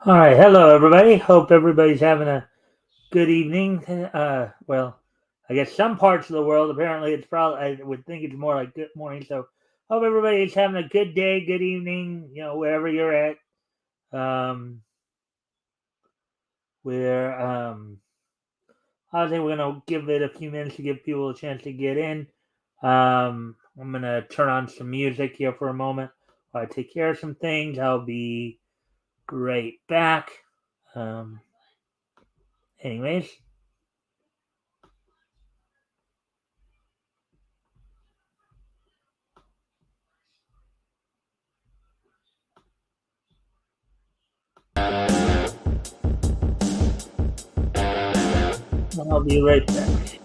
All right, hello everybody. Hope everybody's having a good evening. Well, I guess some parts of the world apparently it's probably I would think it's more like good morning. So hope everybody's having a good day, good evening. Wherever you're at. Um, where I think we're gonna give it a few minutes to give people a chance to get in. I'm gonna turn on some music here for a moment while I take care of some things. I'll be right back. Um, anyways. I'll be right back.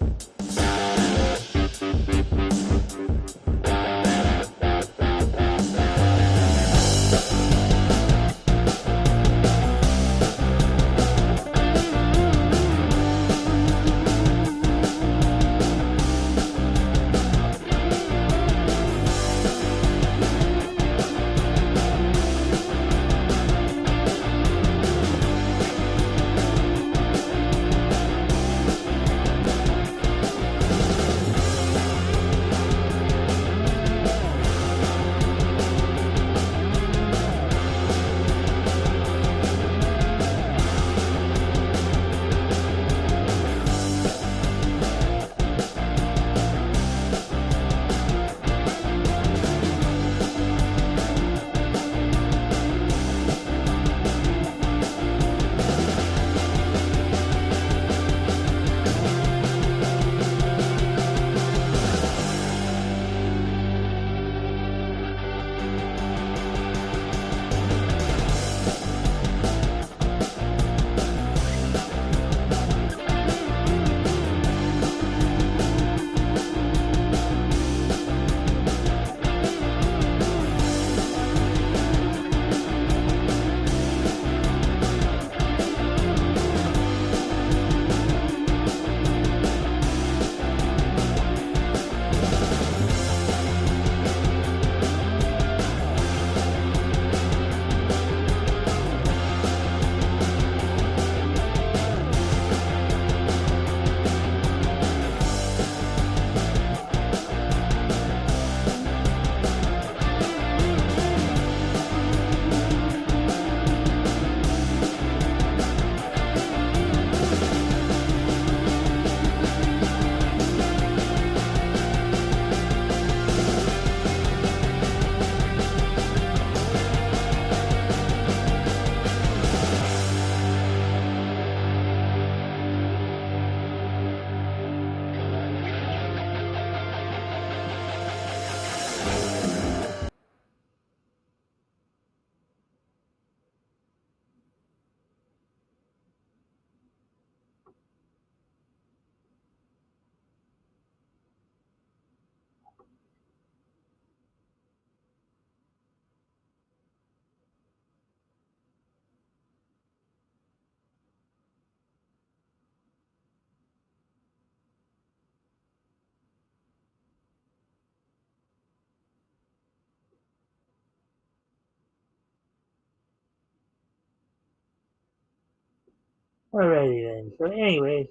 Alrighty then. So, anyways,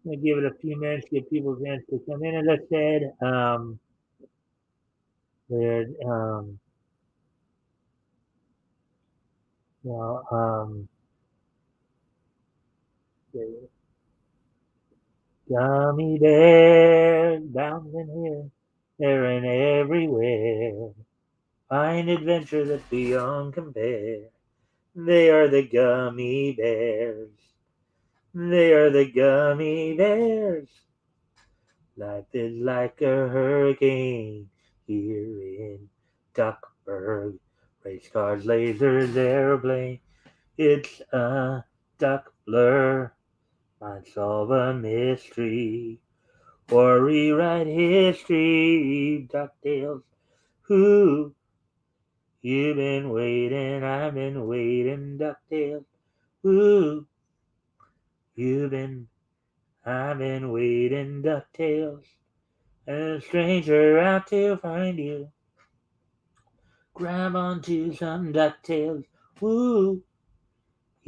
I'm gonna give it a few minutes, give people a chance to come in. As I said, there, you know, the gummy bears bouncing here, there, and everywhere. Find adventure that's beyond compare. They are the gummy bears. They are the gummy bears. Life is like a hurricane here in Duckburg. Race cars, lasers, airplane. It's a duck blur. Might solve a mystery or rewrite history. DuckTales. Who? You've been waiting, I've been waiting. DuckTales. Who? You've been, I've been waiting. DuckTales. And a stranger out to find you. Grab onto some DuckTales. Woo!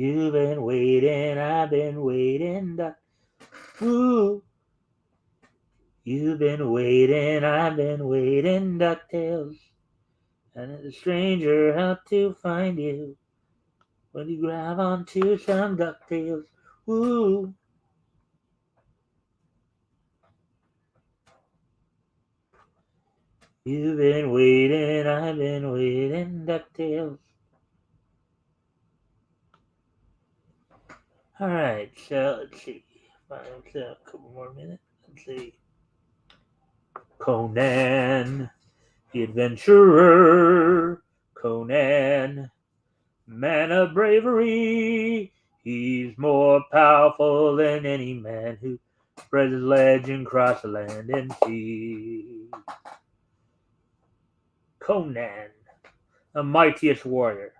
You've been waiting, I've been waiting. Ooh. You've been waiting, I've been waiting, DuckTales. And a stranger out to find you when you grab onto some DuckTales. Ooh. You've been waiting, I've been waiting, DuckTales. Alright, so let's see. A couple more minutes. Let's see. Conan, the adventurer. Conan, man of bravery. He's more powerful than any man who spreads his legend across the land and sea. Conan, the mightiest warrior.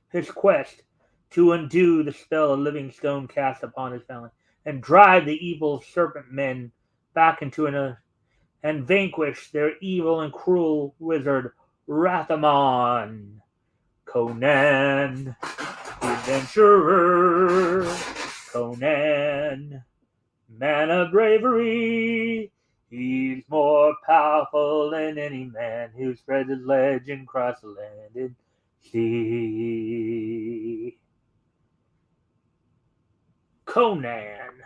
His quest to undo the spell of Livingstone cast upon his family and drive the evil serpent men back into another and vanquish their evil and cruel wizard Rathamon. Conan, the adventurer. Conan, man of bravery. He's more powerful than any man who spreads his legend across the land and sea. Conan.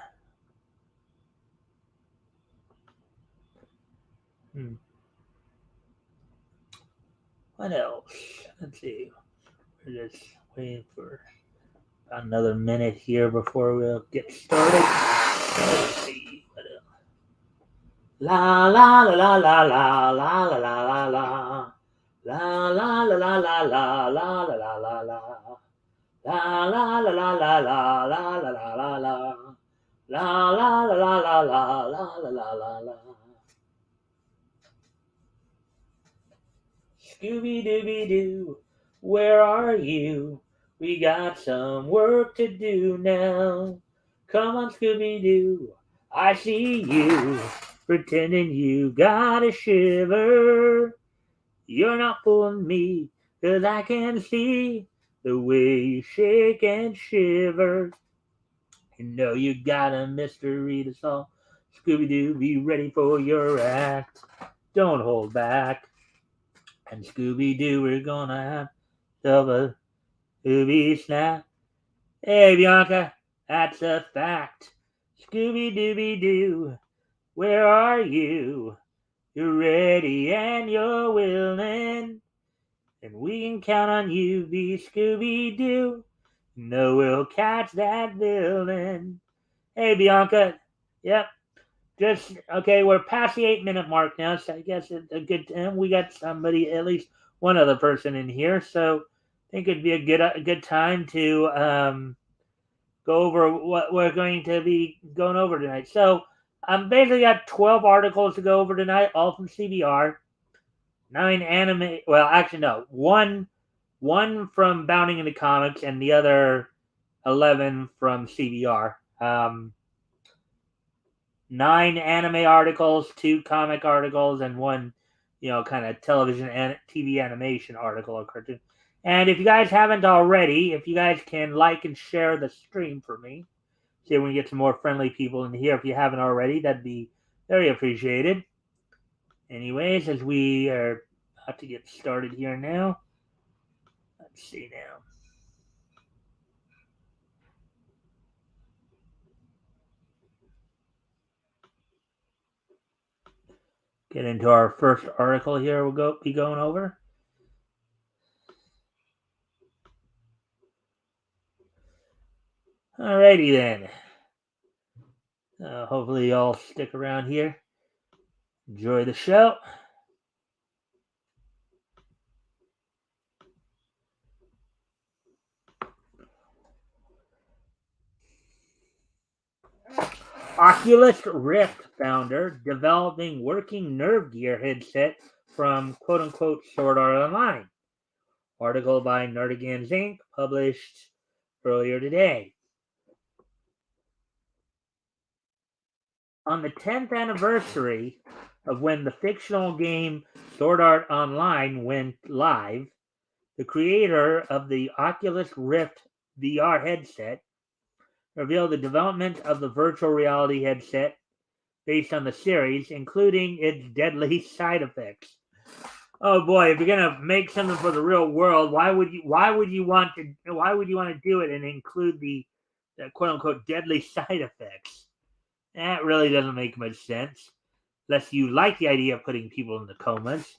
What else? Let's see. We're just waiting for about another minute here before we'll get started. Let's see. What else? La la la la la la la la la la. La la la la la la la la la la la. La la la la la la la la la la la. La la la la la la la la la la. Scooby-Dooby-Doo, where are you? We got some work to do now. Come on, Scooby-Doo, I see you, pretending you got a shiver. You're not fooling me, 'cause I can see the way you shake and shiver. You know you got a mystery to solve. Scooby-Doo, be ready for your act. Don't hold back. And Scooby-Doo, we're gonna have double Scooby snap. Hey, Bianca, that's a fact. Scooby-Dooby-Doo, where are you? You're ready and you're willing, and we can count on you, be Scooby-Doo. No, we'll catch that villain. Hey, Bianca. Yep. Just okay. We're past the 8-minute mark now, so I guess it's a good time. We got somebody, at least one other person in here, so I think it'd be a good time to go over what we're going to be going over tonight. So basically got 12 articles to go over tonight, all from CBR. 9 anime. Well, actually no, one from Bounding into Comics, and the other 11 from CBR. 9 anime articles, 2 comic articles, and 1, kind of television and TV animation article or cartoon. And if you guys haven't already, if you guys can like and share the stream for me, see if we can get some more friendly people in here. If you haven't already, that'd be very appreciated. Anyways, as we are about to get started here now, let's see now. Get into our first article here. We'll be going over. Alrighty then. Hopefully y'all stick around here. Enjoy the show. Oculus Rift founder developing working nerve gear headset from quote-unquote Sword Art Online. Article by Nerdigans Inc. published earlier today. On the 10th anniversary of when the fictional game Sword Art Online went live, the creator of the Oculus Rift VR headset, revealed the development of the virtual reality headset based on the series, including its deadly side effects. Oh boy, if you're gonna make something for the real world, why would you want to do it and include the quote unquote deadly side effects? That really doesn't make much sense. Unless you like the idea of putting people in the comas.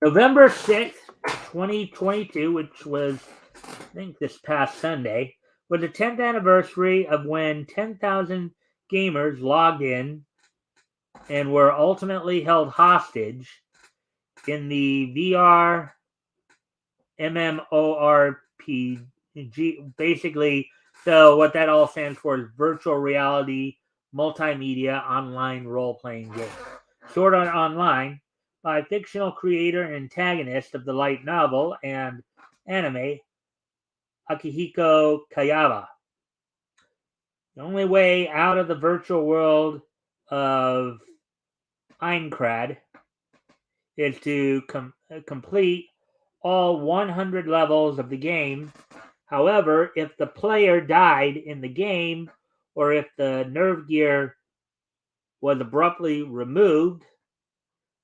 November 6th, 2022, which was, I think, this past Sunday, was the 10th anniversary of when 10,000 gamers logged in and were ultimately held hostage in the VR MMORPG. Basically, so what that all stands for is virtual reality multimedia online role-playing game. Sword Art Online, by fictional creator and antagonist of the light novel and anime, Akihiko Kayaba. The only way out of the virtual world of Aincrad is to complete all 100 levels of the game. However, if the player died in the game or if the nerve gear was abruptly removed,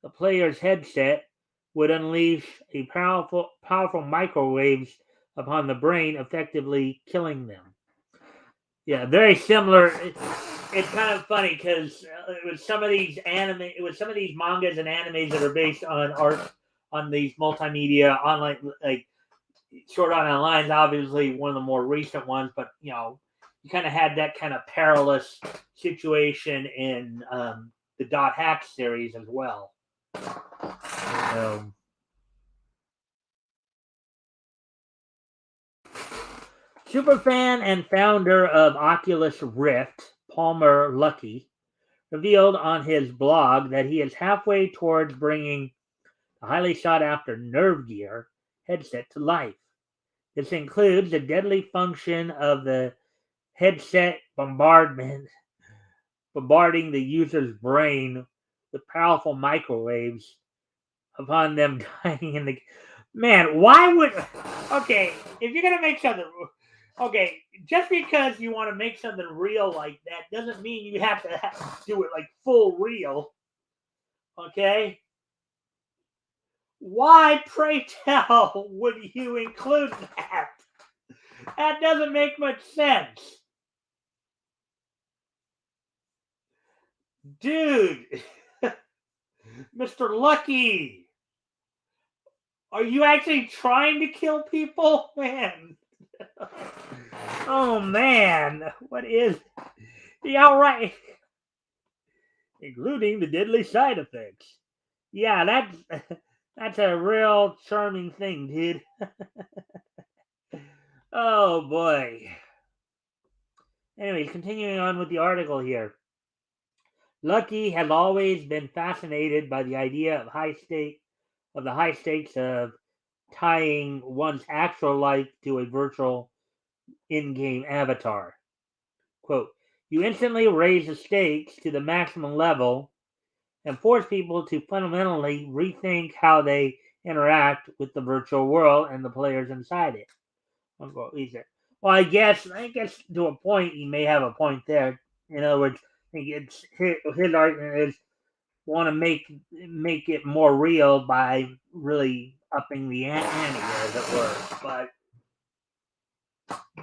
the player's headset would unleash a powerful microwaves upon the brain, effectively killing them. Yeah, very similar. It's kind of funny because it was some of these mangas and animes that are based on art on these multimedia online, like Sword Art Online is obviously one of the more recent ones, but you kind of had that kind of perilous situation in the Dot Hack series as well. Superfan and founder of Oculus Rift, Palmer Luckey, revealed on his blog that he is halfway towards bringing the highly sought-after Nerve Gear headset to life. This includes the deadly function of the headset bombarding the user's brain with powerful microwaves upon them dying in the... Man, why would... Okay, if you're going to make something... Okay, just because you want to make something real like that doesn't mean you have to do it like full real. Okay? Why, pray tell, would you include that? That doesn't make much sense. Dude, Mr. Lucky, are you actually trying to kill people? Man. Oh, man. What is... Yeah, right. Including the deadly side effects. Yeah, that's a real charming thing, dude. Oh, boy. Anyways, continuing on with the article here. Lucky has always been fascinated by the idea of the high stakes of tying one's actual life to a virtual in-game avatar. Quote, you instantly raise the stakes to the maximum level and force people to fundamentally rethink how they interact with the virtual world and the players inside it. Unquote. Well, I guess to a point he may have a point there. In other words, I think it's his argument is want to make it more real by really upping the ante, as it were. But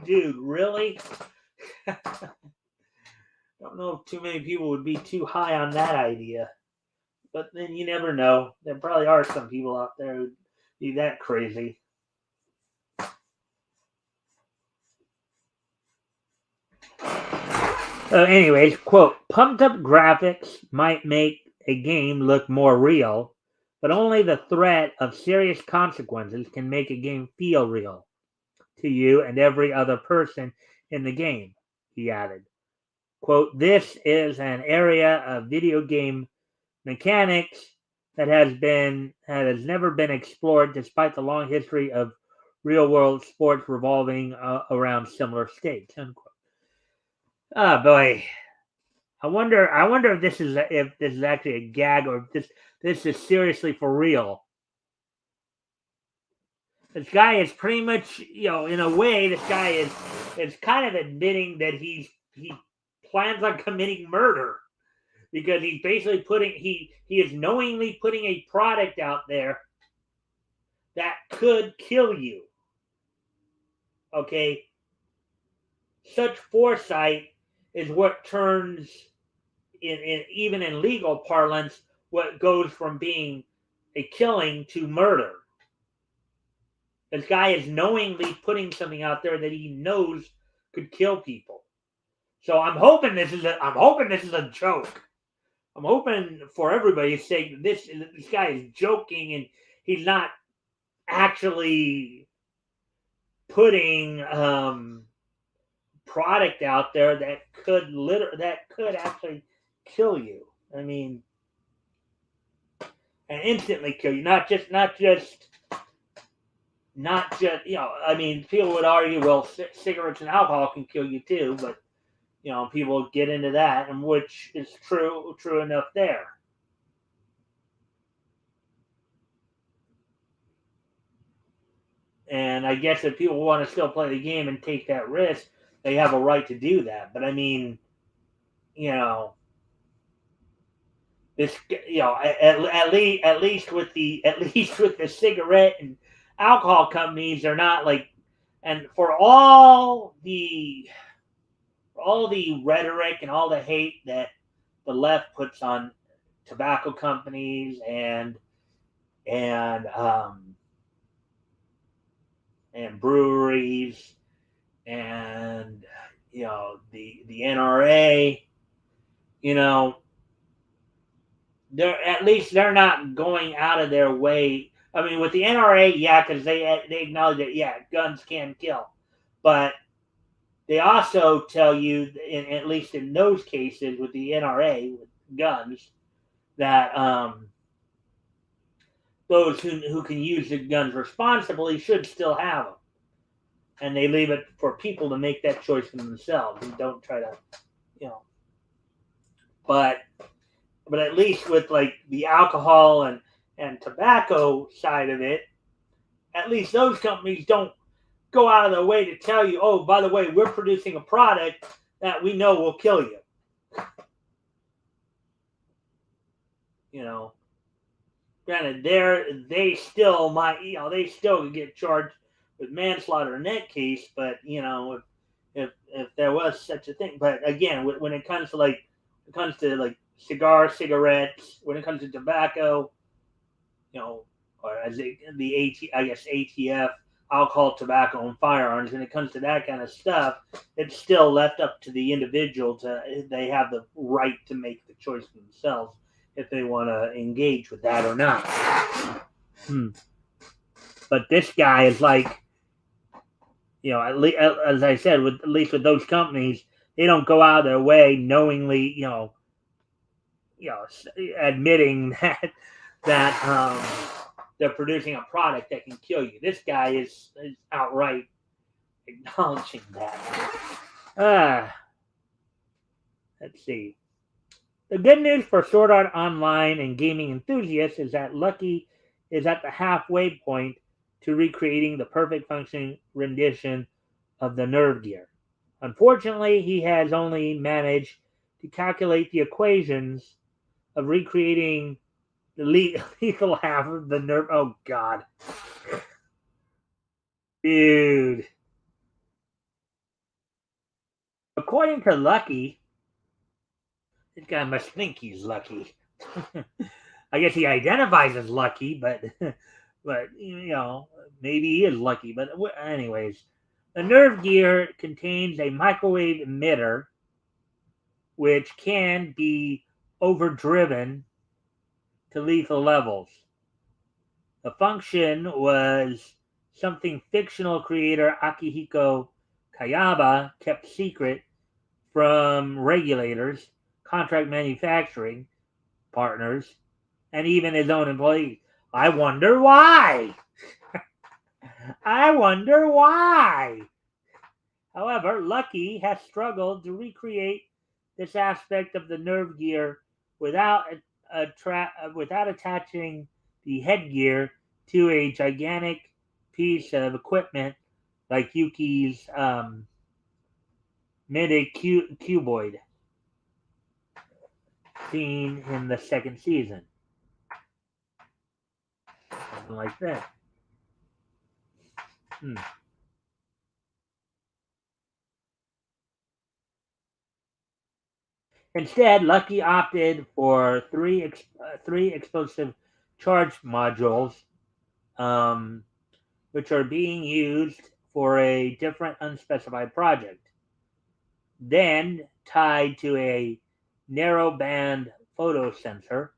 dude, really? Don't know if too many people would be too high on that idea. But then you never know. There probably are some people out there who'd be that crazy. Anyways, quote, pumped up graphics might make a game look more real, but only the threat of serious consequences can make a game feel real to you and every other person in the game, he added. Quote, this is an area of video game mechanics that has never been explored despite the long history of real-world sports revolving around similar stakes, unquote. Oh, boy. I wonder if this is actually a gag or if this is seriously for real. This guy is pretty much, in a way, this guy is kind of admitting that he plans on committing murder because he's basically he is knowingly putting a product out there that could kill you. Okay, such foresight is what turns in even in legal parlance what goes from being a killing to murder. This guy is knowingly putting something out there that he knows could kill people. So I'm hoping this is a joke. I'm hoping for everybody's sake that this guy is joking and he's not actually putting product out there that could actually kill you. I mean, and instantly kill you. Not just I mean, people would argue, well, cigarettes and alcohol can kill you too, but people get into that, and which is true enough there. And I guess if people want to still play the game and take that risk, they have a right to do that. But I mean, you know, this, at least with the cigarette and alcohol companies, they're not like, and for all the rhetoric and all the hate that the left puts on tobacco companies and and breweries and the NRA, you know, they're not going out of their way. I mean, with the NRA, yeah, because they acknowledge that, yeah, guns can kill, but they also tell you, at least in those cases with the NRA with guns, that those who can use the guns responsibly should still have them, and they leave it for people to make that choice for themselves and don't try to, you know. But at least with like the alcohol and tobacco side of it, at least those companies don't go out of their way to tell you, oh, by the way, we're producing a product that we know will kill you. You know, granted, they still might, they still get charged with manslaughter in that case, but if there was such a thing. But again, when it comes to cigarettes, when it comes to tobacco, or as I guess ATF, alcohol, tobacco, and firearms. When it comes to that kind of stuff, it's still left up to the individual they have the right to make the choice for themselves if they want to engage with that or not. But this guy is like, at least, as I said, at least with those companies, they don't go out of their way knowingly, admitting that they're producing a product that can kill you. This guy is outright acknowledging that. Let's see. The good news for Sword Art Online and gaming enthusiasts is that Lucky is at the halfway point to recreating the perfect functioning rendition of the Nerve Gear. Unfortunately, he has only managed to calculate the equations of recreating the lethal half of the nerve. Oh, God. Dude. According to Lucky, this guy must think he's lucky. I guess he identifies as lucky, but maybe he is lucky. But anyways, the Nerve Gear contains a microwave emitter, which can be overdriven to lethal levels. The function was something fictional creator Akihiko Kayaba kept secret from regulators, contract manufacturing partners, and even his own employees. I wonder why. I wonder why. However, Lucky has struggled to recreate this aspect of the nerve gear without without attaching the headgear to a gigantic piece of equipment like Yuki's cuboid seen in the second season. Something like that. Hmm. Instead, Lucky opted for three explosive charge modules, um, which are being used for a different unspecified project. Then tied to a narrowband photo sensor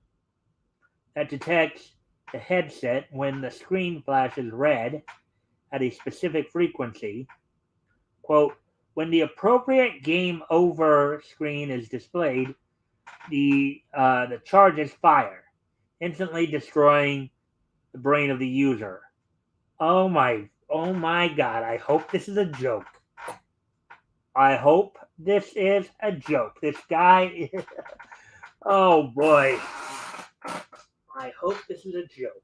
that detects the headset when the screen flashes red at a specific frequency. Quote, when the appropriate game over screen is displayed, the charges fire, instantly destroying the brain of the user. Oh my God! I hope this is a joke. I hope this is a joke. This guy is. Oh boy! I hope this is a joke.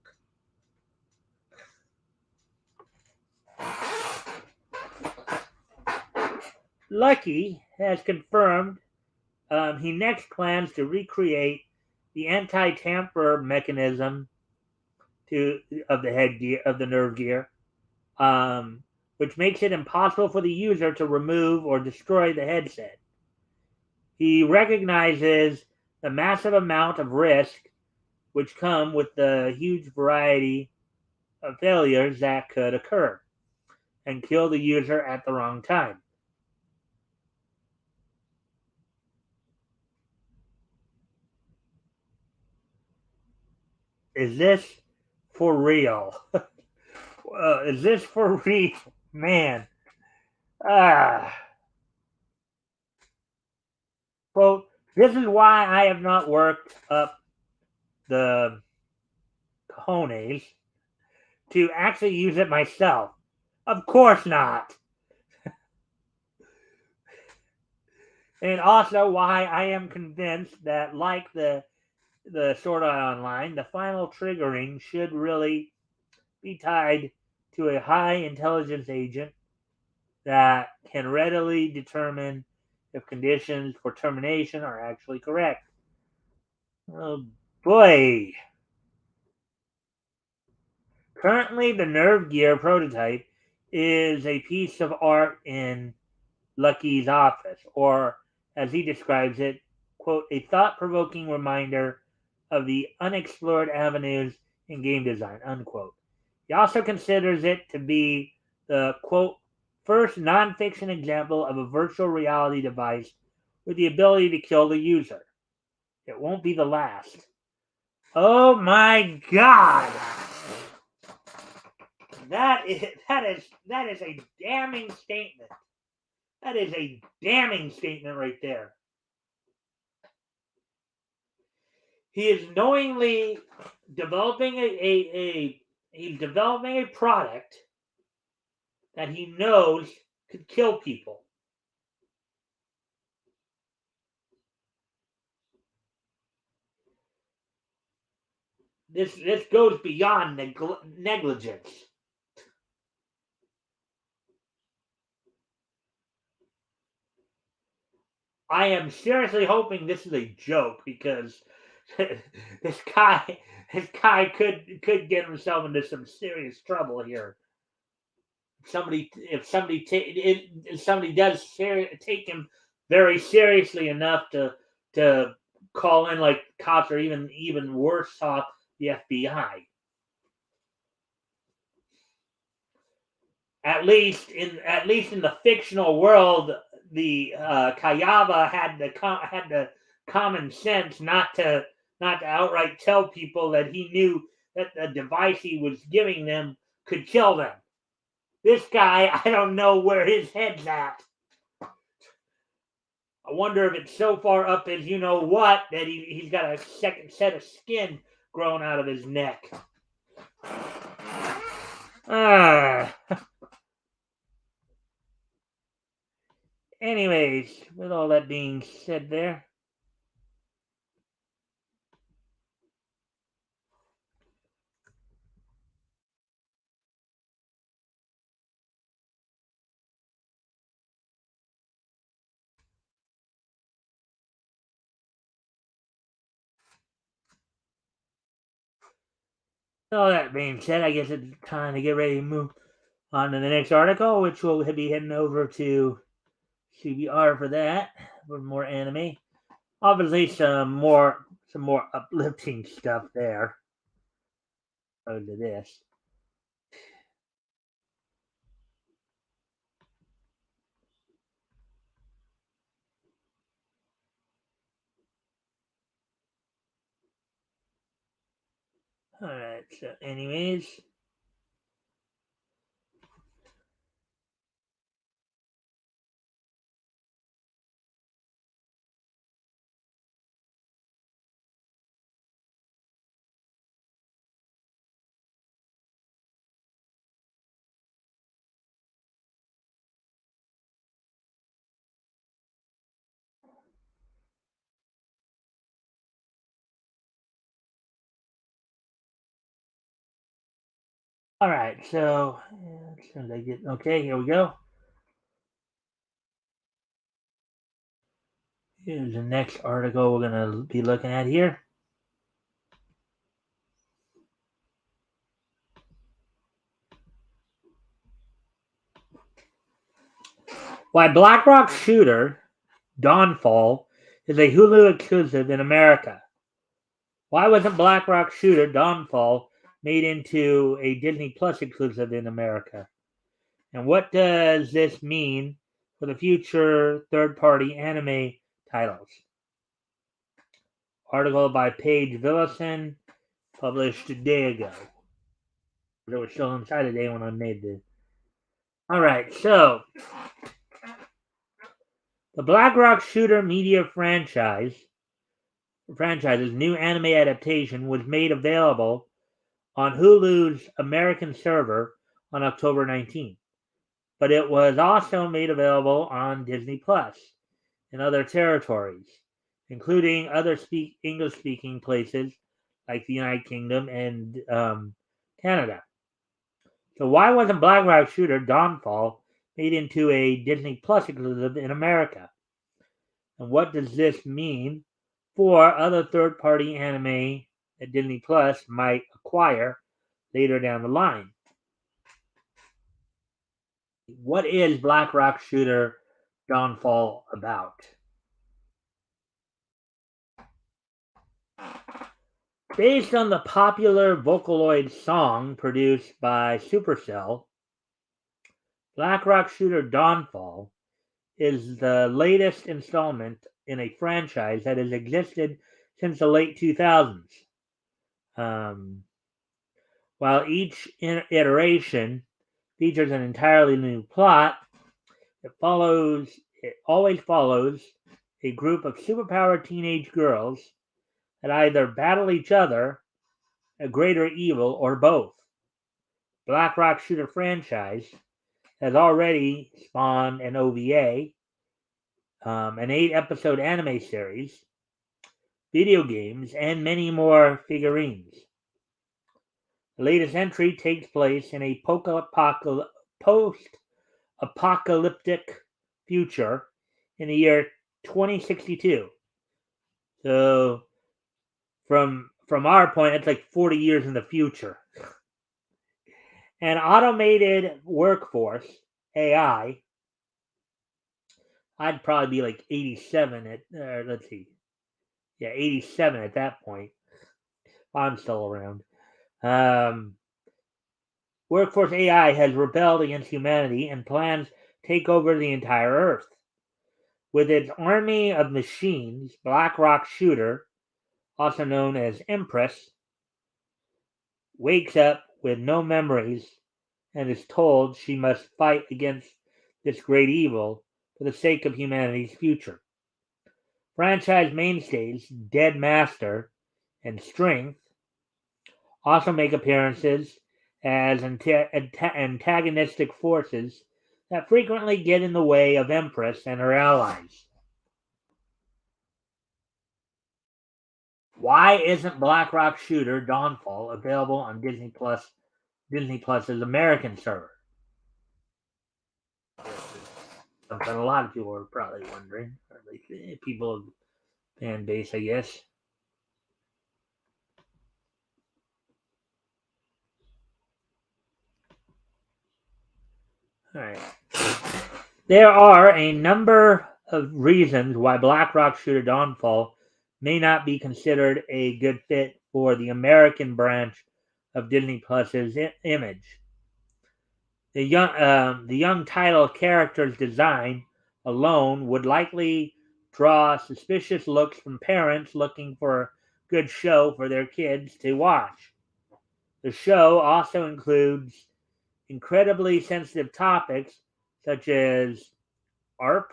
Lucky has confirmed he next plans to recreate the anti-tamper mechanism of the headgear of the nerve gear, which makes it impossible for the user to remove or destroy the headset. He recognizes the massive amount of risk which come with the huge variety of failures that could occur and kill the user at the wrong time. Is this for real? Is this for real? Man. Ah. Quote, this is why I have not worked up the cojones to actually use it myself. Of course not. And also why I am convinced that, like the Sword Art Online, the final triggering should really be tied to a high intelligence agent that can readily determine if conditions for termination are actually correct. Oh boy. Currently, the Nerve Gear prototype is a piece of art in Lucky's office, or as he describes it, quote, a thought provoking reminder of the unexplored avenues in game design, unquote. He also considers it to be the, quote, first nonfiction example of a virtual reality device with the ability to kill the user. It won't be the last. Oh my God! That is a damning statement. That is a damning statement right there. He is knowingly developing he's developing a product that he knows could kill people. This goes beyond negligence. I am seriously hoping this is a joke because this guy could get himself into some serious trouble here. If somebody does take him very seriously enough to call in like cops or even worse off the FBI. At least in the fictional world, the Kayaba had the common sense not to outright tell people that he knew that the device he was giving them could kill them. This guy, I don't know where his head's at. I wonder if it's so far up as you know what that he's got a second set of skin growing out of his neck. Ah. anyways, with all that being said there, I guess it's time to get ready to move on to the next article, which we'll be heading over to CBR for that, for more anime. Obviously, some more uplifting stuff there. Over to this. All right. So, anyways, all right. So, as soon as I get okay, here we go. Here's the next article we're gonna be looking at here. Why BlackRock Shooter Dawnfall is a Hulu exclusive in America. Why wasn't BlackRock Shooter Dawnfall made into a Disney Plus exclusive in America? And what does this mean for the future third-party anime titles? Article by Paige Villison, published a day ago. It was still inside a day when I made this. All right, so the BlackRock Shooter Media franchise's new anime adaptation was made available on Hulu's American server on October 19th, but it was also made available on Disney Plus in other territories, including other English-speaking places like the United Kingdom and Canada. So why wasn't BlackRock Shooter Dawnfall made into a Disney Plus exclusive in America? And what does this mean for other third-party anime that Disney Plus might acquire later down the line? What is BlackRock Shooter Dawnfall about? Based on the popular Vocaloid song produced by Supercell, BlackRock Shooter Dawnfall is the latest installment in a franchise that has existed since the late 2000s. While each iteration features an entirely new plot, it always follows a group of superpowered teenage girls that either battle each other, a greater evil, or both. BlackRock Shooter franchise has already spawned an OVA, an 8-episode anime series, video games, and many more figurines. The latest entry takes place in a post-apocalyptic future in the year 2062. So, from our point, it's like 40 years in the future. An automated workforce, AI, I'd probably be like 87 at, let's see, yeah, 87 at that point. I'm still around. Workforce AI has rebelled against humanity and plans to take over the entire Earth. With its army of machines, BlackRock Shooter, also known as Empress, wakes up with no memories and is told she must fight against this great evil for the sake of humanity's future. Franchise mainstays Dead Master and Strength also make appearances as antagonistic forces that frequently get in the way of Empress and her allies. Why isn't Black Rock Shooter Dawnfall available on Disney Plus's American server? Something a lot of people are probably wondering, or at least people of fan base, I guess. All right. There are a number of reasons why Black Rock Shooter Dawnfall may not be considered a good fit for the American branch of Disney Plus's Image. The young title character's design alone would likely draw suspicious looks from parents looking for a good show for their kids to watch. The show also includes incredibly sensitive topics such as ARP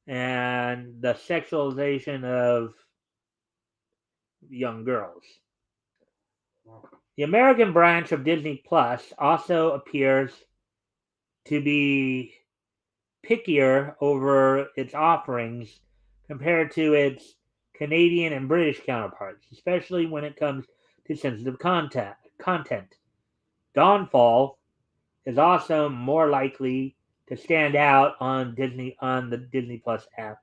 and the sexualization of young girls. The American branch of Disney Plus also appears to be pickier over its offerings compared to its Canadian and British counterparts, especially when it comes to sensitive content. Dawnfall is also more likely to stand out on the Disney Plus app,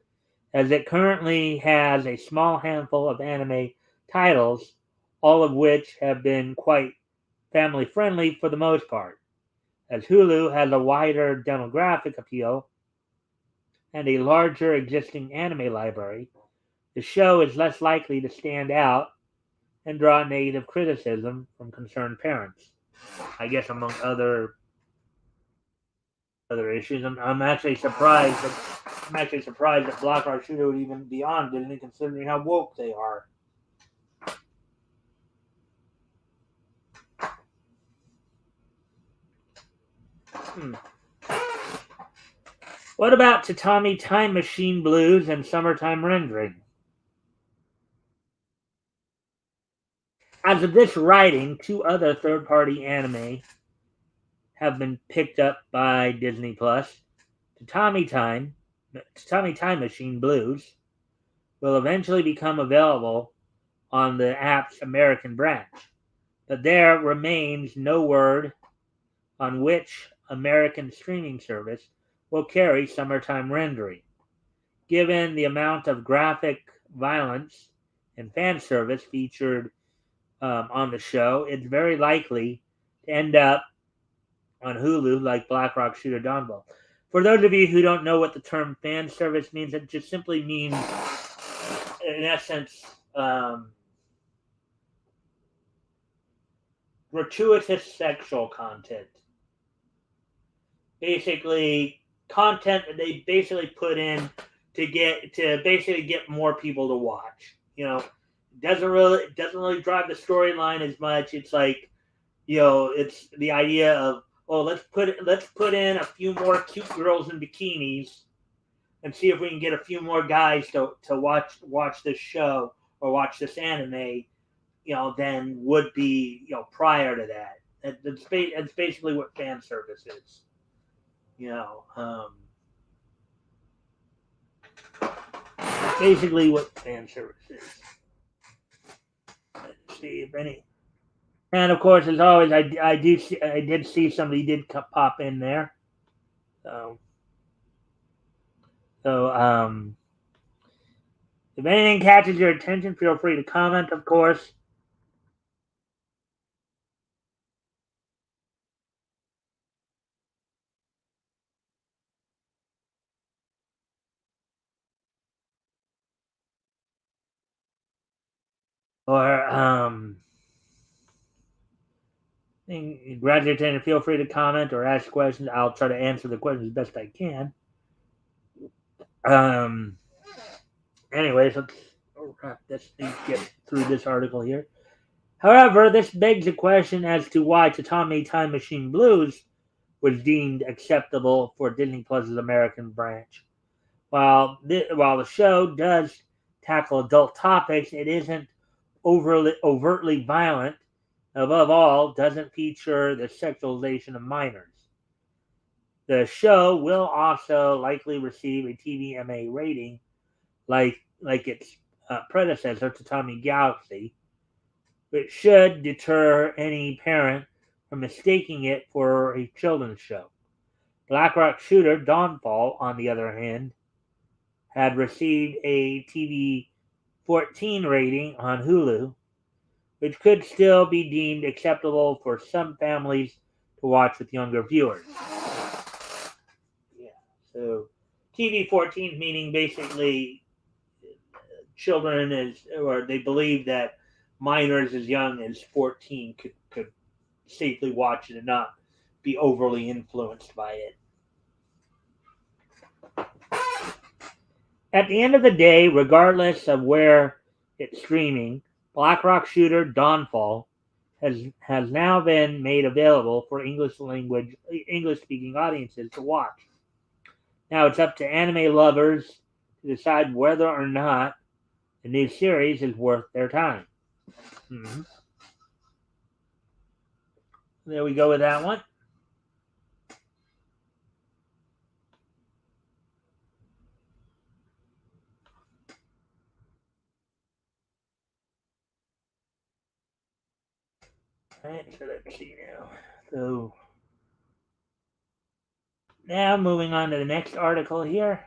as it currently has a small handful of anime titles, all of which have been quite family friendly for the most part. As Hulu has a wider demographic appeal and a larger existing anime library, the show is less likely to stand out and draw negative criticism from concerned parents. I guess among other issues, I'm actually surprised that Black Rock Shooter would even be on Disney, considering how woke they are. What about Tatami Time Machine Blues and Summertime Rendering? As of this writing, two other third-party anime have been picked up by Disney Plus. Tatami Time Machine Blues will eventually become available on the app's American branch, but there remains no word on which American streaming service will carry Summertime Rendering. Given the amount of graphic violence and fan service featured on the show, it's very likely to end up on Hulu like Black Rock Shooter Dawnfall. For those of you who don't know what the term fan service means, it just simply means, in essence, gratuitous sexual content. Basically, content that they basically put in to basically get more people to watch. Doesn't really drive the storyline as much. It's like, it's the idea of, oh, let's put in a few more cute girls in bikinis and see if we can get a few more guys to watch this show or watch this anime, than would be, prior to that. That's basically what fan service is. Basically what fan service is. Let's see if any. And of course, as always, I did see somebody did pop in there. So if anything catches your attention, feel free to comment, of course. Or grab your attention, feel free to comment or ask questions. I'll try to answer the questions best I can. Anyways, let's get through this article here. However, this begs a question as to why Tatami Time Machine Blues was deemed acceptable for Disney Plus's American branch. While the show does tackle adult topics, it isn't overtly violent. Above all, doesn't feature the sexualization of minors. The show will also likely receive a TVMA rating, like its predecessor, Tatami Galaxy, which should deter any parent from mistaking it for a children's show. Black Rock Shooter Dawnfall, on the other hand, had received a TV 14 rating on Hulu, which could still be deemed acceptable for some families to watch with younger viewers. Yeah, so TV 14 meaning basically children or they believe that minors as young as 14 could safely watch it and not be overly influenced by it. At the end of the day, regardless of where it's streaming, Black Rock Shooter Dawnfall has now been made available for English speaking audiences to watch. Now it's up to anime lovers to decide whether or not the new series is worth their time. Mm-hmm. There we go with that one. All right, so let's see now. So now moving on to the next article here.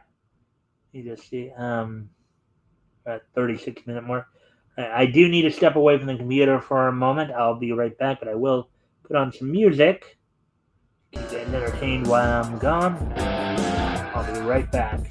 You just see 36-minute mark. I do need to step away from the computer for a moment. I'll be right back, but I will put on some music. Keep getting entertained while I'm gone. I'll be right back.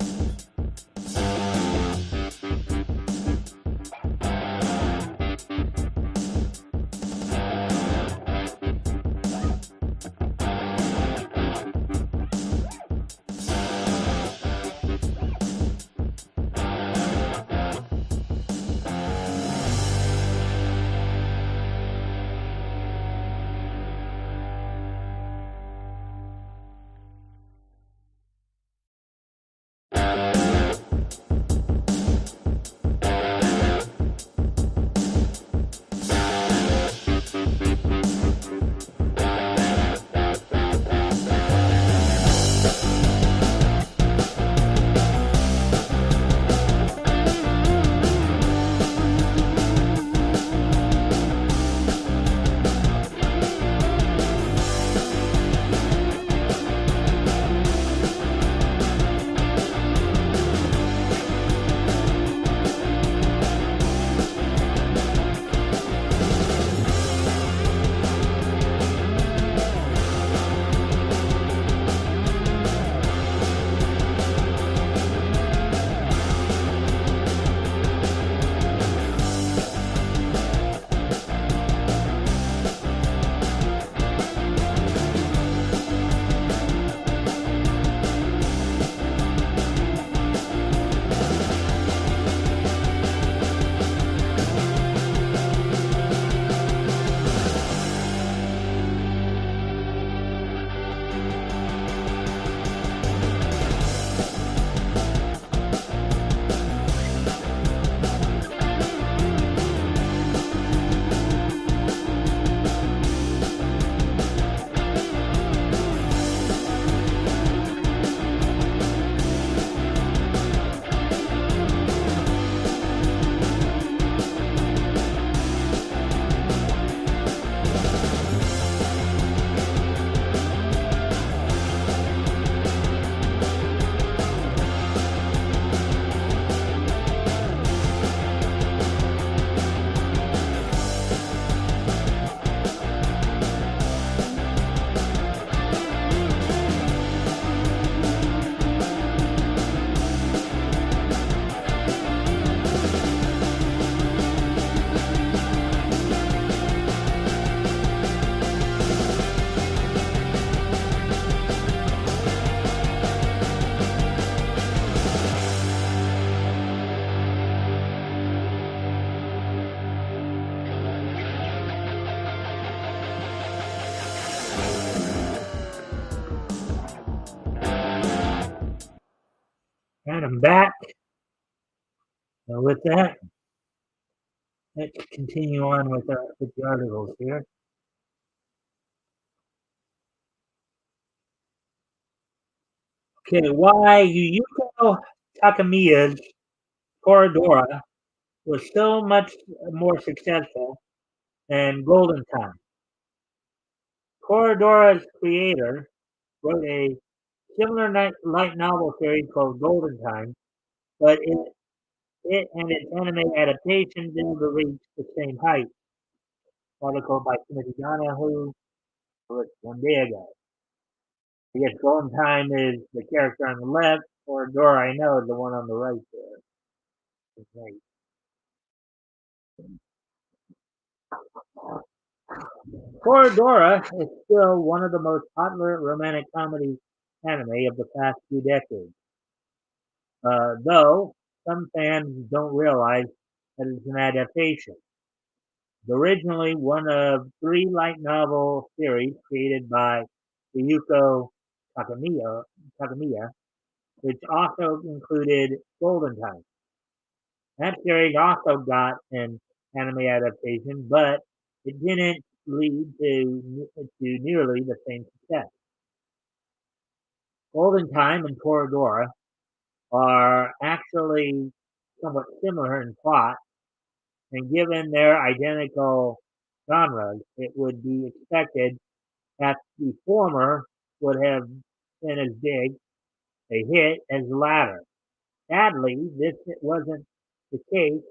And I'm back. So with that, let's continue on with the articles here. Okay, why Yuyuko Takamiya's Toradora was so much more successful than Golden Time. Toradora's creator wrote a similar light novel series called Golden Time, but it and its anime adaptation didn't reach the same height. Article by Timothy Donahue, published one day ago. I guess Golden Time is the character on the left, or Dora I know is the one on the right there. Right. Toradora is still one of the most popular romantic comedy anime of the past few decades. Though some fans don't realize that it's an adaptation. Originally one of three light novel series created by Ryuko Takamiya, which also included Golden Time. That series also got an anime adaptation, but it didn't lead to nearly the same success. Golden Time and Toradora are actually somewhat similar in plot, and given their identical genres, it would be expected that the former would have been as big a hit as the latter. Sadly, this wasn't the case,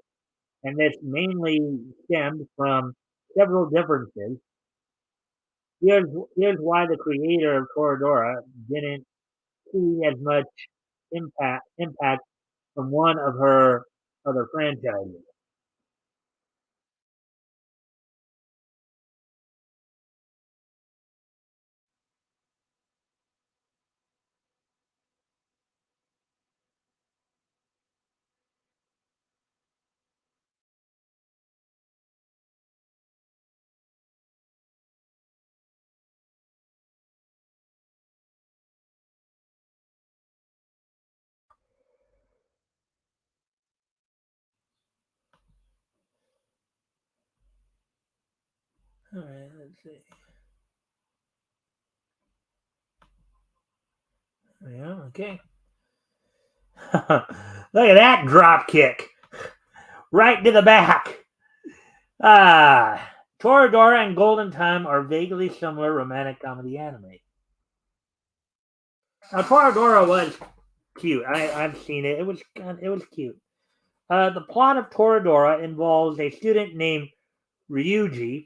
and this mainly stemmed from several differences. Here's, here's why the creator of Toradora didn't see as much impact from one of her other franchises. All right, let's see. Yeah, okay. Look at that drop kick. Right to the back. Ah, Toradora and Golden Time are vaguely similar romantic comedy anime. Now, Toradora was cute. I've seen it. It was cute. The plot of Toradora involves a student named Ryuji,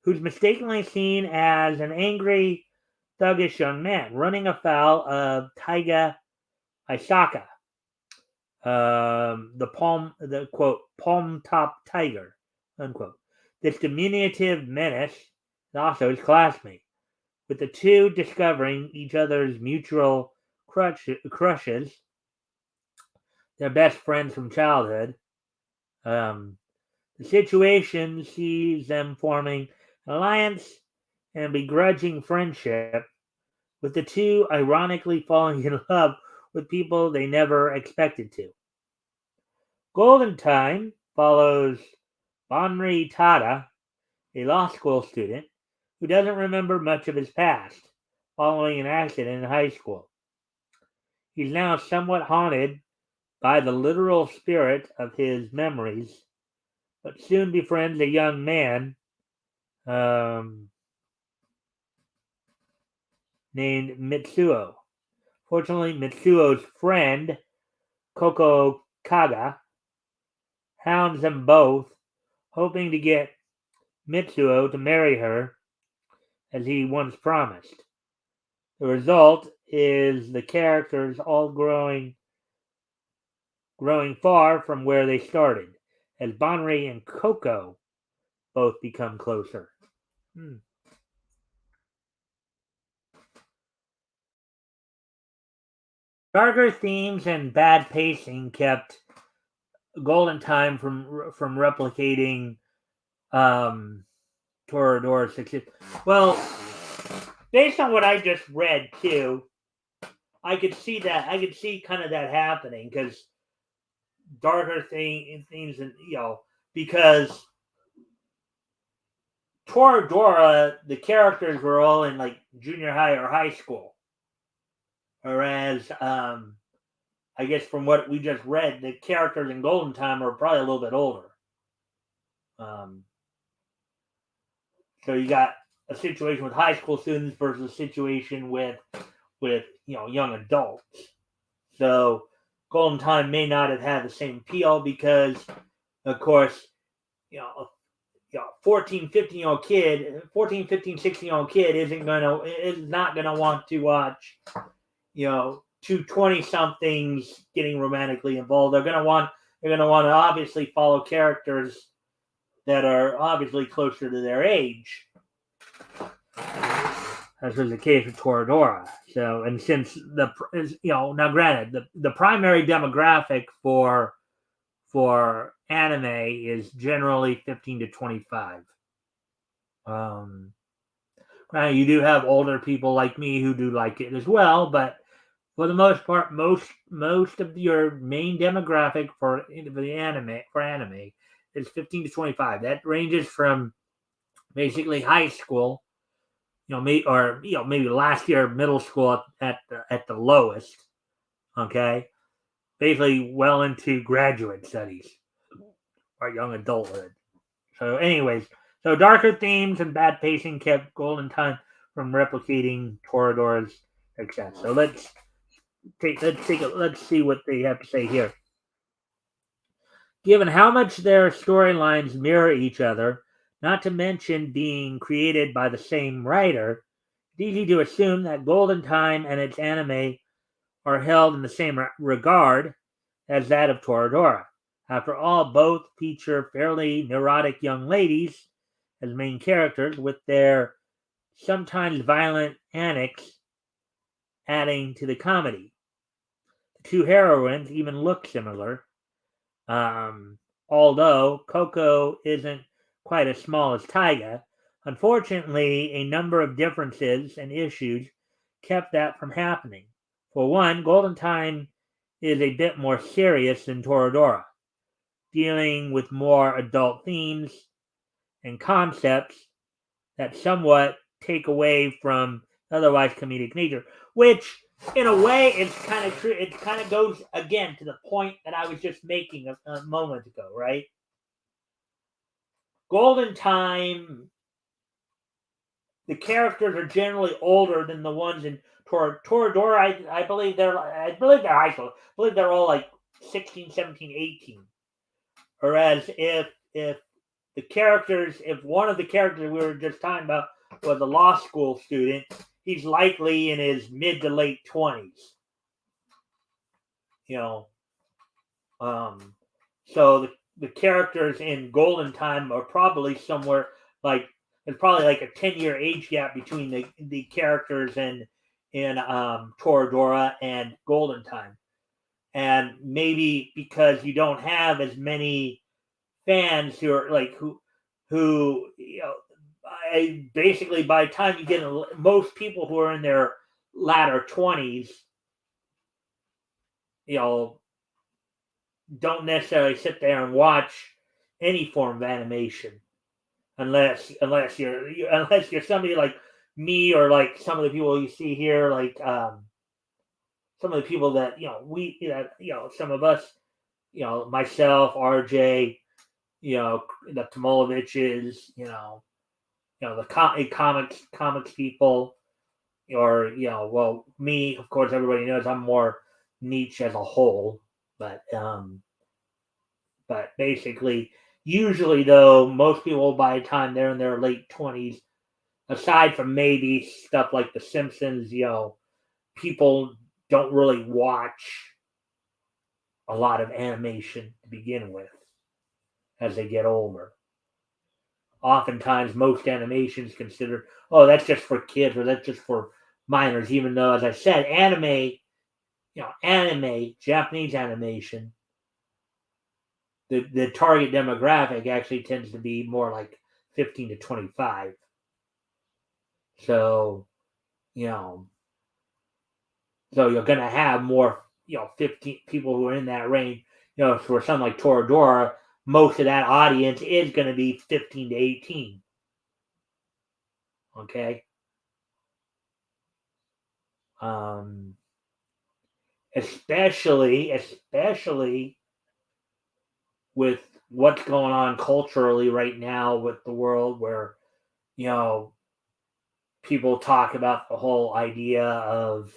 who's mistakenly seen as an angry, thuggish young man running afoul of Taiga Aisaka, the quote palm top tiger, unquote. This diminutive menace is also his classmate, with the two discovering each other's mutual crushes, their best friends from childhood. Um, the situation sees them forming an alliance and begrudging friendship, with the two ironically falling in love with people they never expected to. Golden Time follows Banri Tada, a law school student who doesn't remember much of his past following an accident in high school. He's now somewhat haunted by the literal spirit of his memories, but soon befriends a young man um, named Mitsuo. Fortunately, Mitsuo's friend, Koko Kaga, hounds them both, hoping to get Mitsuo to marry her as he once promised. The result is the characters all growing far from where they started, as Bonri and Coco both become closer. Hmm. Darker themes and bad pacing kept Golden Time from replicating um, Toradora success. Well, based on what I just read too, I could see that. I could see kind of that happening because darker themes, and because Toradora, the characters were all in like junior high or high school, Whereas, I guess from what we just read, the characters in Golden Time are probably a little bit older. So you got a situation with high school students versus a situation with young adults. So Golden Time may not have had the same appeal because, of course, 14, 15-year-old kid, 14, 15, 16-year-old kid is not gonna want to watch, two 20-somethings getting romantically involved. They're gonna want to obviously follow characters that are obviously closer to their age, as was the case with Toradora. So, and since now granted, the primary demographic for anime is generally 15 to 25. You do have older people like me who do like it as well, but for the most part, most of your main demographic for anime is 15 to 25. That ranges from basically high school, maybe last year middle school at the lowest. Okay, basically well into graduate studies or young adulthood. So, anyways, darker themes and bad pacing kept Golden Time from replicating Toradora's success. So let's see what they have to say here. Given how much their storylines mirror each other, not to mention being created by the same writer, it's easy to assume that Golden Time and its anime are held in the same regard as that of Toradora. After all, both feature fairly neurotic young ladies as main characters, with their sometimes violent antics adding to the comedy. The two heroines even look similar, although Coco isn't quite as small as Taiga. Unfortunately, a number of differences and issues kept that from happening. For one, Golden Time is a bit more serious than Toradora, dealing with more adult themes and concepts that somewhat take away from otherwise comedic nature, which in a way is kind of true. It kind of goes again to the point that I was just making a moment ago, right? Golden Time, the characters are generally older than the ones in Toradora. I believe they're high school. I believe they're all like 16, 17, 18. Whereas if one of the characters we were just talking about was a law school student, he's likely in his mid to late 20s. So the characters in Golden Time are probably somewhere like there's probably like a 10-year age gap between the characters in Toradora and Golden Time, and maybe because you don't have as many fans who are like who basically by the time you get most people who are in their latter 20s, don't necessarily sit there and watch any form of animation unless you're somebody like me or like some of the people you see here, like some of the people that some of us, myself, RJ, the Tomoloviches, the comics people, or me, of course, everybody knows I'm more niche as a whole, but basically, usually though, most people by the time they're in their late 20s, aside from maybe stuff like The Simpsons, people don't really watch a lot of animation to begin with as they get older. Oftentimes, most animation is considered, oh, that's just for kids or that's just for minors, even though, as I said, anime, Japanese animation, the target demographic actually tends to be more like 15 to 25. So, so you're going to have more, 15 people who are in that range. For something like Toradora, most of that audience is going to be 15 to 18. Okay. especially with what's going on culturally right now with the world, where you know people talk about the whole idea of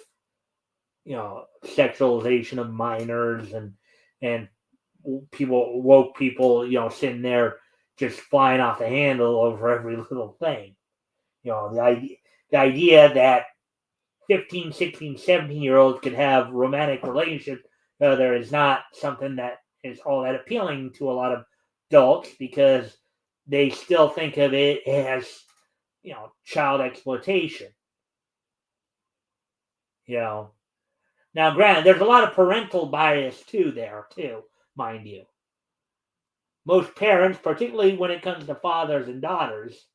sexualization of minors, and woke people sitting there just flying off the handle over every little thing. The idea that 15, 16, 17 year olds could have romantic relationships there is not something that is all that appealing to a lot of adults, because they still think of it as child exploitation. Now, granted, there's a lot of parental bias too, mind you. Most parents, particularly when it comes to fathers and daughters,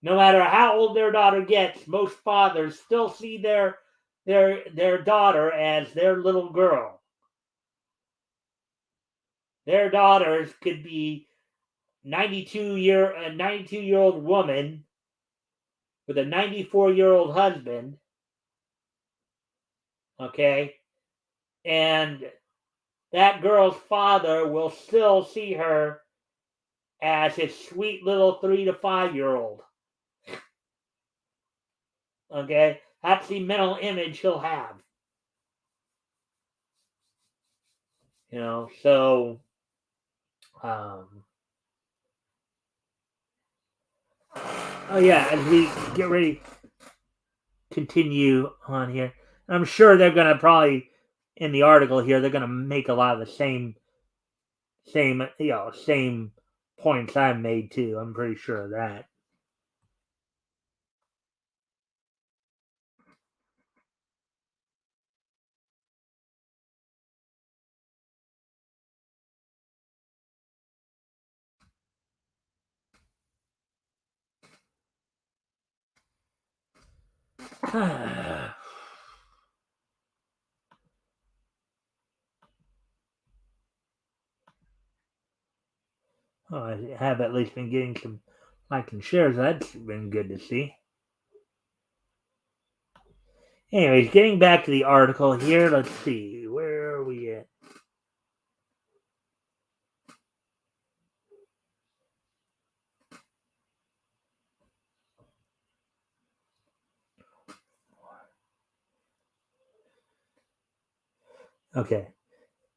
no matter how old their daughter gets, most fathers still see their daughter as their little girl. Their daughters could be 92-year-old woman with a 94-year-old husband, okay? And that girl's father will still see her as his sweet little 3 to 5-year-old. Okay? That's the mental image he'll have. So oh yeah, as we get ready to continue on here, I'm sure they're gonna probably, in the article here, they're gonna make a lot of the same points I made too. I'm pretty sure of that. Oh, I have at least been getting some likes and shares. That's been good to see. Anyways, getting back to the article here, let's see. Where are we at? Okay.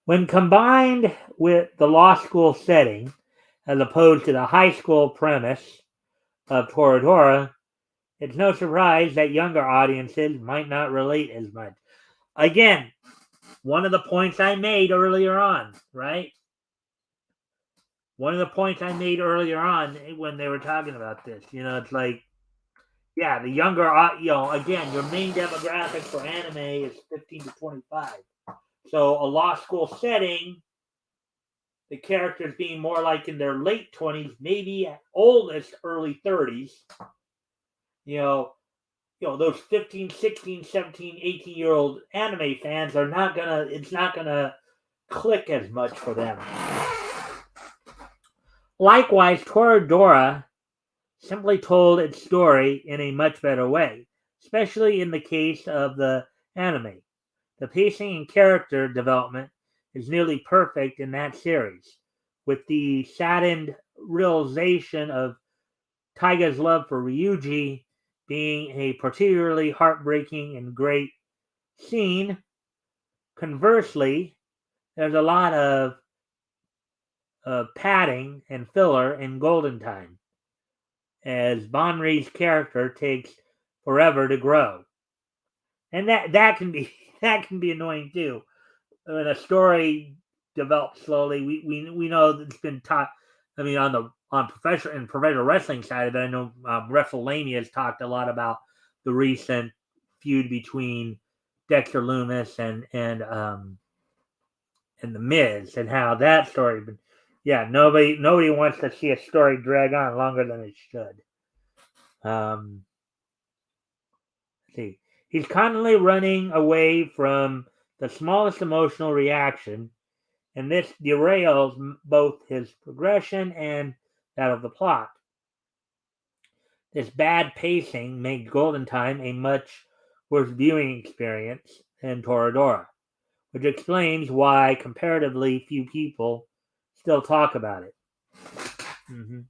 When combined with the law school setting, as opposed to the high school premise of Toradora, it's no surprise that younger audiences might not relate as much. Again, one of the points I made earlier on, right? One of the points I made earlier on when they were talking about this, it's like, yeah, the younger, again, your main demographic for anime is 15 to 25. So a law school setting, the characters being more like in their late 20s, maybe at oldest early 30s, those 15, 16, 17, 18-year-old anime fans it's not gonna click as much for them. Likewise, Toradora simply told its story in a much better way, especially in the case of the anime. The pacing and character development is nearly perfect in that series, with the saddened realization of Taiga's love for Ryuji being a particularly heartbreaking and great scene. Conversely, there's a lot of padding and filler in Golden Time, as Bonri's character takes forever to grow, and that can be that can be annoying too. When a story develops slowly, we know that it's been taught. I mean, on professional wrestling side of it, I know WrestleMania has talked a lot about the recent feud between Dexter Lumis and the Miz, and how that story. But yeah, nobody wants to see a story drag on longer than it should. See, he's constantly running away from the smallest emotional reaction, and this derails both his progression and that of the plot. This bad pacing made Golden Time a much worse viewing experience than Toradora. which explains why comparatively few people still talk about it. Mm-hmm.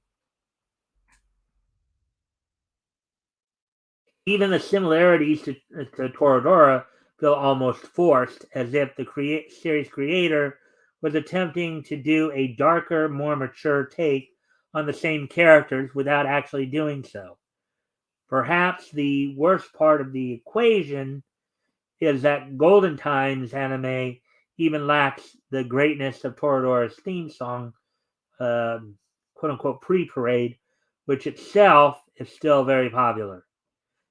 Even the similarities to Toradora feel almost forced, as if the series creator was attempting to do a darker, more mature take on the same characters without actually doing so. Perhaps the worst part of the equation is that Golden Times anime even lacks the greatness of Toradora's theme song, quote unquote pre parade, which itself is still very popular.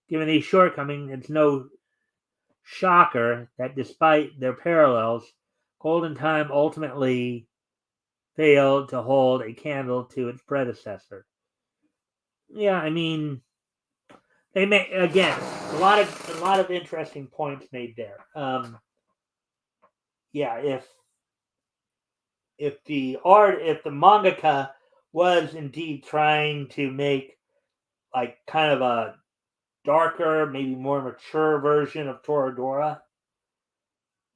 Given these shortcomings, it's no shocker that despite their parallels, Golden Time ultimately failed to hold a candle to its predecessor. Yeah, I mean, they made again a lot of interesting points made there. Yeah, if the mangaka was indeed trying to make like kind of a darker, maybe more mature version of Toradora,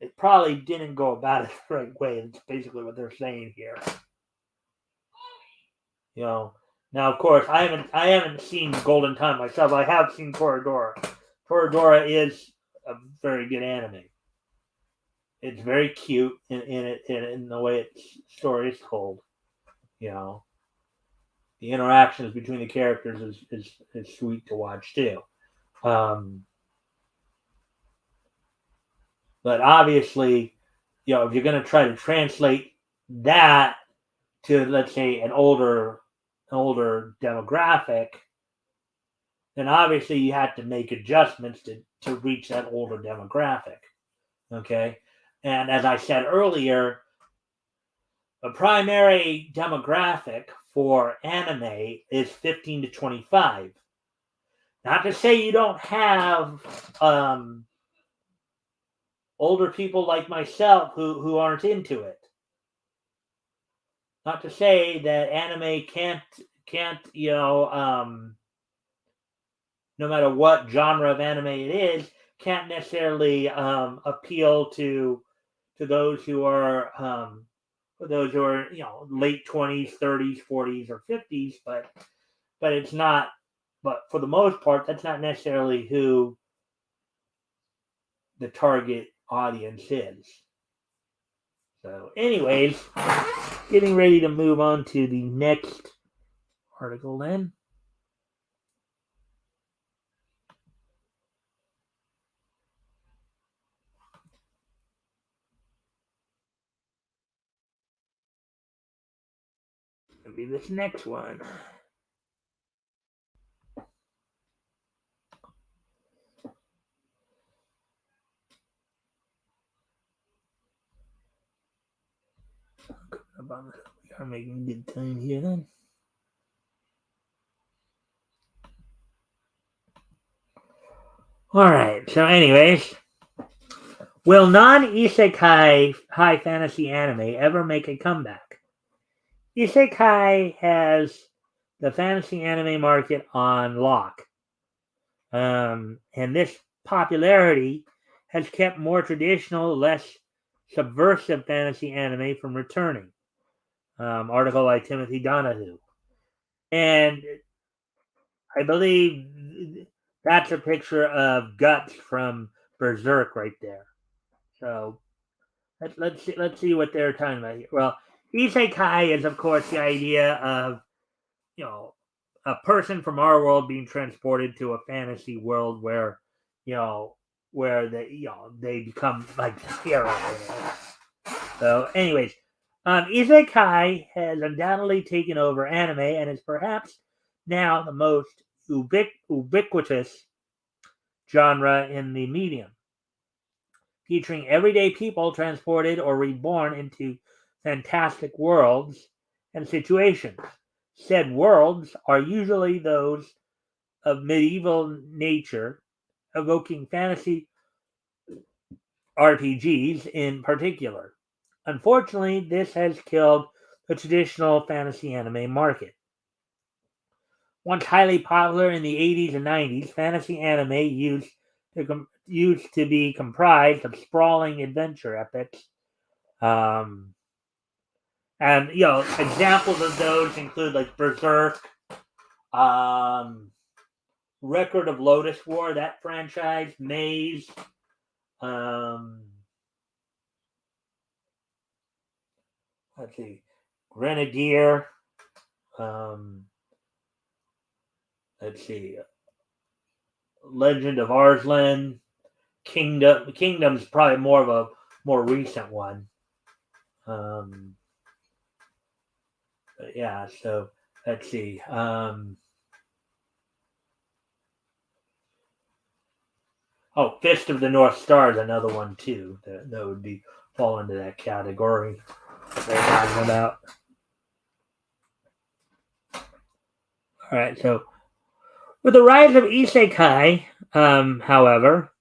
it probably didn't go about it the right way. That's basically what they're saying here. You know, now of course I haven't seen Golden Time myself. I have seen Toradora. Toradora is a very good anime. It's very cute in the way its story is told. You know, the interactions between the characters is sweet to watch too. Um, but obviously, if you're going to try to translate that to, let's say, an older demographic, then obviously you have to make adjustments to reach that older demographic. Okay, and as I said earlier, the primary demographic for anime is 15 to 25. Not to say you don't have older people like myself who aren't into it. Not to say that anime can't no matter what genre of anime it is, can't necessarily appeal to those who are late 20s, 30s, 40s, or 50s, but it's not. But for the most part, that's not necessarily who the target audience is. So, anyways, getting ready to move on to the next article then. It'll be this next one. We are making good time here then. Alright, so anyways, will non-isekai high fantasy anime ever make a comeback? Isekai has the fantasy anime market on lock. And this popularity has kept more traditional, less subversive fantasy anime from returning. Article by Timothy Donahue. And I believe that's a picture of Guts from Berserk right there. So let's see what they're talking about here. Well, isekai is of course the idea of a person from our world being transported to a fantasy world where they become like the hero. So, anyways, isekai has undoubtedly taken over anime and is perhaps now the most ubiquitous genre in the medium, featuring everyday people transported or reborn into fantastic worlds and situations. Said worlds are usually those of medieval nature, evoking fantasy RPGs in particular. Unfortunately, this has killed the traditional fantasy anime market. Once highly popular in the 80s and 90s, fantasy anime used used to be comprised of sprawling adventure epics. And examples of those include like Berserk, Record of Lotus War, that franchise, Maze, let's see, Grenadier, let's see, Legend of Arslan, Kingdom. Kingdom's probably more recent one. Yeah, so let's see. Fist of the North Star is another one too that would be fall into that category they're talking about. All right, so with the rise of isekai, however,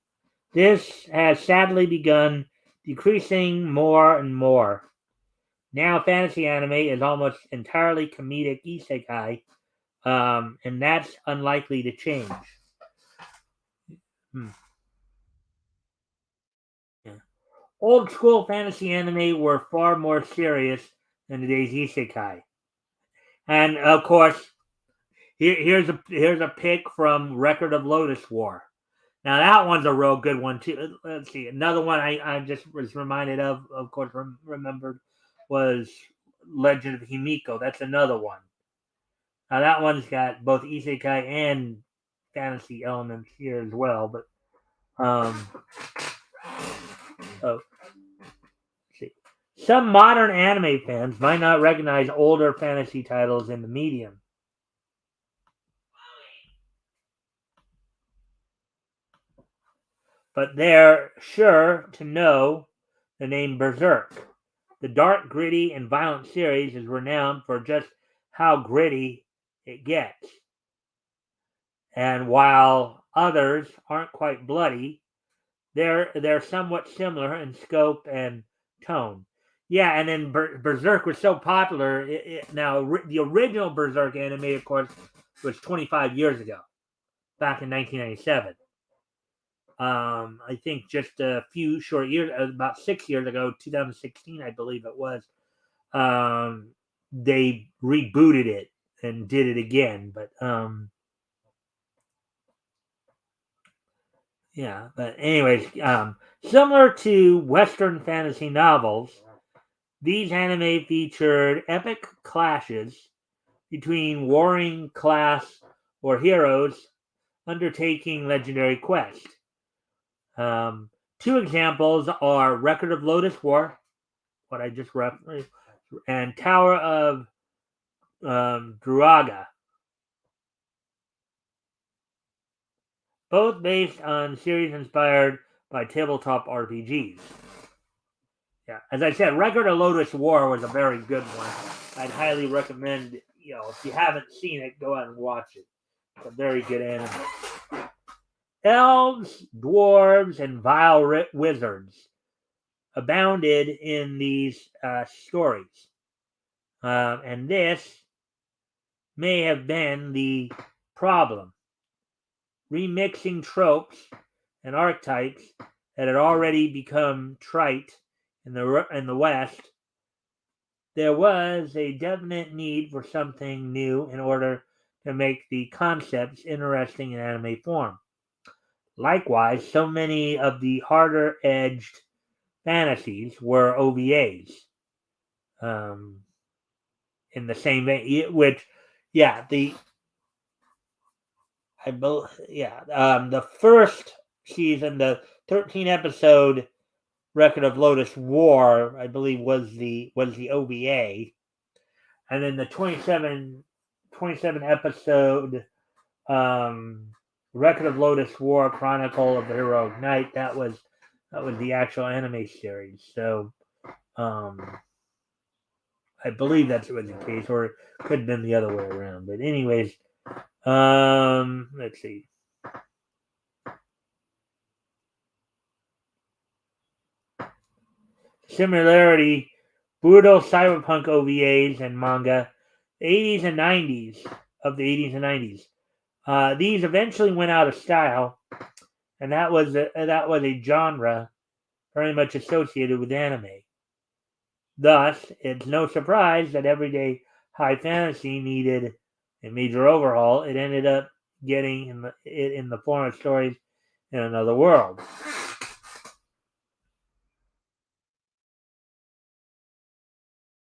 this has sadly begun decreasing more and more. Now, fantasy anime is almost entirely comedic isekai, and that's unlikely to change. Yeah. Old school fantasy anime were far more serious than today's isekai. And of course, here's a pick from Record of Lotus War. Now that one's a real good one too. Let's see, another one I just was reminded of course, remembered was Legend of Himiko. That's another one. Now that one's got both isekai and fantasy elements here as well. But see. Some modern anime fans might not recognize older fantasy titles in the medium. But they're sure to know the name Berserk. The dark, gritty, and violent series is renowned for just how gritty it gets. And while others aren't quite bloody, they're somewhat similar in scope and tone. Yeah, and then Berserk was so popular. The original Berserk anime, of course, was 25 years ago, back in 1997. I think just a few short years, about 6 years ago, 2016, I believe it was, they rebooted it and did it again. But yeah, but anyways, similar to Western fantasy novels, these anime featured epic clashes between warring class or heroes undertaking legendary quests. Two examples are Record of Lotus War, what I just referenced, and Tower of Druaga. Both based on series inspired by tabletop RPGs. Yeah, as I said, Record of Lotus War was a very good one. I'd highly recommend, if you haven't seen it, go out and watch it. It's a very good anime. Elves, dwarves, and vile wizards abounded in these stories. And this may have been the problem. Remixing tropes and archetypes that had already become trite in the West, there was a definite need for something new in order to make the concepts interesting in anime form. Likewise, so many of the harder-edged fantasies were OVAs. In the same vein, the first season, the 13-episode Record of Lotus War, I believe, was the OVA, and then the 27 episode Record of Lotus War Chronicle of the Heroic Knight, that was the actual anime series. So I believe that's was the case, or it could have been the other way around. But anyways, let's see. Similarity, brutal cyberpunk OVAs and manga, the 80s and 90s. These eventually went out of style, and that was a genre very much associated with anime. Thus, it's no surprise that everyday high fantasy needed a major overhaul. It ended up getting in the form of stories in another world.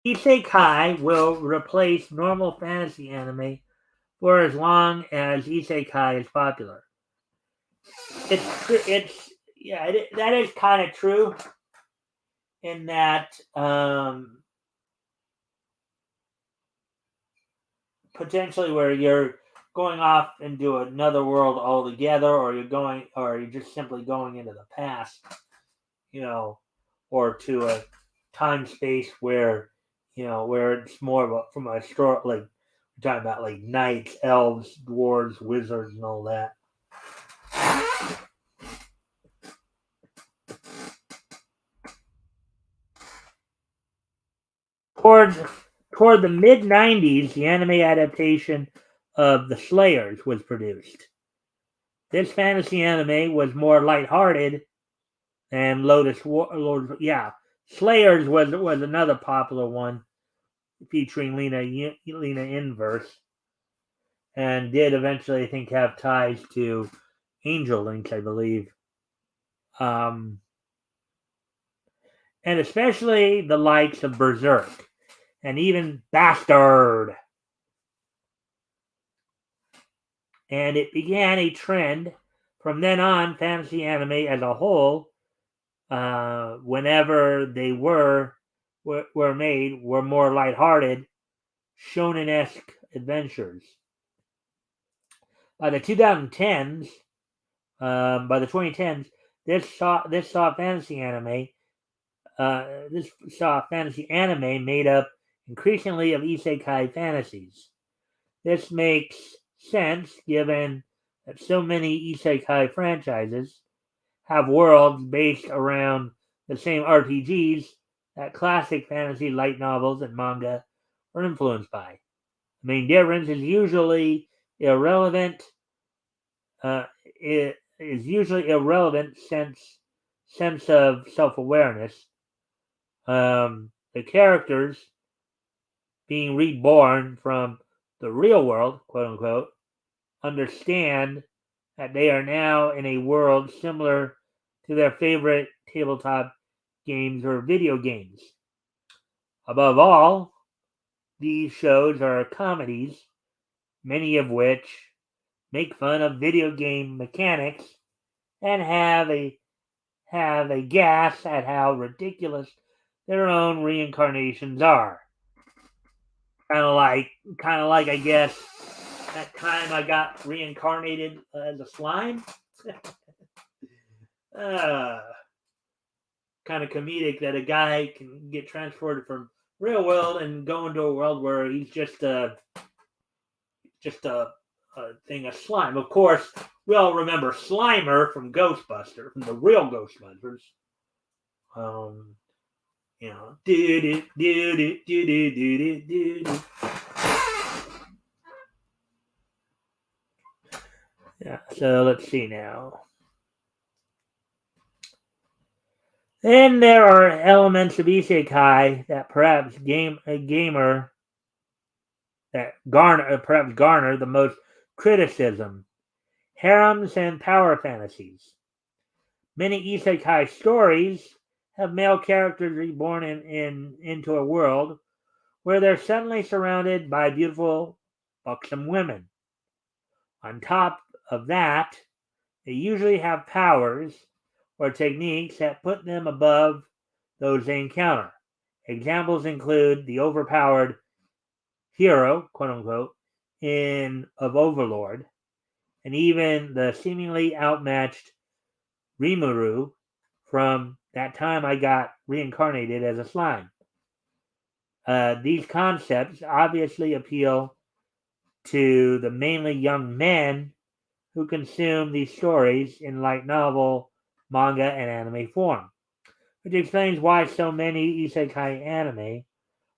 Isekai will replace normal fantasy anime for as long as isekai is popular. That is kind of true in that potentially where you're going off into another world altogether, or you're just simply going into the past, or to a time space where where it's more of from a story, like we're talking about like knights, elves, dwarves, wizards, and all that. Toward the mid '90s, the anime adaptation of The Slayers was produced. This fantasy anime was more lighthearted than Slayers was another popular one featuring Lena Inverse, and did eventually, I think, have ties to Angel Links, I believe. And especially the likes of Berserk and even Bastard. And it began a trend from then on. Fantasy anime as a whole, whenever they were made, were more lighthearted, shonen-esque adventures. By the 2010s, this saw fantasy anime made up increasingly of isekai fantasies. This makes sense given that so many isekai franchises have worlds based around the same RPGs that classic fantasy light novels and manga are influenced by. The main difference is usually irrelevant. It is usually irrelevant sense of self-awareness. The characters being reborn from the real world, quote unquote, understand that they are now in a world similar to their favorite tabletop games or video games. Above all, these shows are comedies, many of which make fun of video game mechanics and have a guess at how ridiculous their own reincarnations are. Kind of like I guess that time I got reincarnated as a slime. Kind of comedic that a guy can get transported from real world and go into a world where he's just a thing of slime. Of course, we all remember Slimer from Ghostbusters, from the real Ghostbusters. Yeah, so let's see now. Then there are elements of isekai that perhaps garner the most criticism: harems and power fantasies. Many isekai stories have male characters reborn into a world where they're suddenly surrounded by beautiful, buxom women. On top of that, they usually have powers or techniques that put them above those they encounter. Examples include the overpowered hero, quote unquote, of Overlord, and even the seemingly outmatched Rimuru from That Time I Got Reincarnated as a Slime. These concepts obviously appeal to the mainly young men who consume these stories in light novel, manga, and anime form, which explains why so many isekai anime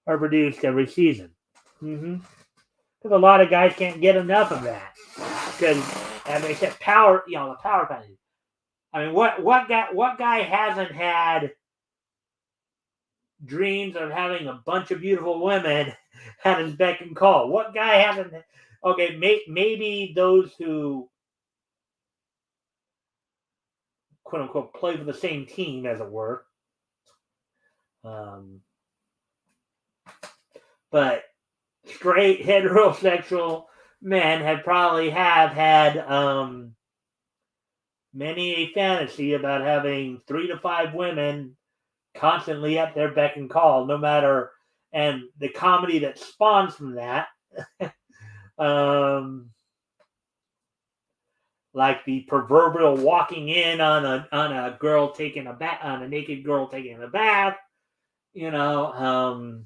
are produced every season. Because a lot of guys can't get enough of that. Because, as I said, the power fantasy. I mean, what guy hasn't had dreams of having a bunch of beautiful women at his beck and call? What guy hasn't? Okay, maybe those who quote unquote play for the same team, as it were. Um, but straight heterosexual men have had many a fantasy about having 3 to 5 women constantly at their beck and call, no matter, and the comedy that spawns from that, um, like the proverbial walking in on a girl taking a bath, on a naked girl taking a bath, you know,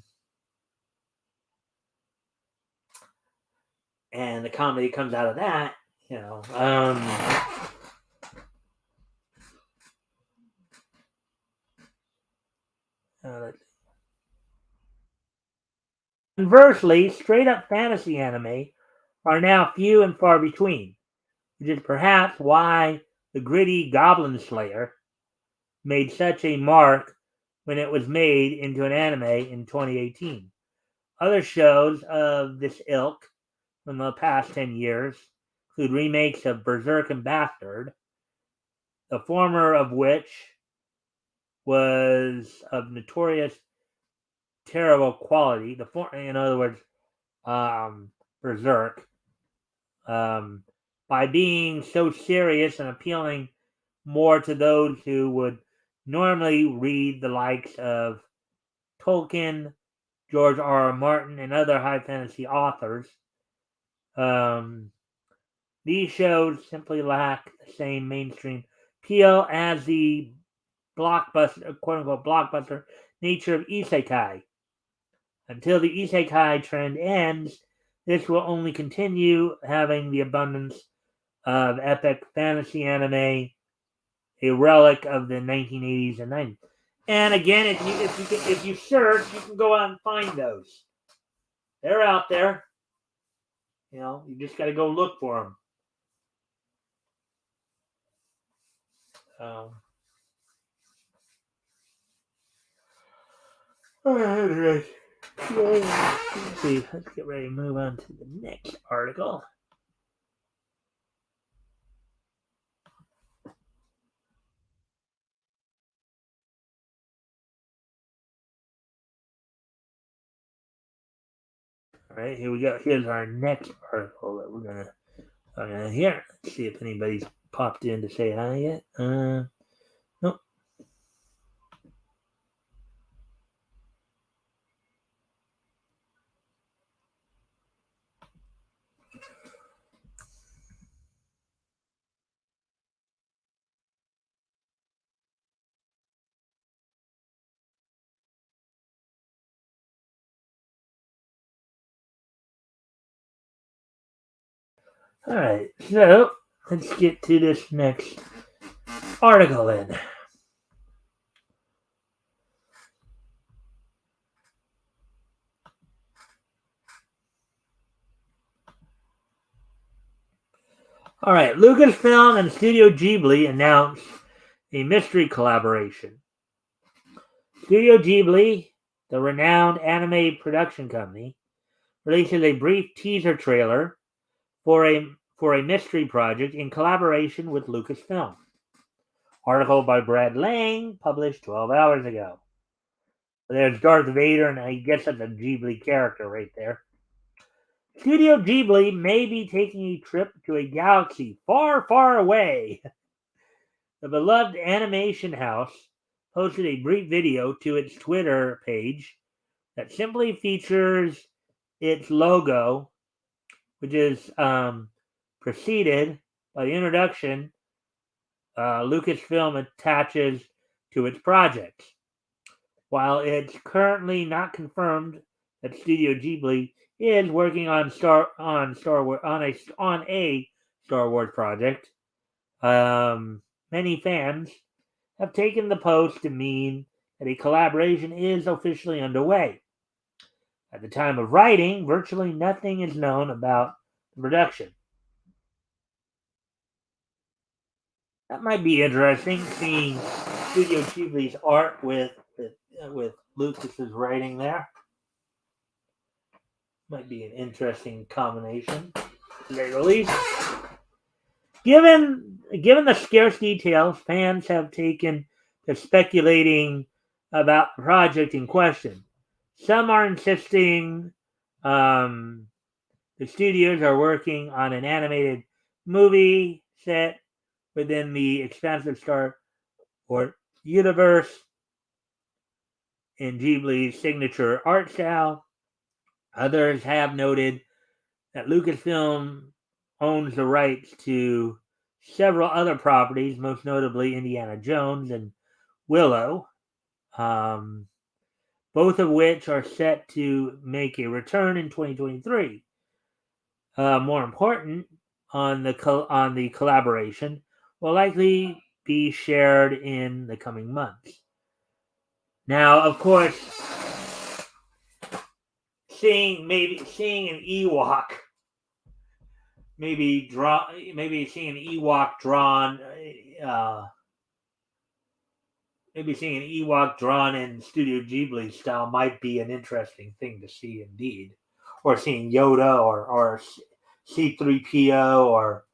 and the comedy comes out of that, you know. Uh, Conversely, straight up fantasy anime are now few and far between, which is perhaps why the gritty Goblin Slayer made such a mark when it was made into an anime in 2018. Other shows of this ilk from the past 10 years include remakes of Berserk and Bastard, the former of which was of notorious terrible quality. In other words, Berserk, by being so serious and appealing more to those who would normally read the likes of Tolkien, George R. R. Martin, and other high fantasy authors. These shows simply lack the same mainstream appeal as the blockbuster, quote unquote, blockbuster nature of isekai. Until the isekai trend ends, this will only continue having the abundance of epic fantasy anime, a relic of the 1980s and 90s. And again, if you search, you can go out and find those. They're out there. You know, you just got to go look for them. Um, all right. Let's see. Let's get ready to move on to the next article. All right, here we go. Here's our next article that we're gonna hear. Let's see if anybody's popped in to say hi yet. Nope. All right, so let's get to this next article then. All right, Lucasfilm and Studio Ghibli announced a mystery collaboration. Studio Ghibli, the renowned anime production company, releases a brief teaser trailer for a mystery project in collaboration with Lucasfilm. Article by Brad Lang, published 12 hours ago. There's Darth Vader, and I guess that's a Ghibli character right there. Studio Ghibli may be taking a trip to a galaxy far, far away. The beloved animation house posted a brief video to its Twitter page that simply features its logo, which is preceded by the introduction Lucasfilm attaches to its projects. While it's currently not confirmed that Studio Ghibli is working on a Star Wars project, many fans have taken the post to mean that a collaboration is officially underway. At the time of writing, virtually nothing is known about the production. That might be interesting, seeing Studio Ghibli's art with Lucas's writing there. Might be an interesting combination, to say the least. Given the scarce details, fans have taken to speculating about the project in question. Some are insisting the studios are working on an animated movie set within the expansive Star Wars universe in Ghibli's signature art style. Others have noted that Lucasfilm owns the rights to several other properties, most notably Indiana Jones and Willow, um, both of which are set to make a return in 2023. More important, on the collaboration will likely be shared in the coming months. Now, of course, seeing an Ewok, maybe seeing an Ewok drawn, uh, maybe seeing an Ewok drawn in Studio Ghibli style might be an interesting thing to see indeed, or seeing Yoda or C3PO or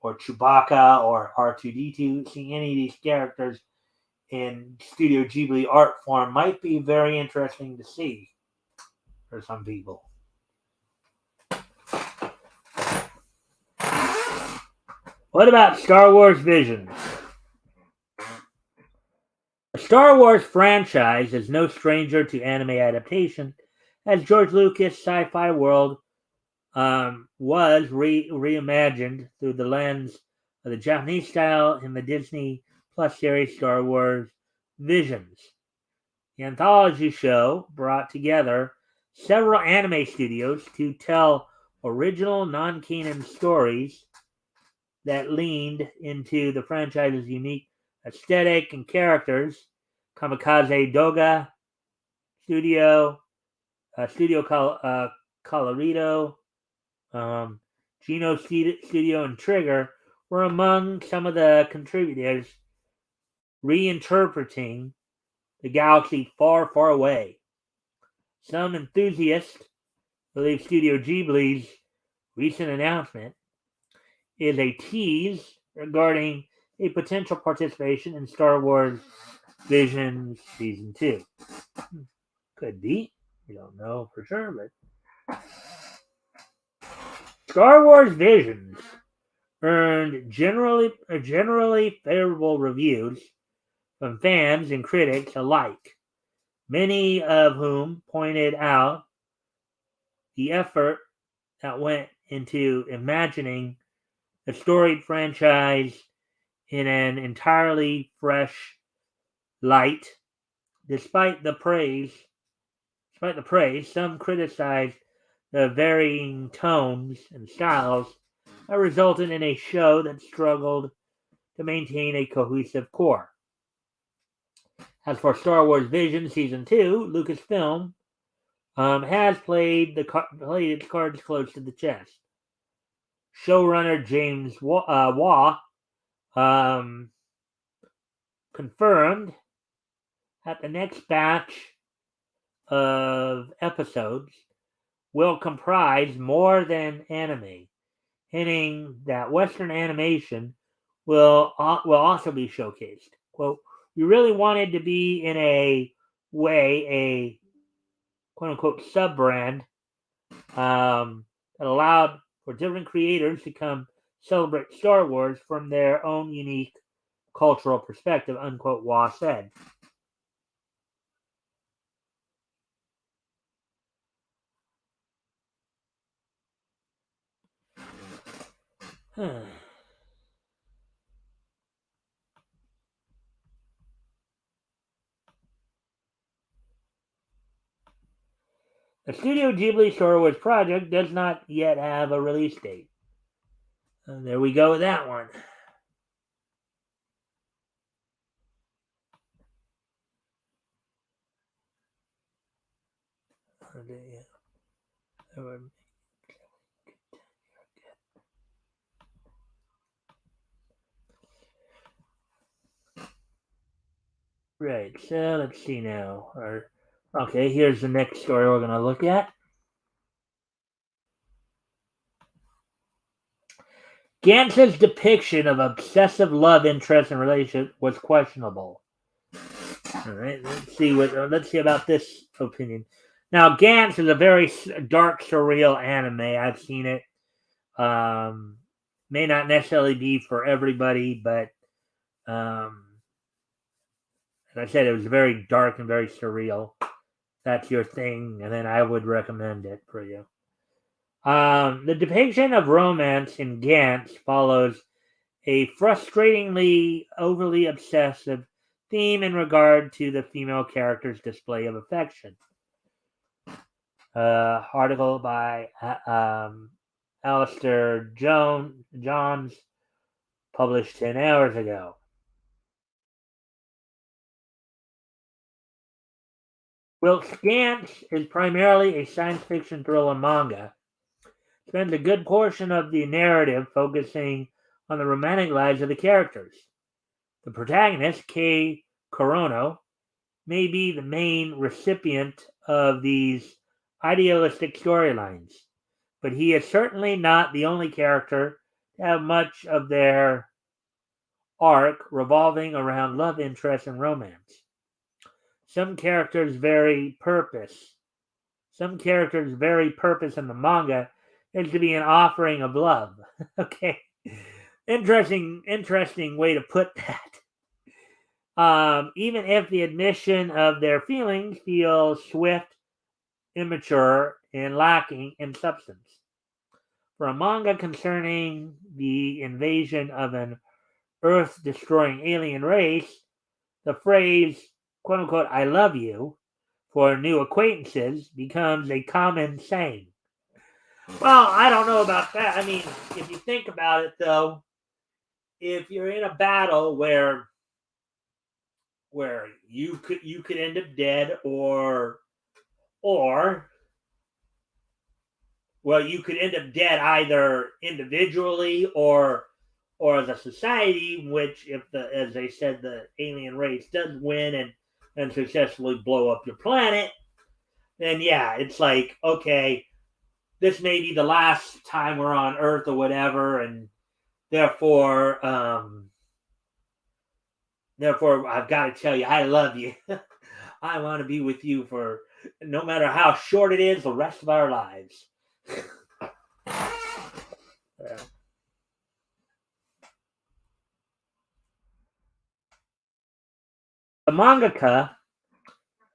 Chewbacca or R2D2, seeing any of these characters in Studio Ghibli art form might be very interesting to see for some people. What about Star Wars Visions? The Star Wars franchise is no stranger to anime adaptation, as George Lucas' sci-fi world was reimagined through the lens of the Japanese style in the Disney Plus series Star Wars Visions. The anthology show brought together several anime studios to tell original non-canon stories that leaned into the franchise's unique aesthetic and characters. Kamikaze Doga Studio, Colorado, Geno Studio, and Trigger were among some of the contributors reinterpreting the galaxy far, far away. Some enthusiasts believe Studio Ghibli's recent announcement is a tease regarding a potential participation in Star Wars Visions Season 2. Could be. We don't know for sure, but Star Wars Visions earned generally favorable reviews from fans and critics alike, many of whom pointed out the effort that went into imagining the storied franchise in an entirely fresh light. Despite the praise, some criticized the varying tones and styles that resulted in a show that struggled to maintain a cohesive core. As for Star Wars Vision Season 2, Lucasfilm has played its cards close to the chest. Showrunner James Waugh confirmed that the next batch of episodes will comprise more than anime, hinting that Western animation will also be showcased. Quote, we really wanted to be in a way a quote unquote sub brand that allowed for different creators to come celebrate Star Wars from their own unique cultural perspective, unquote, Waugh said. The Studio Ghibli Star Wars project does not yet have a release date. There we go with that one. Right. So let's see now. Okay, here's the next story we're going to look at. Gantz's depiction of obsessive love interest and relationship was questionable. All right, let's see about this opinion. Now, Gantz is a very dark, surreal anime. I've seen it. May not necessarily be for everybody, but as I said, it was very dark and very surreal. That's your thing, and then I would recommend it for you. The depiction of romance in Gantz follows a frustratingly overly obsessive theme in regard to the female character's display of affection. Article by Alistair Johns, published 10 hours ago. Whilst Gantz is primarily a science fiction thriller manga, spends a good portion of the narrative focusing on the romantic lives of the characters. The protagonist, Kei Korono, may be the main recipient of these idealistic storylines, but he is certainly not the only character to have much of their arc revolving around love interest and romance. Some characters' very purpose in the manga is to be an offering of love. Okay. Interesting way to put that. Even if the admission of their feelings feels swift, immature, and lacking in substance. For a manga concerning the invasion of an Earth-destroying alien race, the phrase, quote unquote, I love you, for new acquaintances becomes a common saying. Well, I don't know about that. I mean, if you think about it, though, if you're in a battle where you could end up dead, or well, you could end up dead either individually or as a society, which, if as they said, the alien race does win and successfully blow up your planet, then yeah, it's like, okay, this may be the last time we're on Earth or whatever, and therefore I've got to tell you, I love you. I want to be with you for no matter how short it is, the rest of our lives. Yeah. The mangaka,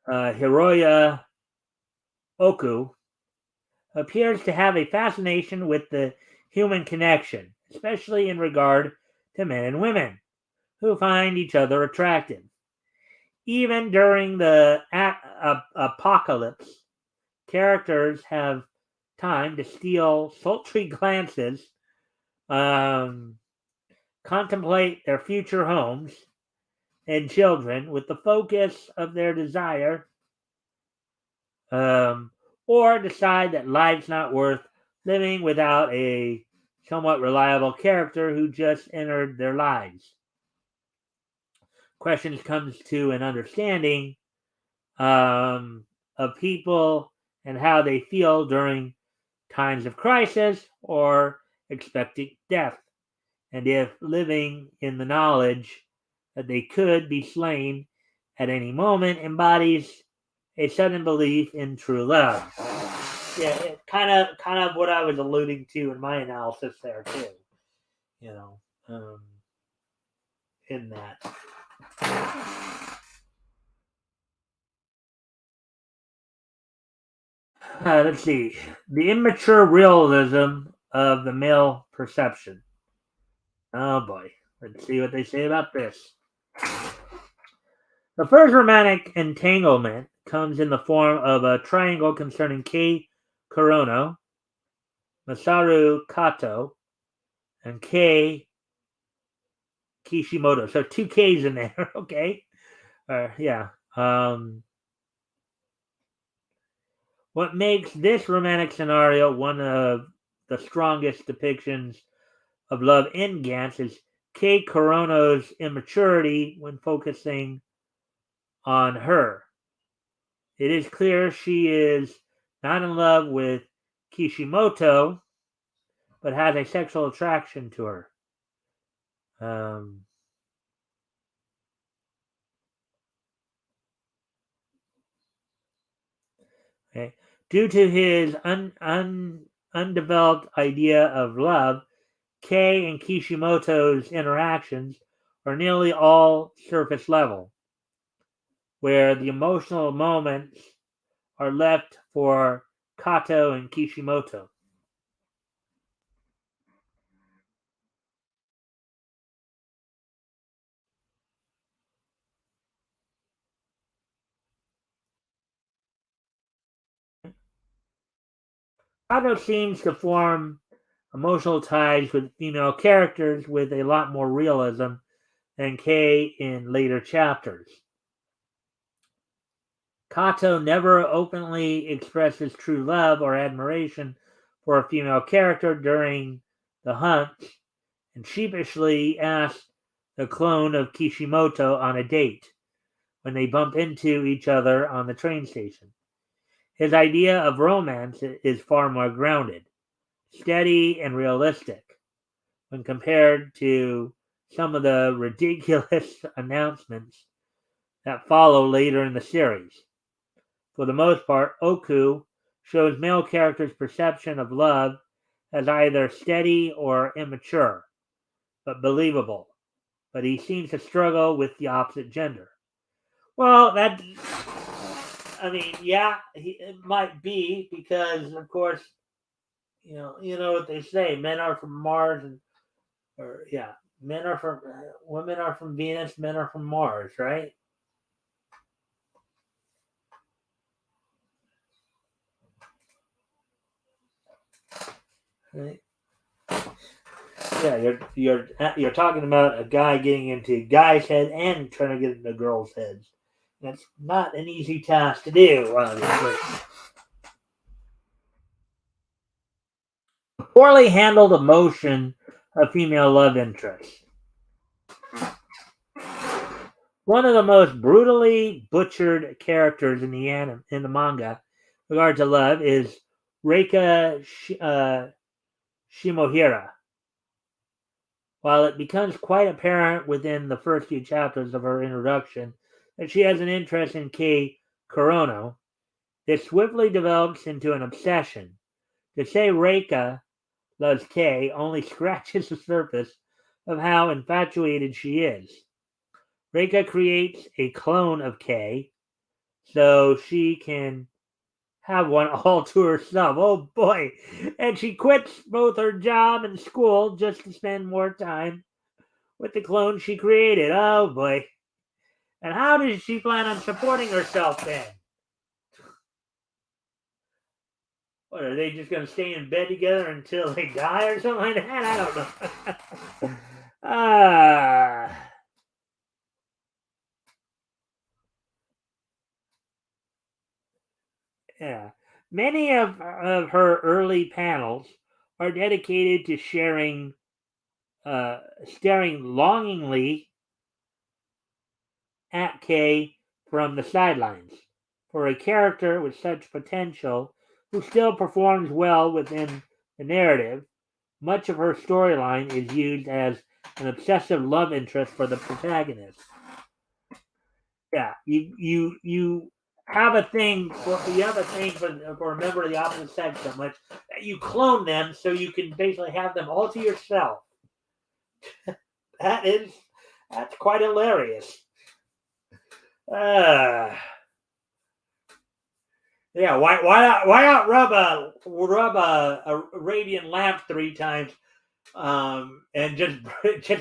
Hiroya Oku, appears to have a fascination with the human connection, especially in regard to men and women who find each other attractive. Even during the apocalypse, characters have time to steal sultry glances, contemplate their future homes and children with the focus of their desire, or decide that life's not worth living without a somewhat reliable character who just entered their lives. Questions comes to an understanding of people and how they feel during times of crisis or expecting death, and if living in the knowledge that they could be slain at any moment embodies a sudden belief in true love. Yeah, it kind of what I was alluding to in my analysis there too. You know, in that. Let's see. The immature realism of the male perception. Oh boy. Let's see what they say about this. The first romantic entanglement comes in the form of a triangle concerning Kei Korono, Masaru Kato, and Kei Kishimoto. So two K's in there, okay? Yeah. What makes this romantic scenario one of the strongest depictions of love in Gantz is Kei Korono's immaturity when focusing on her. It is clear she is not in love with Kishimoto, but has a sexual attraction to her. Um, okay. Due to his undeveloped idea of love, Kei and Kishimoto's interactions are nearly all surface level, where the emotional moments are left for Kato and Kishimoto. Kato seems to form emotional ties with female characters with a lot more realism than Kei in later chapters. Kato never openly expresses true love or admiration for a female character during the hunt, and sheepishly asks the clone of Kishimoto on a date when they bump into each other on the train station. His idea of romance is far more grounded, steady, and realistic when compared to some of the ridiculous announcements that follow later in the series. For the most part, Oku shows male characters' perception of love as either steady or immature, but believable. But he seems to struggle with the opposite gender. Well, I mean, yeah, it might be because, of course, you know what they say: men are from Mars, and or yeah, men are from women are from Venus, men are from Mars, right? Right. Yeah, you're talking about a guy getting into a guy's head and trying to get into girls' heads. That's not an easy task to do, obviously. Poorly handled emotion of female love interest. One of the most brutally butchered characters in in the manga, with regard to love, is Reika Shimohira. While it becomes quite apparent within the first few chapters of her introduction that she has an interest in Kei Korono, it swiftly develops into an obsession. To say Reika loves Kei only scratches the surface of how infatuated she is. Reika creates a clone of Kei so she can have one all to herself. Oh boy. And she quits both her job and school just to spend more time with the clone she created. Oh boy. And how does she plan on supporting herself then? What, are they just going to stay in bed together until they die or something like that? I don't know. Yeah. Many of her early panels are dedicated to staring longingly at Kay from the sidelines. For a character with such potential, who still performs well within the narrative, much of her storyline is used as an obsessive love interest for the protagonist. Yeah, you have a thing for for a member of the opposite sex so much that you clone them so you can basically have them all to yourself. That is that's quite hilarious. Uh, yeah, why not rub a radiant lamp 3 times and just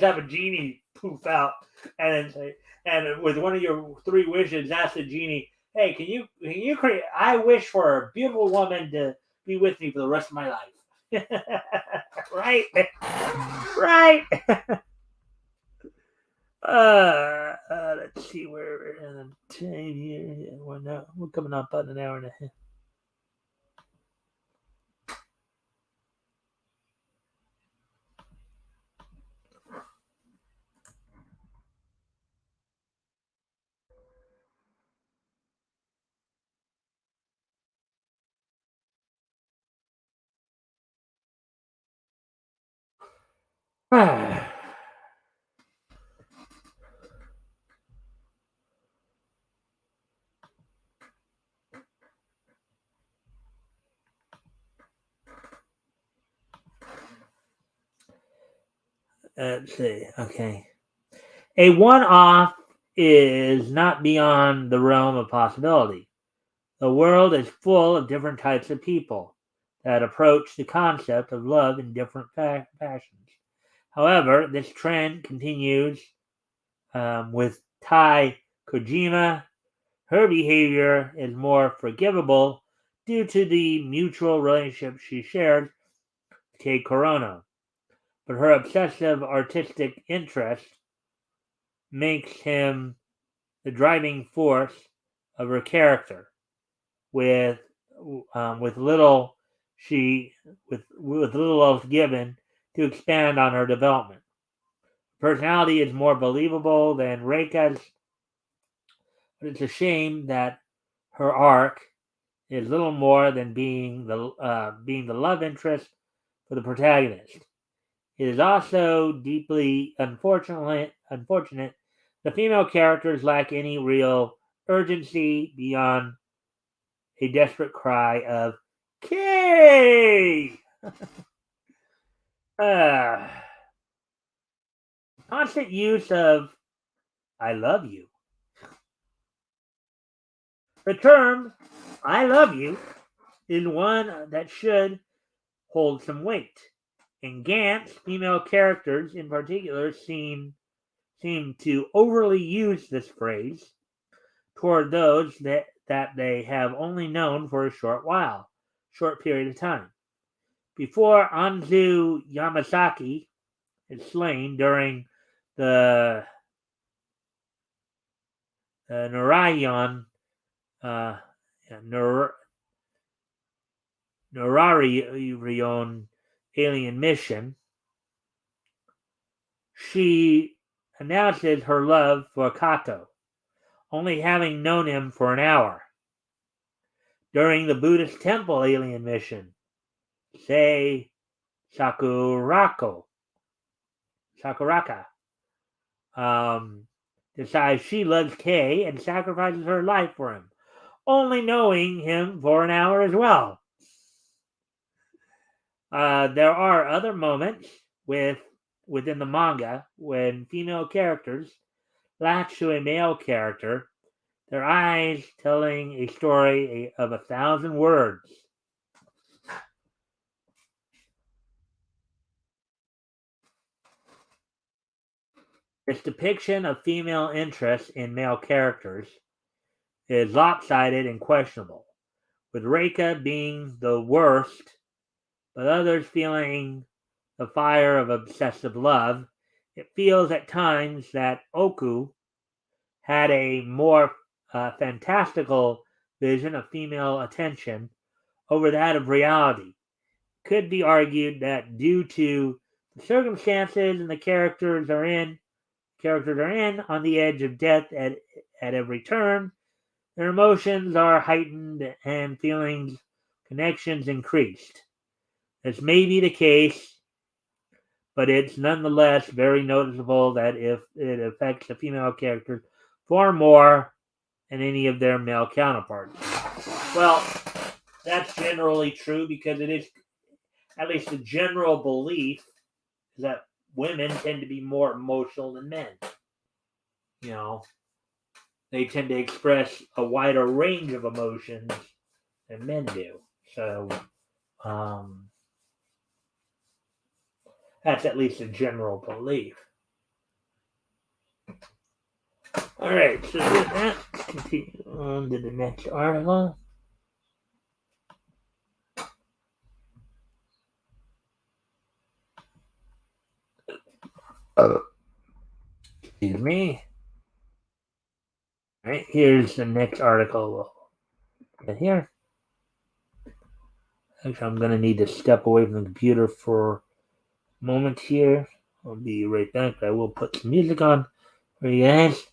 have a genie poof out and say, and with one of your 3 wishes, ask the genie, "Hey, can you create? I wish for a beautiful woman to be with me for the rest of my life." Right, right. Let's see where we're in the time here. Yeah, we're coming up on an hour and a half. Let's see. Okay. A one off is not beyond the realm of possibility. The world is full of different types of people that approach the concept of love in different fashions. However, this trend continues with Tai Kojima. Her behavior is more forgivable due to the mutual relationship she shares with Kei Korono, but her obsessive artistic interest makes him the driving force of her character. With with little she with little else given to expand on her development. Personality is more believable than Reika's, but it's a shame that her arc is little more than being the love interest for the protagonist. It is also deeply unfortunate the female characters lack any real urgency beyond a desperate cry of Kay! uh, Constant use of I love you. The term I love you is one that should hold some weight. In Gantz, female characters in particular seem to overly use this phrase toward those that they have only known for a short period of time. Before Anzu Yamasaki is slain during the Narayan uh, Nararion alien mission, she announces her love for Kato, only having known him for an hour. During the Buddhist temple alien mission, say Sakuraka, decides she loves Kei and sacrifices her life for him, only knowing him for an hour as well. There are other moments within the manga when female characters latch to a male character, their eyes telling a story of 1,000 words. This depiction of female interest in male characters is lopsided and questionable, with Reika being the worst, but others feeling the fire of obsessive love. It feels at times that Oku had a more fantastical vision of female attention over that of reality. Could be argued that due to the circumstances and the characters are in on the edge of death at every turn, their emotions are heightened and feelings connections increased. This may be the case, but it's nonetheless very noticeable that if it affects the female characters far more than any of their male counterparts. Well, that's generally true because it is at least the general belief is that women tend to be more emotional than men. You know, they tend to express a wider range of emotions than men do. So, um, that's at least a general belief. All right, so with that, continue on to the next article. Excuse me. All right, here's the next article. Right here. Actually, I'm going to need to step away from the computer for a moment here. I'll be right back. I will put some music on for you guys.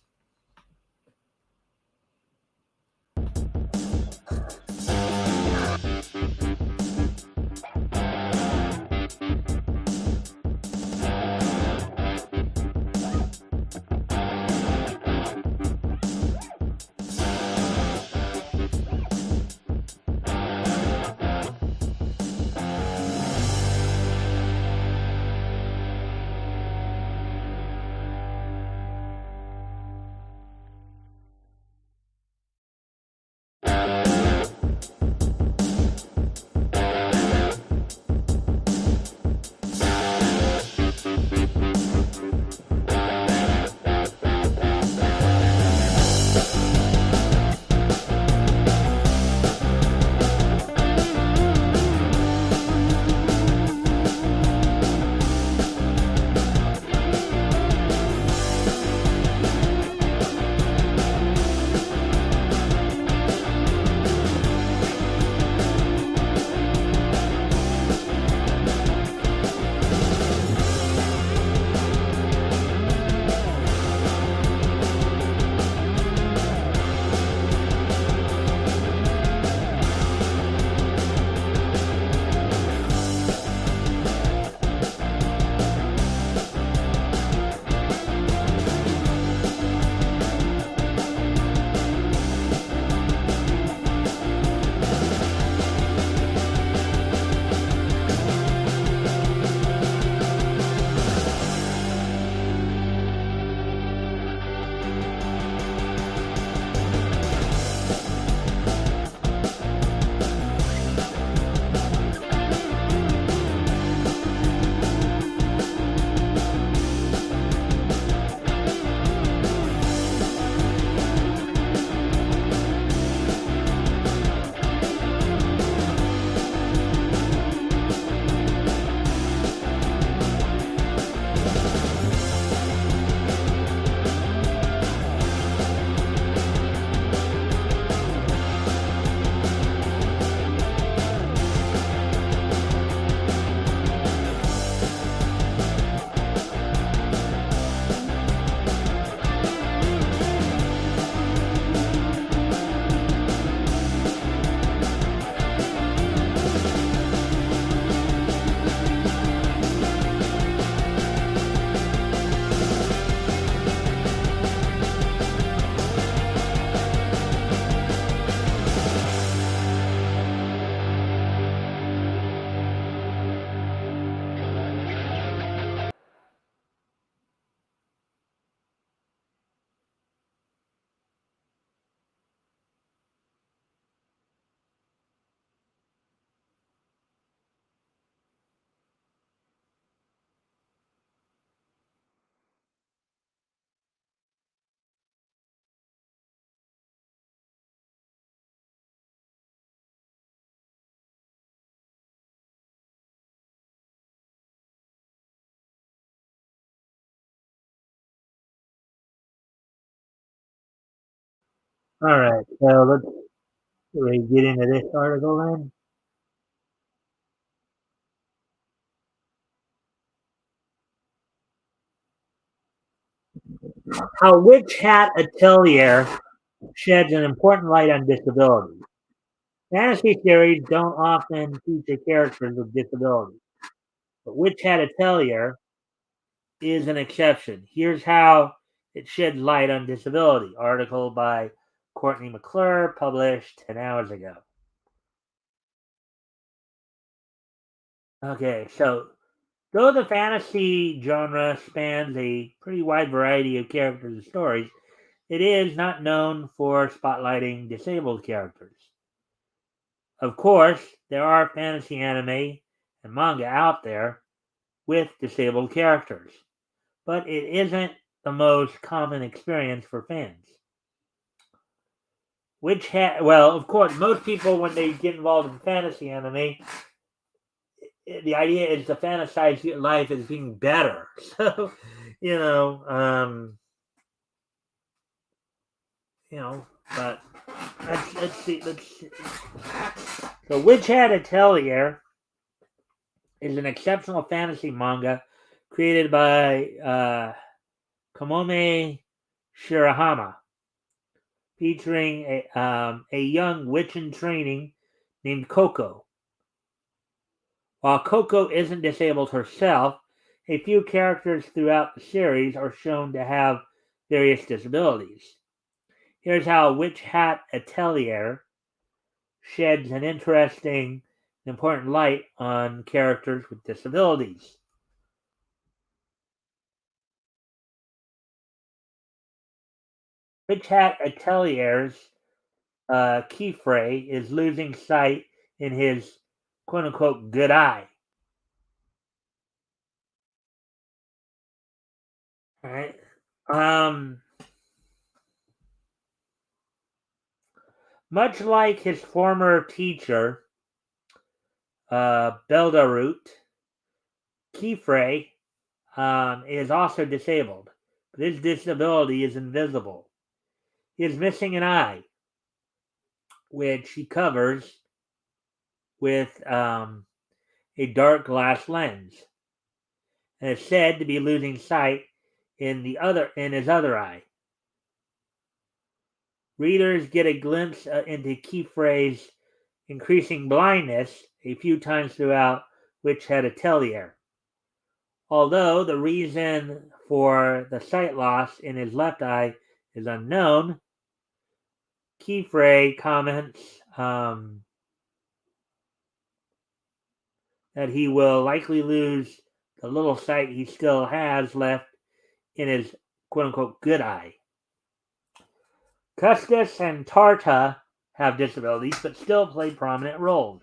All right, so let's really get into this article then. How Witch Hat Atelier sheds an important light on disability. Fantasy series don't often feature characters with disabilities, but Witch Hat Atelier is an exception. Here's how it sheds light on disability. Article by Courtney McClure, published 10 hours ago. Okay, so though the fantasy genre spans a pretty wide variety of characters and stories, it is not known for spotlighting disabled characters. Of course, there are fantasy anime and manga out there with disabled characters, but it isn't the most common experience for fans. Well, of course, most people when they get involved in fantasy anime, the idea is to fantasize your life as being better. So, you know, um, you know, but let's see. So, Witch Hat Atelier is an exceptional fantasy manga created by Kamome Shirahama, featuring a young witch in training named Coco. While Coco isn't disabled herself, a few characters throughout the series are shown to have various disabilities. Here's how Witch Hat Atelier sheds an interesting and important light on characters with disabilities. Witch Hat Atelier's Keyfrey is losing sight in his quote unquote good eye. All right. Um, Much like his former teacher, Beldarut, Keyfrey is also disabled, but his disability is invisible. He is missing an eye, which he covers with a dark glass lens, and is said to be losing sight in his other eye. Readers get a glimpse into Keyfrey's increasing blindness a few times throughout Witchhead Atelier. Although the reason for the sight loss in his left eye is unknown, Keyfrey comments that he will likely lose the little sight he still has left in his quote-unquote good eye. Custis and Tarta have disabilities but still play prominent roles.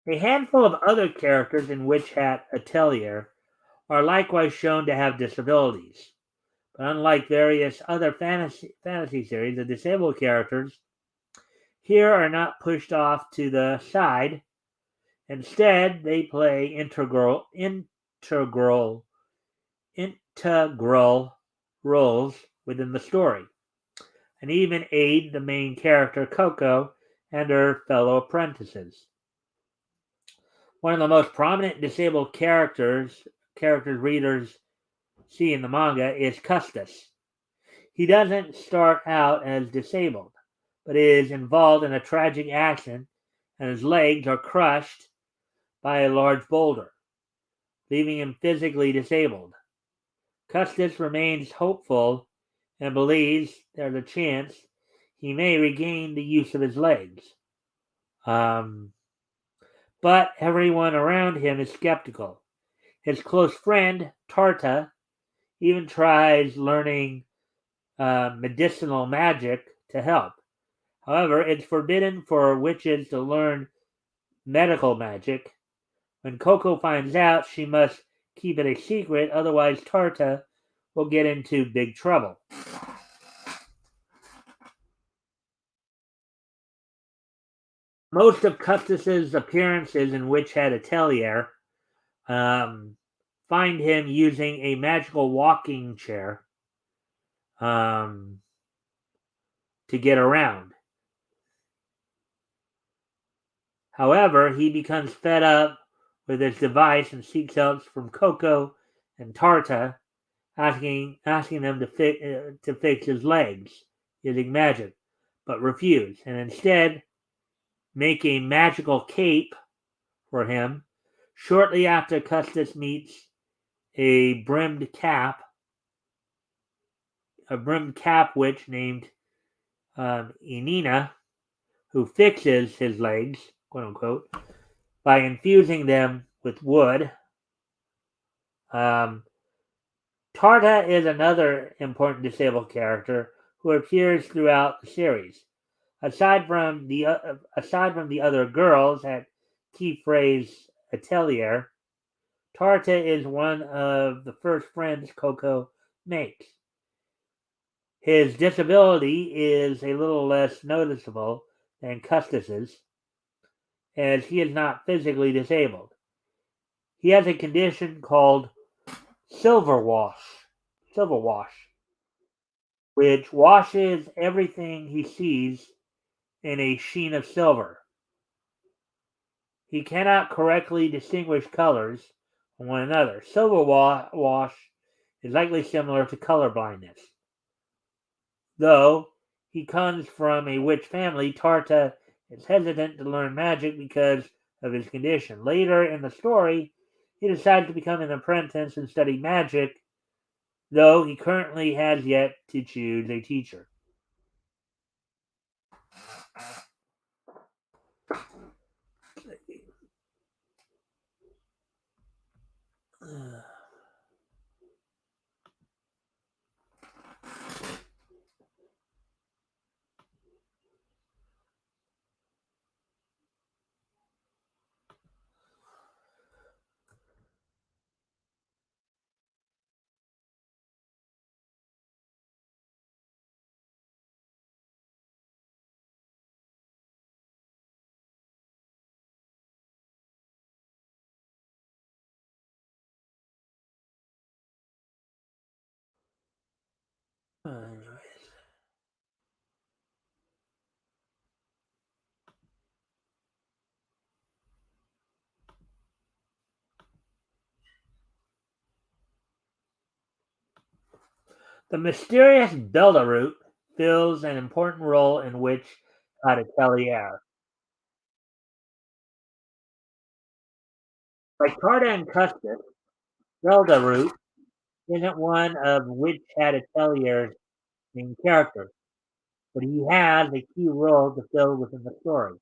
A handful of other characters in Witch Hat Atelier are likewise shown to have disabilities. But unlike various other fantasy series, the disabled characters here are not pushed off to the side. Instead, they play integral roles within the story, and even aid the main character Coco and her fellow apprentices. One of the most prominent disabled characters readers see in the manga is Custis. He doesn't start out as disabled, but is involved in a tragic accident, and his legs are crushed by a large boulder, leaving him physically disabled. Custis remains hopeful and believes there's a chance he may regain the use of his legs. But everyone around him is skeptical. His close friend, Tarta, even tries learning medicinal magic to help. However, it's forbidden for witches to learn medical magic. When Coco finds out, she must keep it a secret, otherwise Tarta will get into big trouble. Most of Custis's appearances in Witch Hat Atelier find him using a magical walking chair to get around. However, he becomes fed up with his device and seeks help from Coco and Tarta, asking them to fix his legs using magic, but refuse, and instead make a magical cape for him. Shortly after, Custis meets a brimmed cap witch named Inina, who fixes his legs, quote unquote, by infusing them with wood. Tarta is another important disabled character who appears throughout the series. Aside from the other girls at Keyfrey's Atelier, Tarta is one of the first friends Coco makes. His disability is a little less noticeable than Custis's, as he is not physically disabled. He has a condition called silver wash, which washes everything he sees in a sheen of silver. He cannot correctly distinguish colors from one another. Silver wash is likely similar to color blindness. Though he comes from a witch family, Tarta is hesitant to learn magic because of his condition. Later in the story, he decides to become an apprentice and study magic, though he currently has yet to choose a teacher. The mysterious Beldarute fills an important role in Witch Atelier. Like Carda and Custis, Beldarute isn't one of Witch Atelier's main characters, but he has a key role to fill within the story.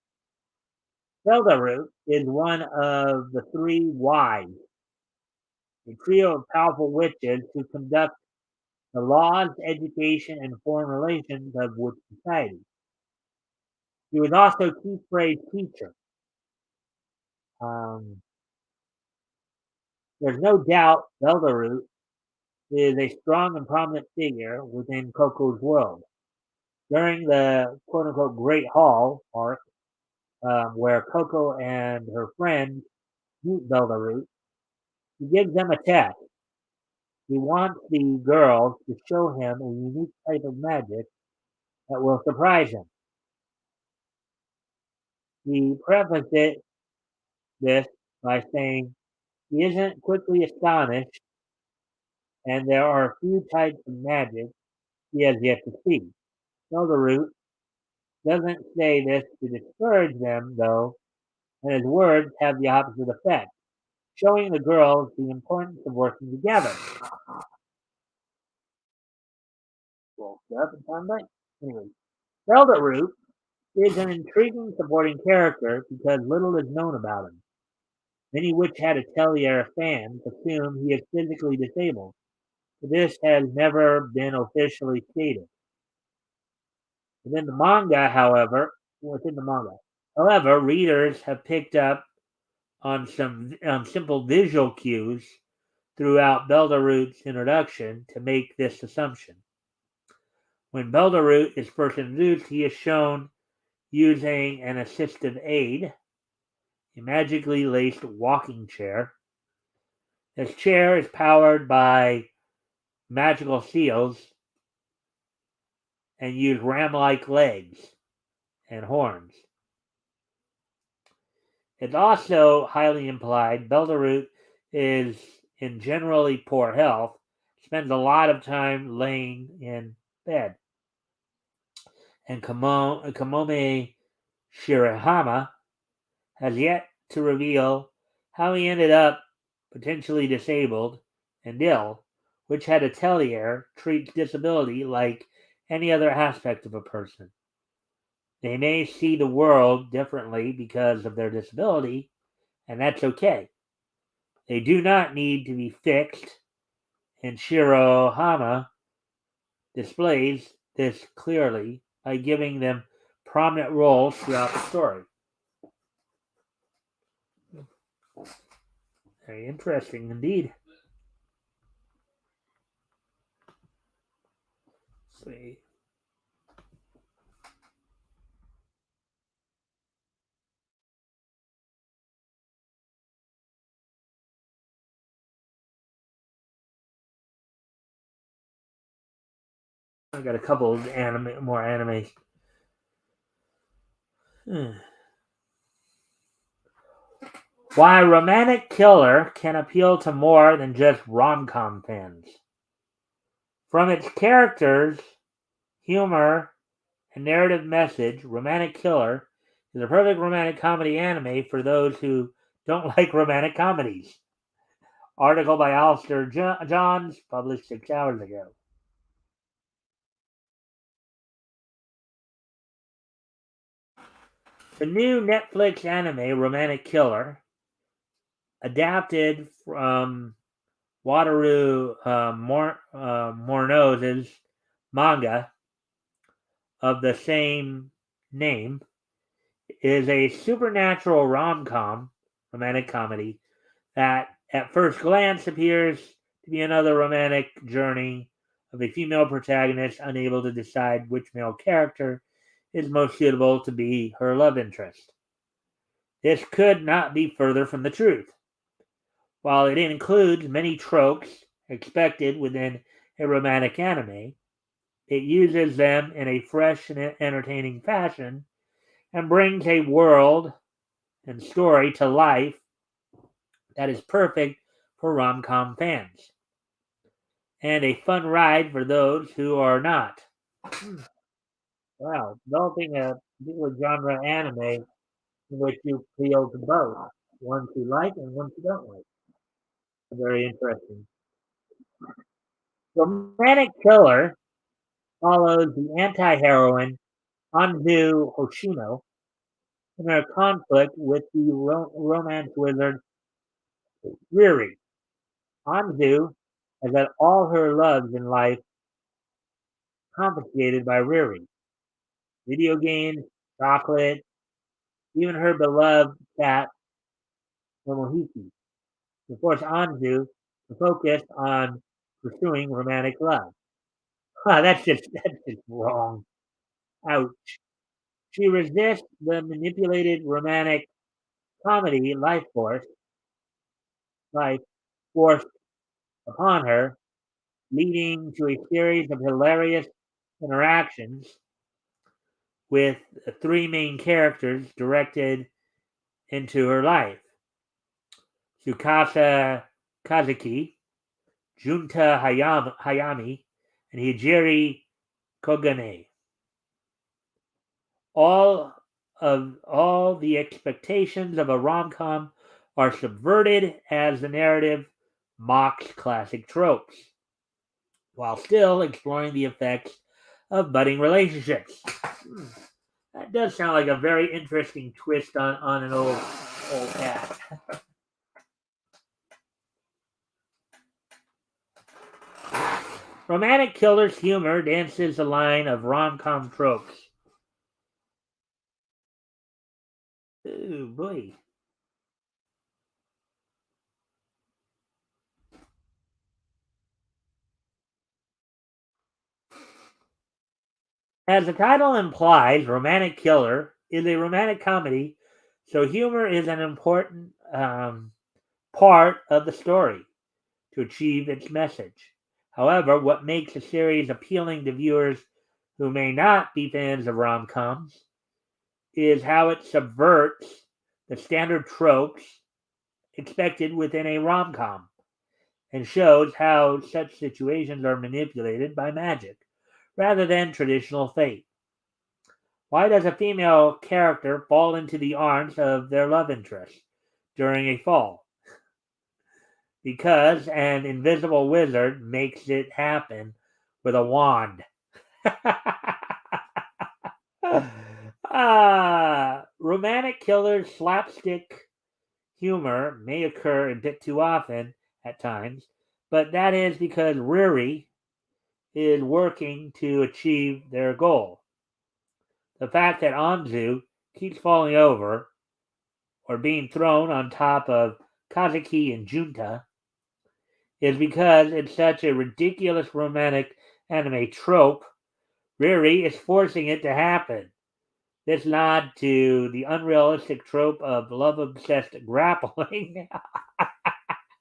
Beldarute is one of the three Wise, a trio of powerful witches who conduct the laws, education, and foreign relations of witch society. He was also Keith teacher. Um, there's no doubt Beldarute is a strong and prominent figure within Coco's world. During the quote unquote Great Hall arc, where Coco and her friends meet Beldarute, he gives them a test. He wants the girls to show him a unique type of magic that will surprise him. He prefaced this by saying he isn't quickly astonished, and there are a few types of magic he has yet to see. Beldarute doesn't say this to discourage them, though, and his words have the opposite effect, showing the girls the importance of working together. Woke up and found light. Anyway, Beldarute is an intriguing supporting character because little is known about him. Many Witch Hat Atelier fans assume he is physically disabled, but this has never been officially stated. Within the manga, however, readers have picked up on some simple visual cues throughout Beldarute's introduction to make this assumption. When Beldarute is first introduced, he is shown using an assistive aid, a magically laced walking chair. This chair is powered by magical seals and use ram-like legs and horns. It's also highly implied Beldarute is in generally poor health, spends a lot of time laying in bed. And Kamome Shirahama has yet to reveal how he ended up potentially disabled and ill, which had Atelier treats disability like any other aspect of a person. They may see the world differently because of their disability, and that's okay. They do not need to be fixed, and Shirohama displays this clearly by giving them prominent roles throughout the story. Very interesting indeed. Let's see. I got a couple of more anime. Why Romantic Killer can appeal to more than just rom-com fans. From its characters, humor, and narrative message, Romantic Killer is a perfect romantic comedy anime for those who don't like romantic comedies. Article by Alistair Johns, published 6 hours ago. The new Netflix anime, Romantic Killer, adapted from Wataru Morno's manga of the same name, is a supernatural rom-com, romantic comedy, that at first glance appears to be another romantic journey of a female protagonist unable to decide which male character is most suitable to be her love interest. This could not be further from the truth. While it includes many tropes expected within a romantic anime, it uses them in a fresh and entertaining fashion and brings a world and story to life that is perfect for rom-com fans. and a fun ride for those who are not. Hmm. Wow, developing a particular genre anime in which you appeal to both, ones you like and ones you don't like. Very interesting. Romantic Killer follows the anti-heroine Anzu Hoshino in her conflict with the romance wizard Riri. Anzu has had all her loves in life confiscated by Riri. Video games, chocolate, even her beloved cat Momohiki, to force Anzu to focus on pursuing romantic love. That's just wrong. Ouch. She resists the manipulated romantic comedy life forced upon her, leading to a series of hilarious interactions with three main characters directed into her life: Tsukasa Kazuki, Junta Hayami, and Hijiri Kogane. All the expectations of a rom-com are subverted as the narrative mocks classic tropes, while still exploring the effects of budding relationships. That does sound like a very interesting twist on an old cat. Romantic Killer's humor dances the line of rom-com tropes. Ooh, boy. As the title implies, Romantic Killer is a romantic comedy, so humor is an important part of the story to achieve its message. However, what makes the series appealing to viewers who may not be fans of rom coms is how it subverts the standard tropes expected within a rom com and shows how such situations are manipulated by magic rather than traditional fate. Why does a female character fall into the arms of their love interest during a fall? Because an invisible wizard makes it happen with a wand. Romantic Killer's slapstick humor may occur a bit too often at times, but that is because Riri is working to achieve their goal. The fact that Anzu keeps falling over or being thrown on top of Kazuki and Junta is because it's such a ridiculous romantic anime trope. Riri is forcing it to happen. This nod to the unrealistic trope of love obsessed grappling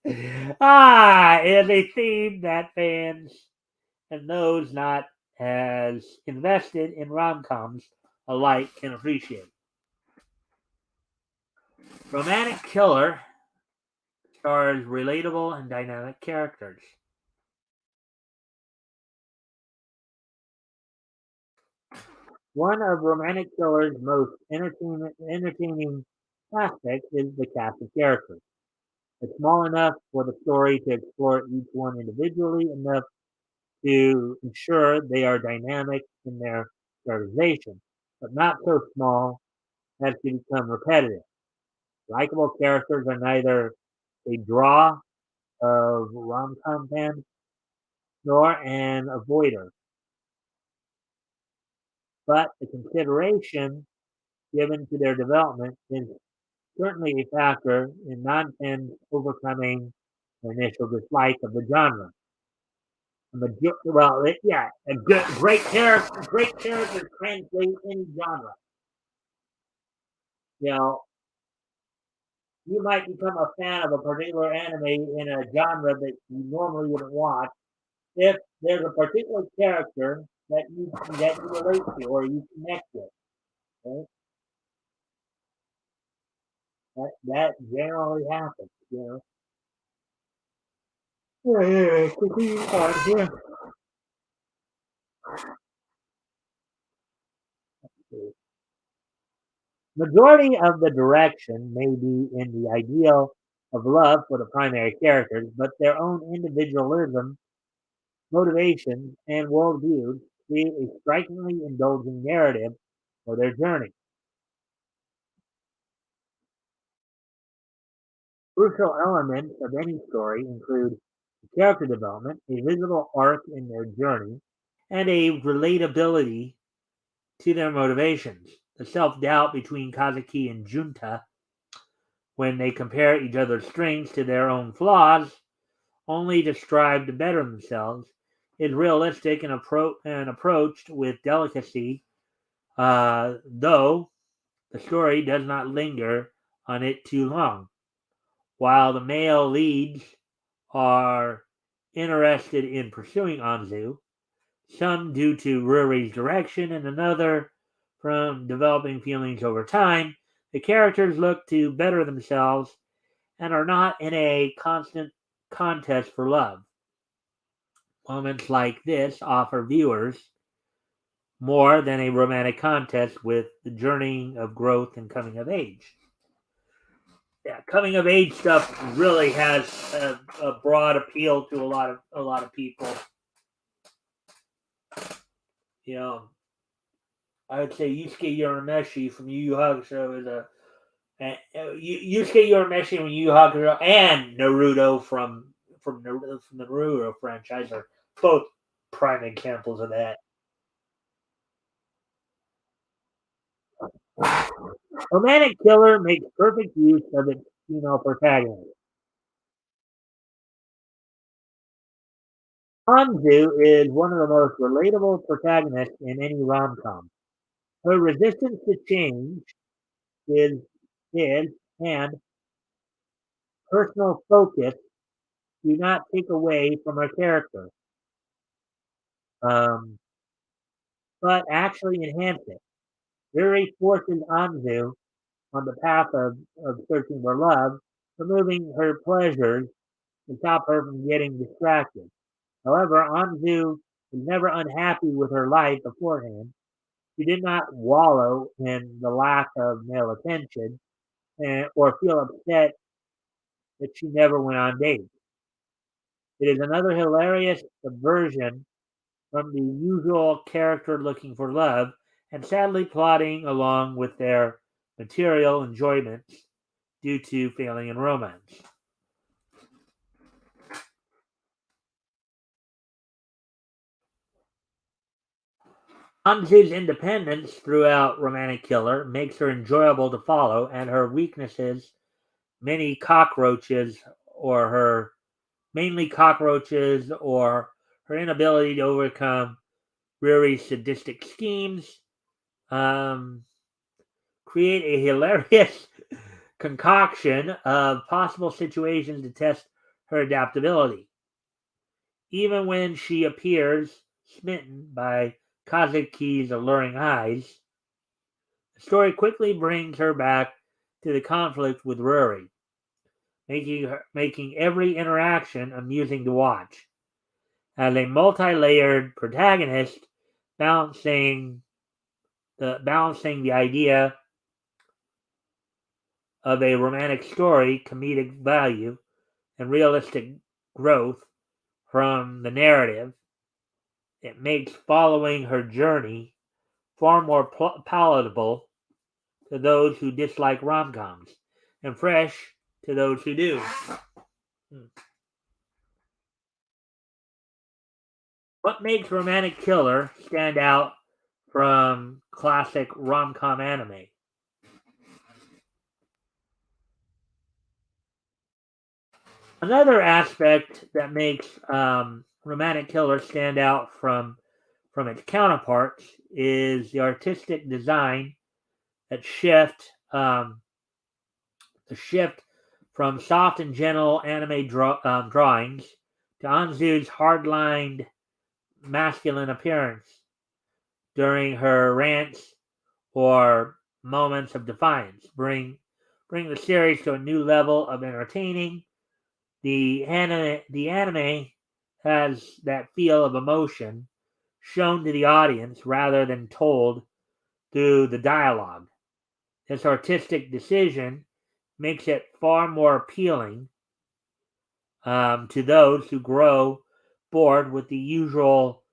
is a theme that fans and those not as invested in rom coms alike can appreciate. Romantic Killer stars relatable and dynamic characters. One of Romantic Killer's most entertaining aspects is the cast of characters. It's small enough for the story to explore each one individually, enough to ensure they are dynamic in their characterization, but not so small as to become repetitive. Likable characters are neither a draw of rom-com fans nor an avoider, but the consideration given to their development is certainly a factor in non-fans overcoming the initial dislike of the genre. Yeah, great characters translate any genre. You know, you might become a fan of a particular anime in a genre that you normally wouldn't watch if there's a particular character that you relate to or you connect with. Right? That generally happens. Yeah, yeah, continue on here. Majority of the direction may be in the ideal of love for the primary characters, but their own individualism, motivations, and worldviews create a strikingly indulging narrative for their journey. Crucial elements of any story include character development, a visible arc in their journey, and a relatability to their motivations. The self doubt between Kazuki and Junta when they compare each other's strengths to their own flaws, only to strive to better themselves, is realistic and approached with delicacy, though the story does not linger on it too long. While the male leads are interested in pursuing Anzu, some due to Ruri's direction and another from developing feelings over time, the characters look to better themselves and are not in a constant contest for love. Moments like this offer viewers more than a romantic contest with the journey of growth and coming of age. Yeah, coming of age stuff really has a broad appeal to a lot of people. You know, I would say Yusuke Urameshi from Yu Yu Hakusho is Yusuke Urameshi from Yu Yu Hakusho and Naruto from the Naruto franchise are both prime examples of that. Romantic Killer makes perfect use of its female protagonist. Hanzu is one of the most relatable protagonists in any rom-com. Her resistance to change is is and personal focus do not take away from her character, um, but actually enhance it. Yuri forces Anzu on the path of searching for love, removing her pleasures to stop her from getting distracted. However, Anzu was never unhappy with her life beforehand. She did not wallow in the lack of male attention or feel upset that she never went on dates. It is another hilarious subversion from the usual character looking for love and sadly plodding along with their material enjoyments due to failing in romance. Anzu's independence throughout Romantic Killer makes her enjoyable to follow, and her weaknesses, many cockroaches, or her mainly cockroaches, or her inability to overcome Ruri's sadistic schemes, um, create a hilarious concoction of possible situations to test her adaptability. Even when she appears smitten by Kazuki's alluring eyes, the story quickly brings her back to the conflict with Ruri, making every interaction amusing to watch. As a multi-layered protagonist, balancing balancing the idea of a romantic story, comedic value, and realistic growth from the narrative, it makes following her journey far more palatable to those who dislike rom-coms and fresh to those who do. Hmm. What makes Romantic Killer stand out from classic rom-com anime? Another aspect that makes Romantic Killer stand out from its counterparts is the artistic design that the shift from soft and gentle anime drawings to Anzu's hard-lined masculine appearance during her rants or moments of defiance bring the series to a new level of entertaining The anime has that feel of emotion shown to the audience rather than told through the dialogue. This artistic decision makes it far more appealing to those who grow bored with the usual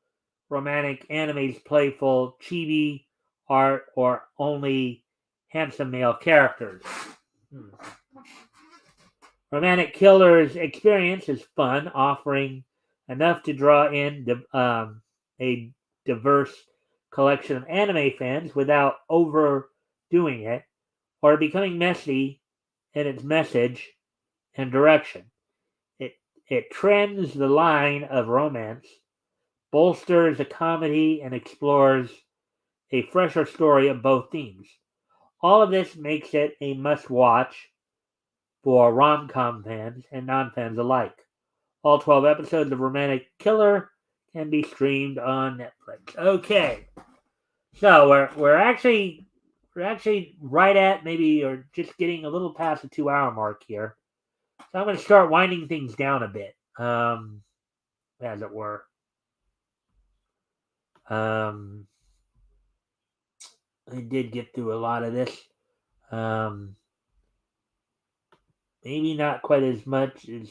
romantic anime's playful chibi art or only handsome male characters. Hmm. Romantic Killer's experience is fun, offering enough to draw in a diverse collection of anime fans without overdoing it or becoming messy in its message and direction. It, it trends the line of romance, bolsters a comedy, and explores a fresher story of both themes. All of this makes it a must watch for rom com fans and non fans alike. All 12 episodes of Romantic Killer can be streamed on Netflix. Okay, so we're actually right at maybe or just getting a little past the 2 hour mark here. So I'm going to start winding things down a bit, as it were. Um, I did get through a lot of this. Um, maybe not quite as much as,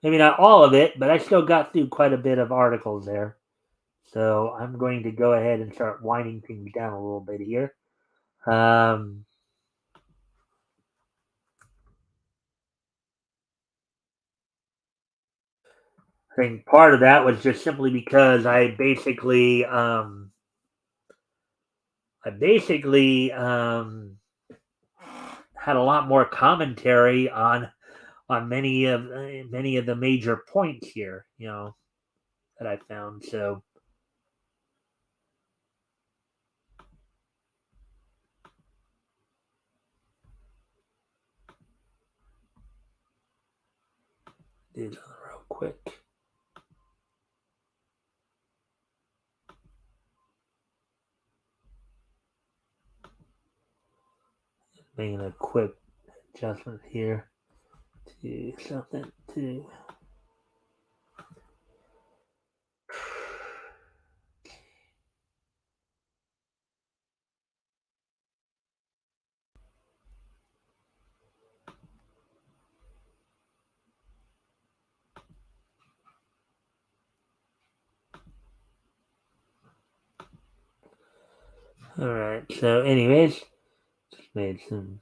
maybe not all of it, but I still got through quite a bit of articles there. So I'm going to go ahead and start winding things down a little bit here. Um, I think part of that was just simply because I basically had a lot more commentary on many of the major points here, that I found. So do this real quick. Making a quick adjustment here to something to. All right. So, anyways, just made some.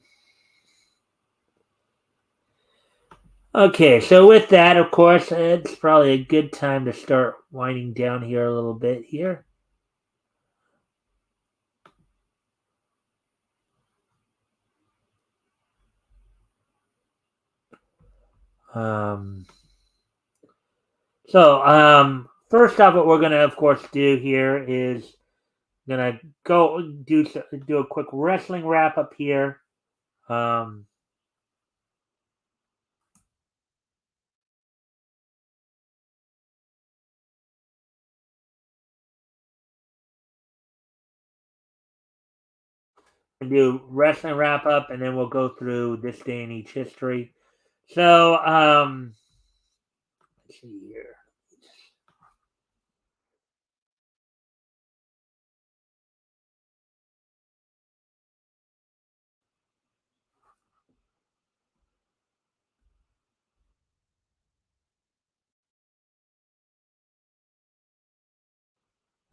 Okay, so with that, of course, it's probably a good time to start winding down here a little bit here. Um, first off, what we're gonna, of course, do here is gonna go do a quick wrestling wrap up here. Um, do wrestling wrap up, and then we'll go through this day in each history. So, let's see here.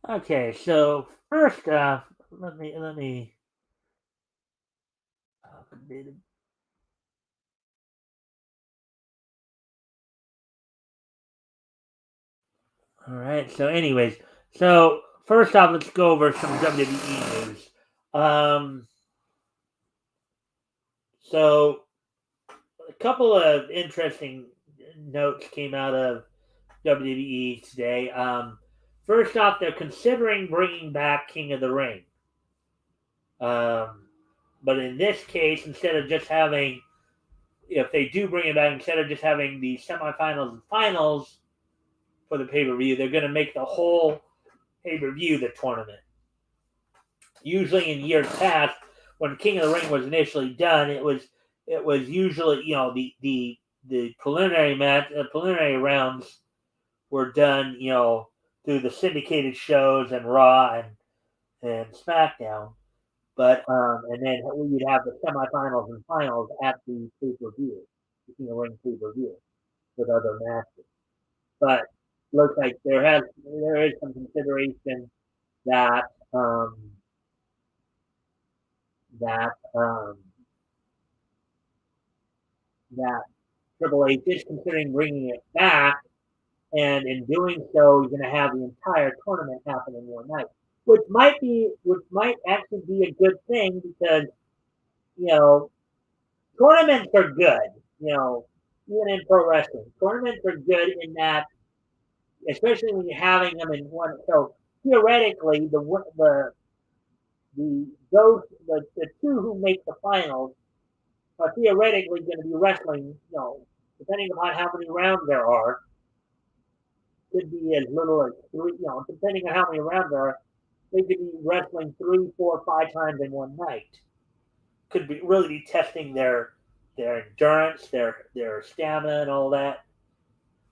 Okay, so first, let me. All right. So, anyways, so first off, let's go over some WWE news. Um, so a couple of interesting notes came out of WWE today. First off, they're considering bringing back King of the Ring. But in this case, instead of just having, if they do bring it back, instead of just having the semifinals and finals for the pay per view, they're going to make the whole pay per view the tournament. Usually in years past, when King of the Ring was initially done, it was usually the the preliminary rounds were done, through the syndicated shows and Raw and SmackDown. But and then you'd have the semifinals and finals at the pay per view, ring pay per view with other matches. But looks like there is some consideration that um, that that Triple H is considering bringing it back, and in doing so, you're going to have the entire tournament happen in one night, which might actually be a good thing because you know tournaments are good. Even in pro wrestling, tournaments are good in that, especially when you're having them in one. So theoretically, the two who make the finals are theoretically going to be wrestling. Depending upon how many rounds there are, could be as little as three. Depending on how many rounds there are, they could be wrestling 3, 4, 5 times in one night. Could be really be testing their endurance, their stamina, and all that.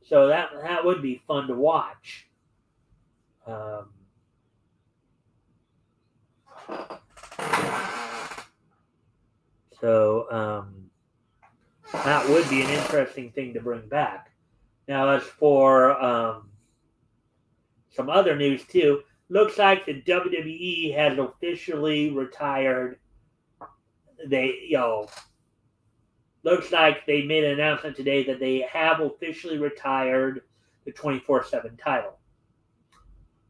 So that would be fun to watch. Um, so that would be an interesting thing to bring back. Now, as for some other news too, looks like the WWE has officially retired. Looks like they made an announcement today that they have officially retired the 24/7 title.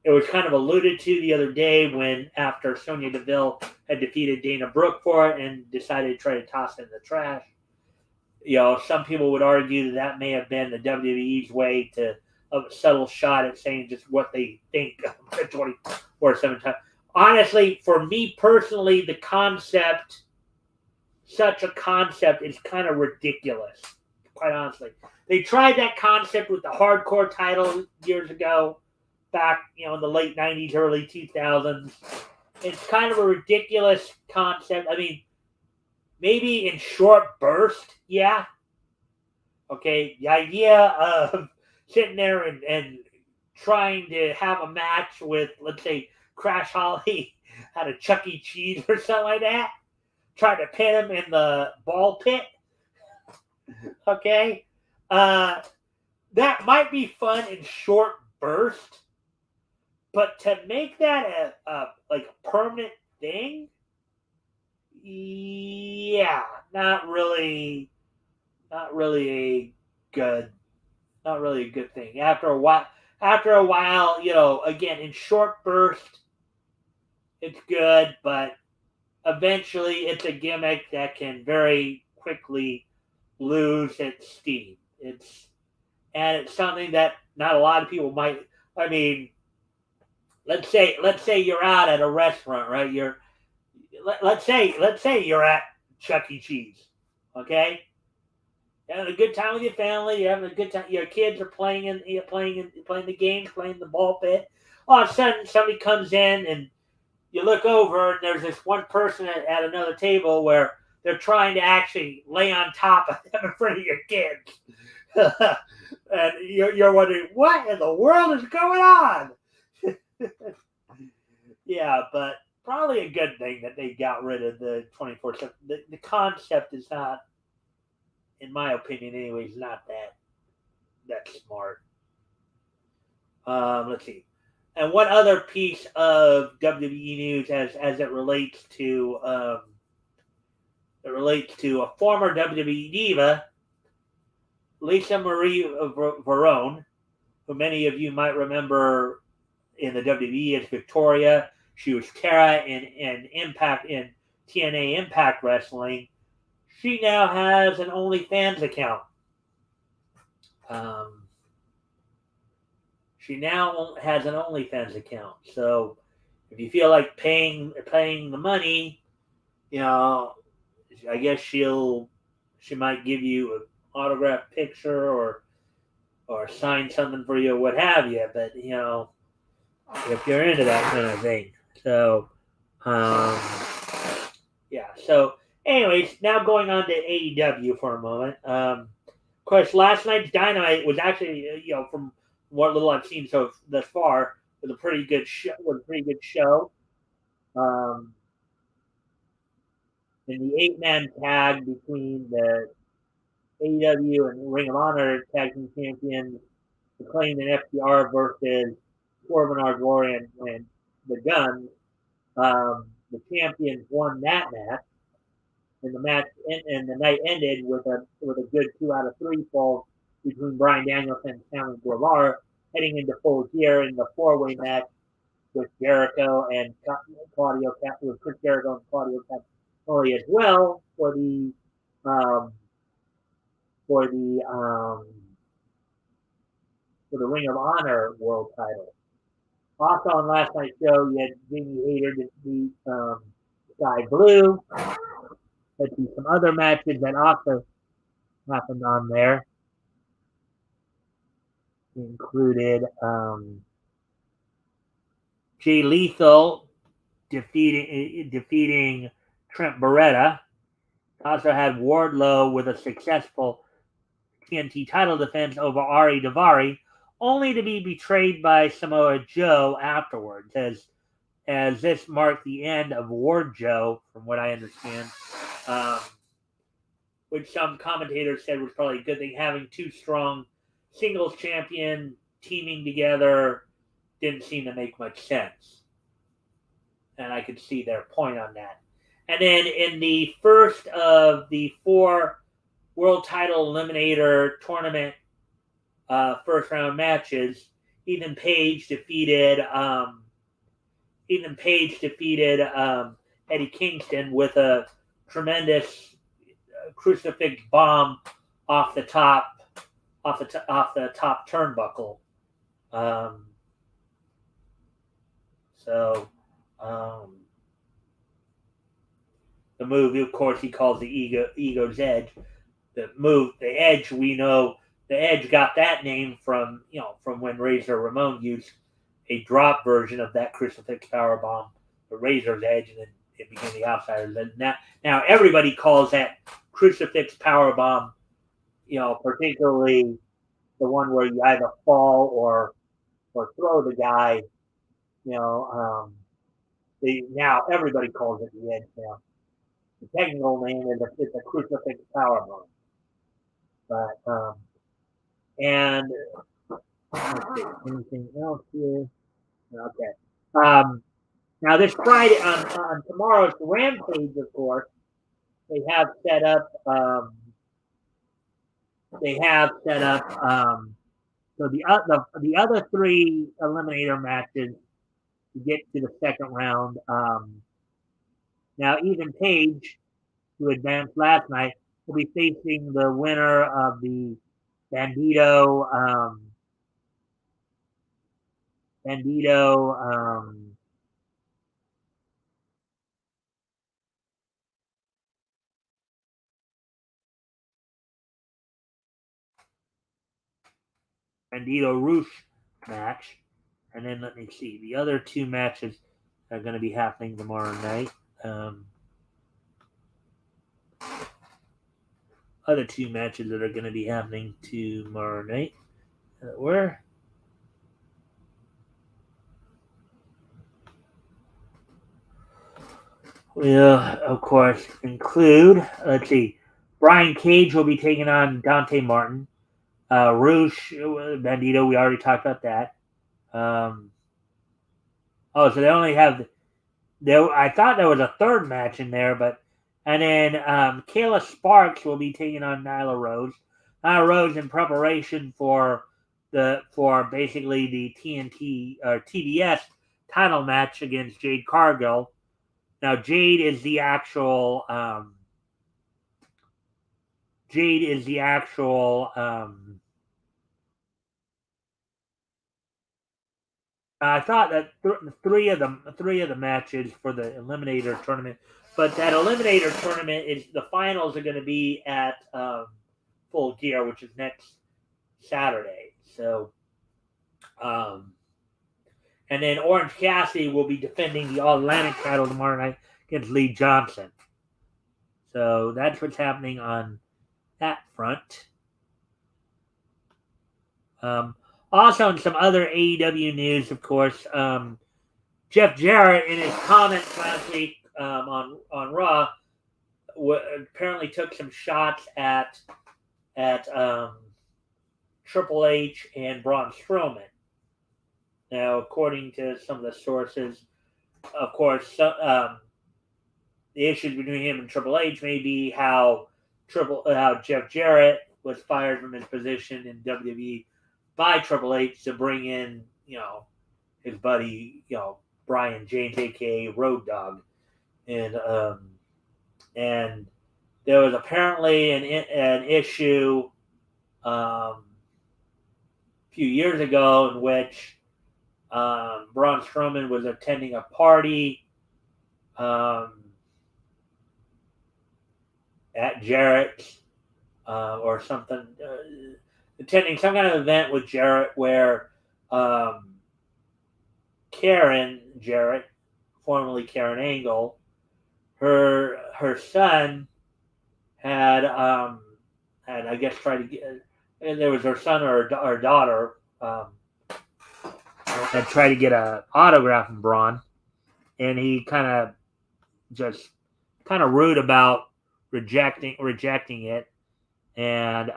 It was kind of alluded to the other day when, after Sonya Deville had defeated Dana Brooke for it and decided to try to toss it in the trash. Some people would argue that may have been the WWE's way of a subtle shot at saying just what they think of the 24/7 title. Honestly, for me personally, such a concept is kind of ridiculous, quite honestly. They tried that concept with the hardcore title years ago, back in the late 90s, early 2000s. It's kind of a ridiculous concept. I mean, maybe in short bursts, yeah. Okay, the idea of sitting there and trying to have a match with, let's say, Crash Holly at a Chuck E. Cheese or something like that, try to pin him in the ball pit. Okay, that might be fun in short bursts, but to make that a permanent thing, yeah, not really a good not really a good thing. After a while, again, in short bursts, it's good, but eventually it's a gimmick that can very quickly lose its steam. It's something that not a lot of people might. I mean, let's say you're out at a restaurant, right? Let's say you're at Chuck E. Cheese, okay? You're having a good time with your family. You're having a good time. Your kids are playing the games, playing the ball pit. All of a sudden, somebody comes in, and you look over, and there's this one person at another table where they're trying to actually lay on top of them in front of your kids, and you're wondering what in the world is going on. Yeah, but probably a good thing that they got rid of the 24/7. The concept is not, in my opinion, anyways, not that smart. Let's see. And one other piece of WWE news as it relates to a former WWE diva, Lisa Marie Varon, who many of you might remember in the WWE as Victoria. She was Tara in Impact in TNA Impact Wrestling. She now has an OnlyFans account. She now has an OnlyFans account. So if you feel like paying the money, I guess she might give you an autographed picture or sign something for you or what have you. But if you're into that kind of thing, so yeah. So anyways, now going on to AEW for a moment. Of course, last night's Dynamite was actually, from what little I've seen so thus far, was a pretty good show. Um, in the 8-man tag between the AEW and Ring of Honor tag team champions, Acclaimed and FTR versus Corbin, Our Glory, and the Guns. The champions won that match, and the night ended with a good 2 out of 3 falls between Bryan Danielson and Cameron Guevara, heading into Full Gear in the 4-way match with Jericho and with Chris Jericho and Claudio Castagnoli as well um, for the um, for the Ring of Honor World Title. Also on last night's show, you had Jamie Hayter defeat Sky Blue. Let's see some other matches that also happened on there. Included Jay Lethal defeating Trent Beretta. Also had Wardlow with a successful TNT title defense over Ari Daivari, only to be betrayed by Samoa Joe afterwards, as this marked the end of Ward Joe, from what I understand, which some commentators said was probably a good thing. Having 2 strong singles champion teaming together didn't seem to make much sense, and I could see their point on that. And then in the first of the 4 World Title Eliminator Tournament first round matches, Ethan Page defeated Eddie Kingston with a tremendous crucifix bomb off the top turnbuckle. The move, of course, he calls the Ego's Edge. The Edge, we know the Edge got that name from when Razor Ramon used a drop version of that crucifix powerbomb, the Razor's Edge, and then it became the Outsiders. And now everybody calls that crucifix powerbomb, particularly the one where you either fall or throw the guy. Now everybody calls it the Edge now. The technical name is a crucifix powerbomb. But and let's see, anything else here? Okay. Now this Friday on tomorrow's Rampage, of course, they have set up. So the other 3 eliminator matches to get to the second round. Now Ethan Page, who advanced last night, will be facing the winner of the Bandito Roosh match. And then let me see. The other 2 matches are going to be happening tomorrow night. Other 2 matches that are going to be happening tomorrow night were will, of course, include, let's see, Brian Cage will be taking on Dante Martin. Roosh, Bandito, we already talked about that. So they only have. I thought there was a 3rd match in there, and then Kayla Sparks will be taking on Nyla Rose. Nyla Rose in preparation for basically the TNT or TBS title match against Jade Cargill. Now Jade is the actual. I thought that 3 of the matches for the Eliminator tournament, but that Eliminator tournament the finals are going to be at Full Gear, which is next Saturday. So, and then Orange Cassidy will be defending the All Atlantic title tomorrow night against Lee Johnson. So that's what's happening on that front. Um, Also, in some other AEW news, of course, Jeff Jarrett, in his comments last week on Raw, apparently took some shots at Triple H and Braun Strowman. Now, according to some of the sources, of course, the issues between him and Triple H may be how Jeff Jarrett was fired from his position in WWE by Triple H to bring in his buddy Brian James, aka Road Dogg, and there was apparently an issue a few years ago in which Braun Strowman was attending a party at Jarrett's or something, attending some kind of event with Jarrett where Karen Jarrett, formerly Karen Angle, her son had I guess tried to get, and there was her son or daughter had tried to get an autograph from Braun, and he kind of rude about rejecting it, and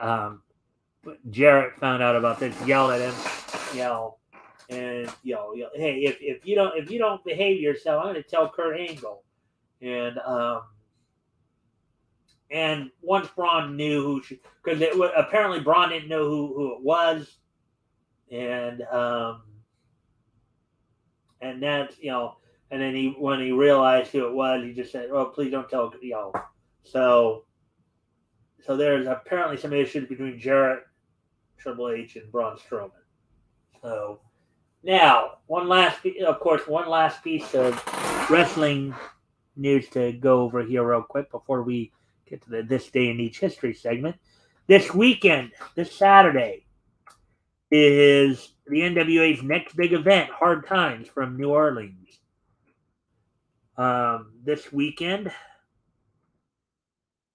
Jarrett found out about this, yelled at him, and hey, if you don't behave yourself, I'm going to tell Kurt Angle, and once Braun knew who she, because apparently Braun didn't know who it was, and that's and then when he realized who it was, he just said, "Oh, please don't tell So there's apparently some issues between Jarrett, Triple H, and Braun Strowman. So now one last piece of wrestling news to go over here real quick before we get to this day in each history segment. This weekend, this Saturday, is the NWA's next big event, Hard Times from New Orleans. This weekend,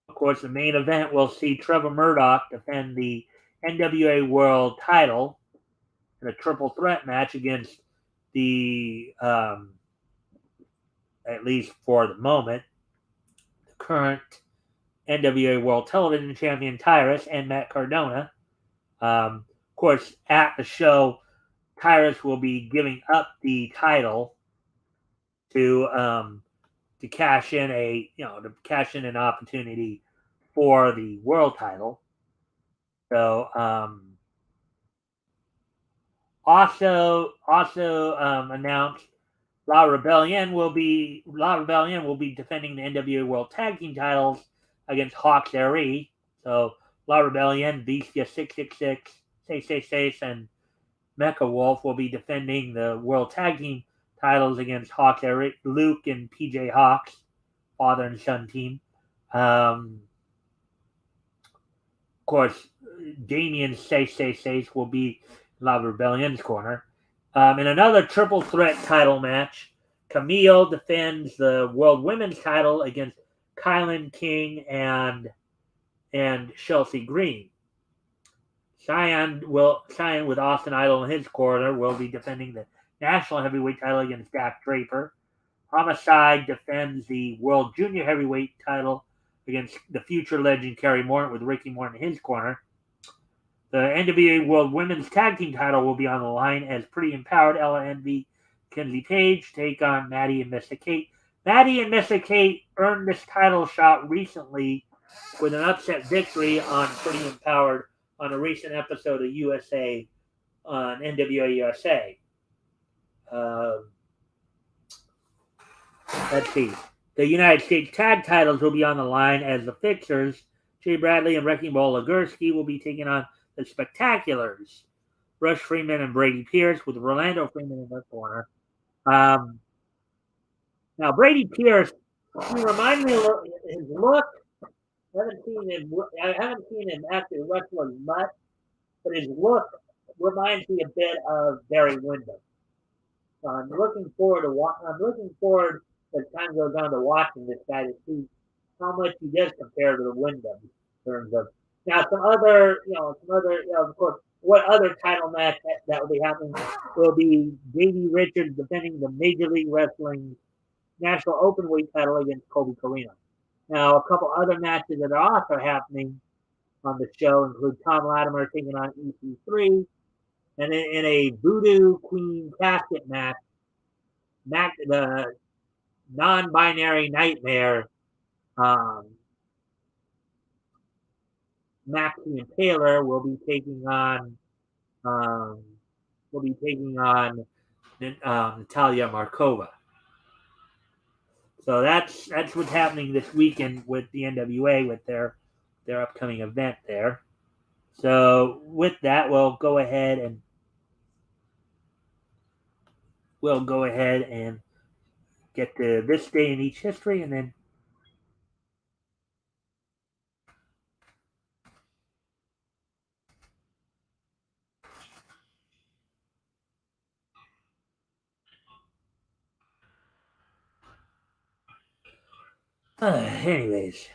of course, the main event will see Trevor Murdoch defend the NWA World Title in a triple threat match against the, at least for the moment, the current NWA World Television Champion Tyrus and Matt Cardona. Of course, at the show, Tyrus will be giving up the title to cash in an opportunity for the world title. So also announced La Rebellion will be defending the NWA World Tag Team titles against Hawks Aerie. So La Rebellion, Bestia 666, 666, and Mecha Wolf will be defending the World Tag Team titles against Hawks Aerie, Luke and PJ Hawks, father and son team. Of course, Damien 666 will be La Rebellion's corner. In another triple threat title match, Camille defends the World Women's title against Kylan King and Chelsea Green. Cheyenne with Austin Idol in his corner will be defending the National Heavyweight title against Dak Draper. Homicide defends the World Junior Heavyweight title against the future legend Kerry Morton with Ricky Morton in his corner. The NWA World Women's Tag Team title will be on the line as Pretty Empowered Ella Envy, Kenzie Page take on Maddie and Mystic Kate. Maddie and Mystic Kate earned this title shot recently with an upset victory on Pretty Empowered on a recent episode of USA on NWA USA. Let's see. The United States tag titles will be on the line as the Fixers, Jay Bradley and Wrecking Ball Legursky, will be taking on the Spectaculars, Rush Freeman and Brady Pierce, with Rolando Freeman in their corner. Now, Brady Pierce, he reminds me of his look. I haven't seen him actually wrestle as much, but his look reminds me a bit of Barry Windham. So I'm looking forward as time goes on to watching this guy to see how much he does compare to the Wyndham in terms of now some other of course what other title match that will be happening will be J.D. Richards defending the Major League Wrestling National Openweight title against Colby Corino. Now, a couple other matches that are also happening on the show include Tom Latimer taking on EC3, and in a Voodoo Queen casket match, the non-binary nightmare, um, Maxie and Taylor um, will be taking on Natalia Markova. So that's what's happening this weekend with the NWA with their upcoming event there. So with that, we'll go ahead and get to this day in each history, and then anyways,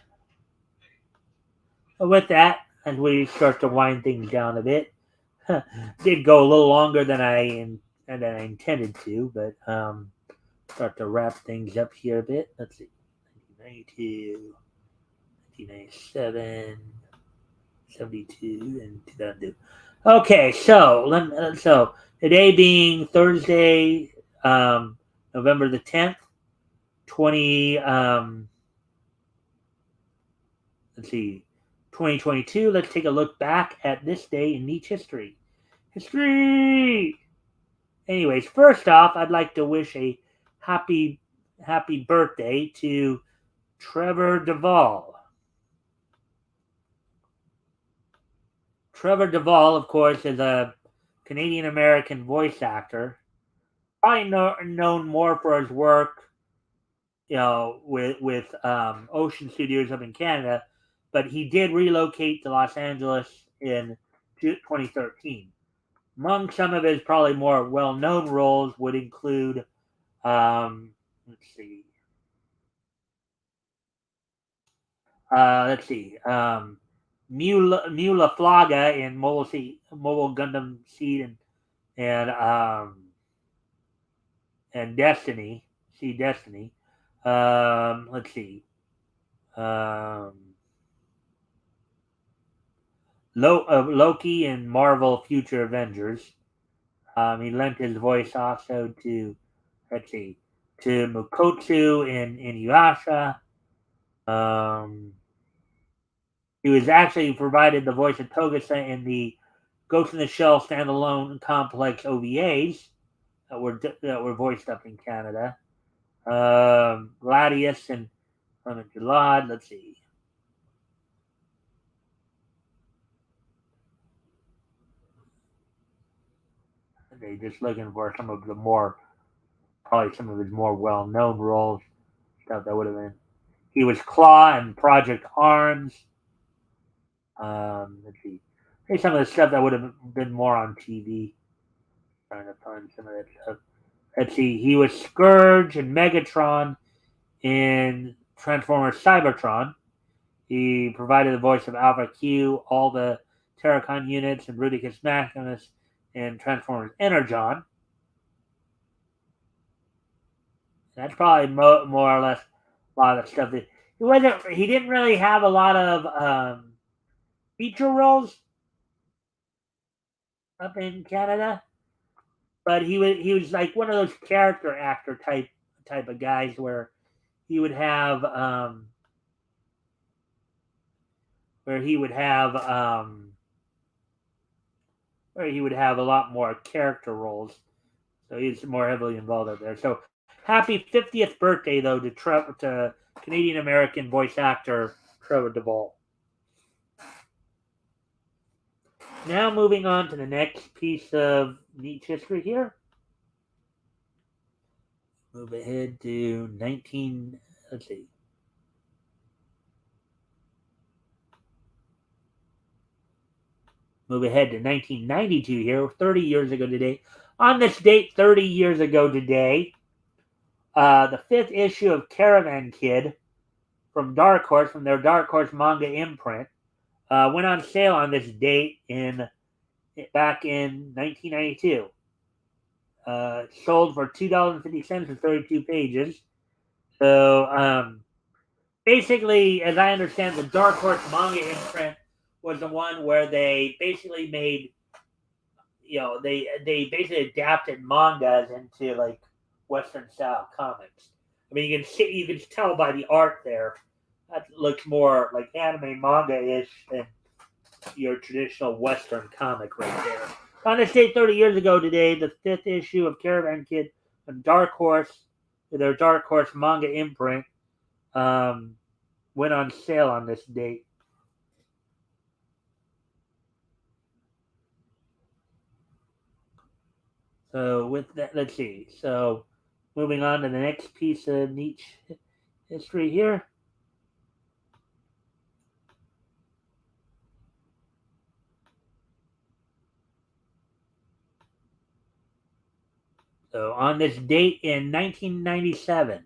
with that, as we start to wind things down a bit, did go a little longer than I intended to, but start to wrap things up here a bit. Let's see, 1992, 1997, 72, and 2002. Okay, so today being Thursday, November the 10th, 20 let's see, 2022. Let's take a look back at this day in each history. History. Anyways, first off, I'd like to wish a happy birthday to Trevor Duvall. Trevor Duvall, of course, is a Canadian American voice actor, probably known more for his work, with Ocean Studios up in Canada, but he did relocate to Los Angeles in 2013. Among some of his probably more well-known roles would include, let's see, Mula Flaga in Mobile Gundam Seed and Destiny. See Destiny. Let's see. Um, Loki in Marvel Future Avengers. He lent his voice also to, let's see, to Mukotsu in Inuyasha. He was actually provided the voice of Togusa in the Ghost in the Shell standalone complex OVAs that were voiced up in Canada. Gladius and Clement Gillard. Let's see. They just looking for some of some of his more well-known roles. Stuff that would have been. He was Claw in Project Arms. Let's see. Here's some of the stuff that would have been more on TV. Trying to find some of that stuff. Let's see. He was Scourge and Megatron in Transformers Cybertron. He provided the voice of Alpha Q, all the Terracon units, and Bruticus Maximus in Transformers Energon. That's probably more or less a lot of stuff that he didn't really have a lot of feature roles up in Canada, but he was like one of those character actor type of guys where he would have where he would have where he would have a lot more character roles. So he's more heavily involved up there. So happy 50th birthday though to Canadian American voice actor Trevor Duvall. Now moving on to the next piece of neat history here. Move ahead to 19. Let's see. Move ahead to 1992 here, 30 years ago today. On this date, 30 years ago today, the 5th issue of Caravan Kid from their Dark Horse manga imprint, went on sale on this date in back in 1992. Sold for $2.50 for 32 pages. So basically, as I understand, the Dark Horse manga imprint was the one where they basically made, they basically adapted mangas into like Western style comics. I mean, you can tell by the art there that looks more like anime manga ish than your traditional Western comic right there. On this date 30 years ago today, the fifth issue of Caravan Kid and Dark Horse, their Dark Horse manga imprint, um, went on sale on this date. So with that, let's see. So moving on to the next piece of niche history here. So on this date in 1997,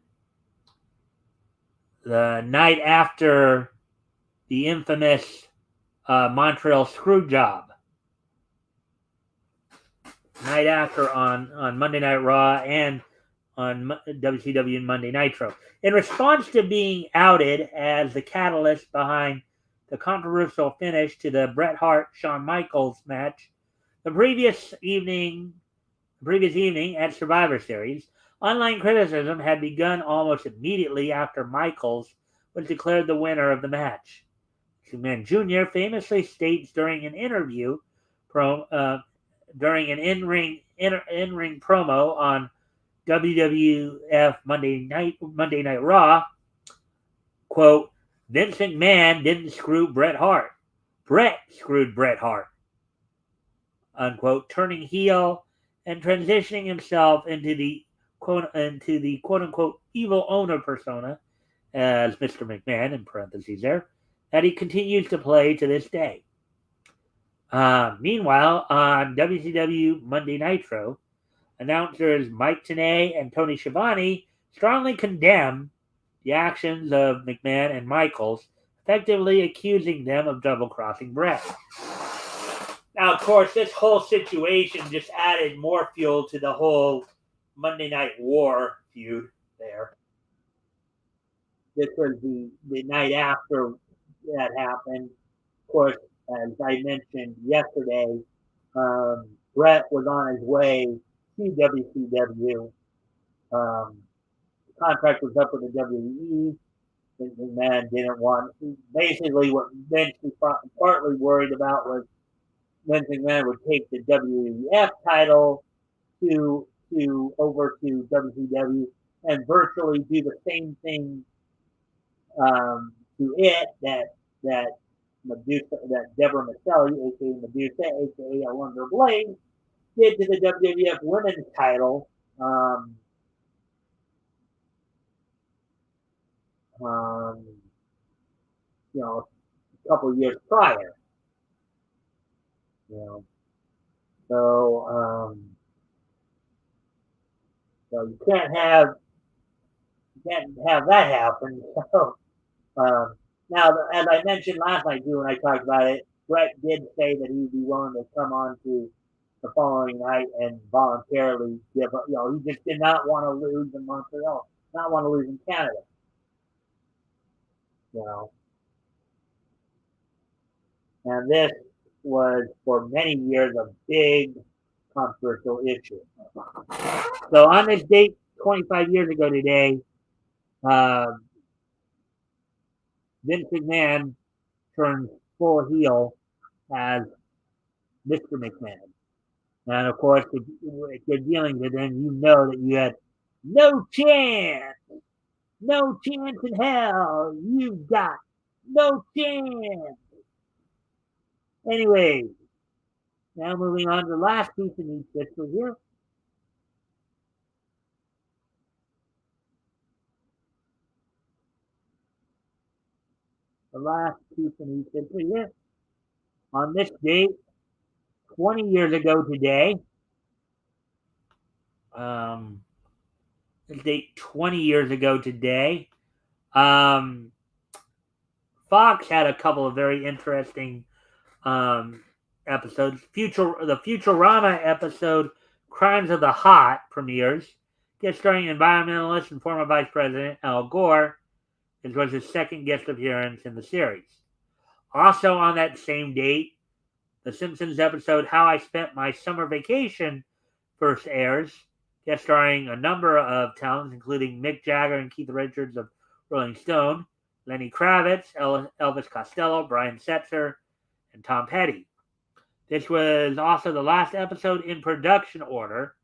the night after the infamous Montreal screw job, night after on Monday Night Raw and on WCW Monday Nitro. In response to being outed as the catalyst behind the controversial finish to the Bret Hart Shawn Michaels match, the previous evening at Survivor Series, online criticism had begun almost immediately after Michaels was declared the winner of the match. McMahon Jr. famously states during an interview, during an in-ring promo on WWF Monday Night Raw, quote, Vince McMahon didn't screw Bret Hart. Bret screwed Bret Hart, unquote, turning heel and transitioning himself into the quote unquote evil owner persona as Mr. McMahon in parentheses there that he continues to play to this day. Meanwhile, on WCW Monday Nitro, announcers Mike Tenay and Tony Schiavone strongly condemn the actions of McMahon and Michaels, effectively accusing them of double-crossing Bret. Now, of course, this whole situation just added more fuel to the whole Monday Night War feud there. This was the night after that happened. Of course, as I mentioned yesterday, Bret was on his way to WCW. Contract was up with the WWE. The man didn't want. Basically, what Vince was partly worried about was Vince McMahon would take the WWF title to over to WCW and virtually do the same thing to it that Medusa, that Deborah Maselli, aka Medusa, aka Alundra Blaze, did to the WWF Women's title. Um, a couple of years prior. You know, so so you can't have that happen. So now, as I mentioned last night too, when I talked about it, Bret did say that he'd be willing to come on to the following night and voluntarily give up. He just did not want to lose in Montreal, not want to lose in Canada. You know, and this was for many years a big controversial issue. So on this date, 25 years ago today, uh, Vince McMahon turned full heel as Mr. McMahon. And of course, if you're dealing with him, you know that you had no chance, no chance in hell. You've got no chance. Anyway, now moving on to the last piece of news history here. The last piece of news history here. On this date, 20 years ago today, this date 20 years ago today, Fox had a couple of very interesting um, episodes. The Futurama episode Crimes of the Hot premieres, guest starring environmentalist and former Vice President Al Gore. This was his second guest appearance in the series. Also on that same date, The Simpsons episode How I Spent My Summer Vacation first airs, guest starring a number of talents, including Mick Jagger and Keith Richards of Rolling Stone, Lenny Kravitz, Elvis Costello, Brian Setzer, and Tom Petty. This was also the last episode in production order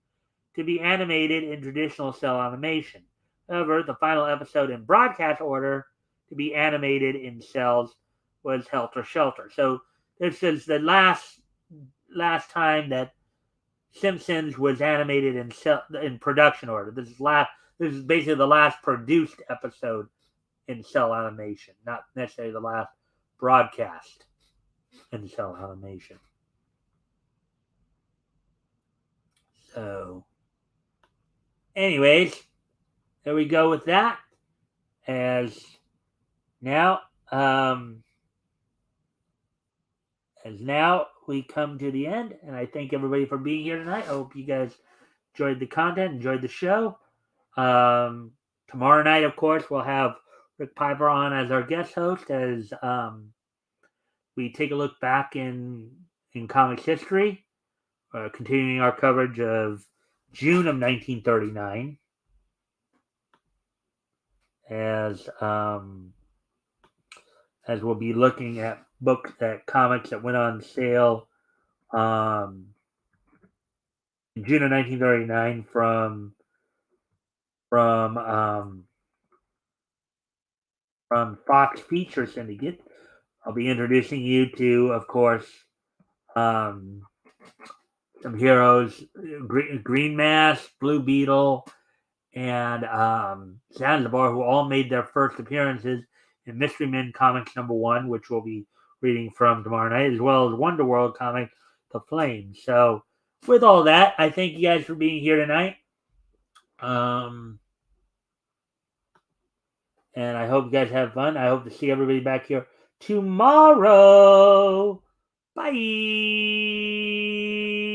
to be animated in traditional cell animation. However, the final episode in broadcast order to be animated in cells was Helter Skelter. So this is the last time that Simpsons was animated in production order. This is basically the last produced episode in cell animation, not necessarily the last broadcast in cell animation. So, anyways, there we go with that. As now we come to the end, and I thank everybody for being here tonight. I hope you guys enjoyed the content, enjoyed the show. Tomorrow night, of course, we'll have Rick Piper on as our guest host as we take a look back in comics history, continuing our coverage of June of 1939 as we'll be looking at comics that went on sale in June of 1939 from Fox Feature Syndicate. I'll be introducing you to, of course, some heroes: Green Mask, Blue Beetle, and Zanzibar, who all made their first appearances in Mystery Men Comics #1, which we'll be reading from tomorrow night, as well as Wonder World comic, The Flame. So, with all that, I thank you guys for being here tonight. And I hope you guys have fun. I hope to see everybody back here tomorrow. Bye.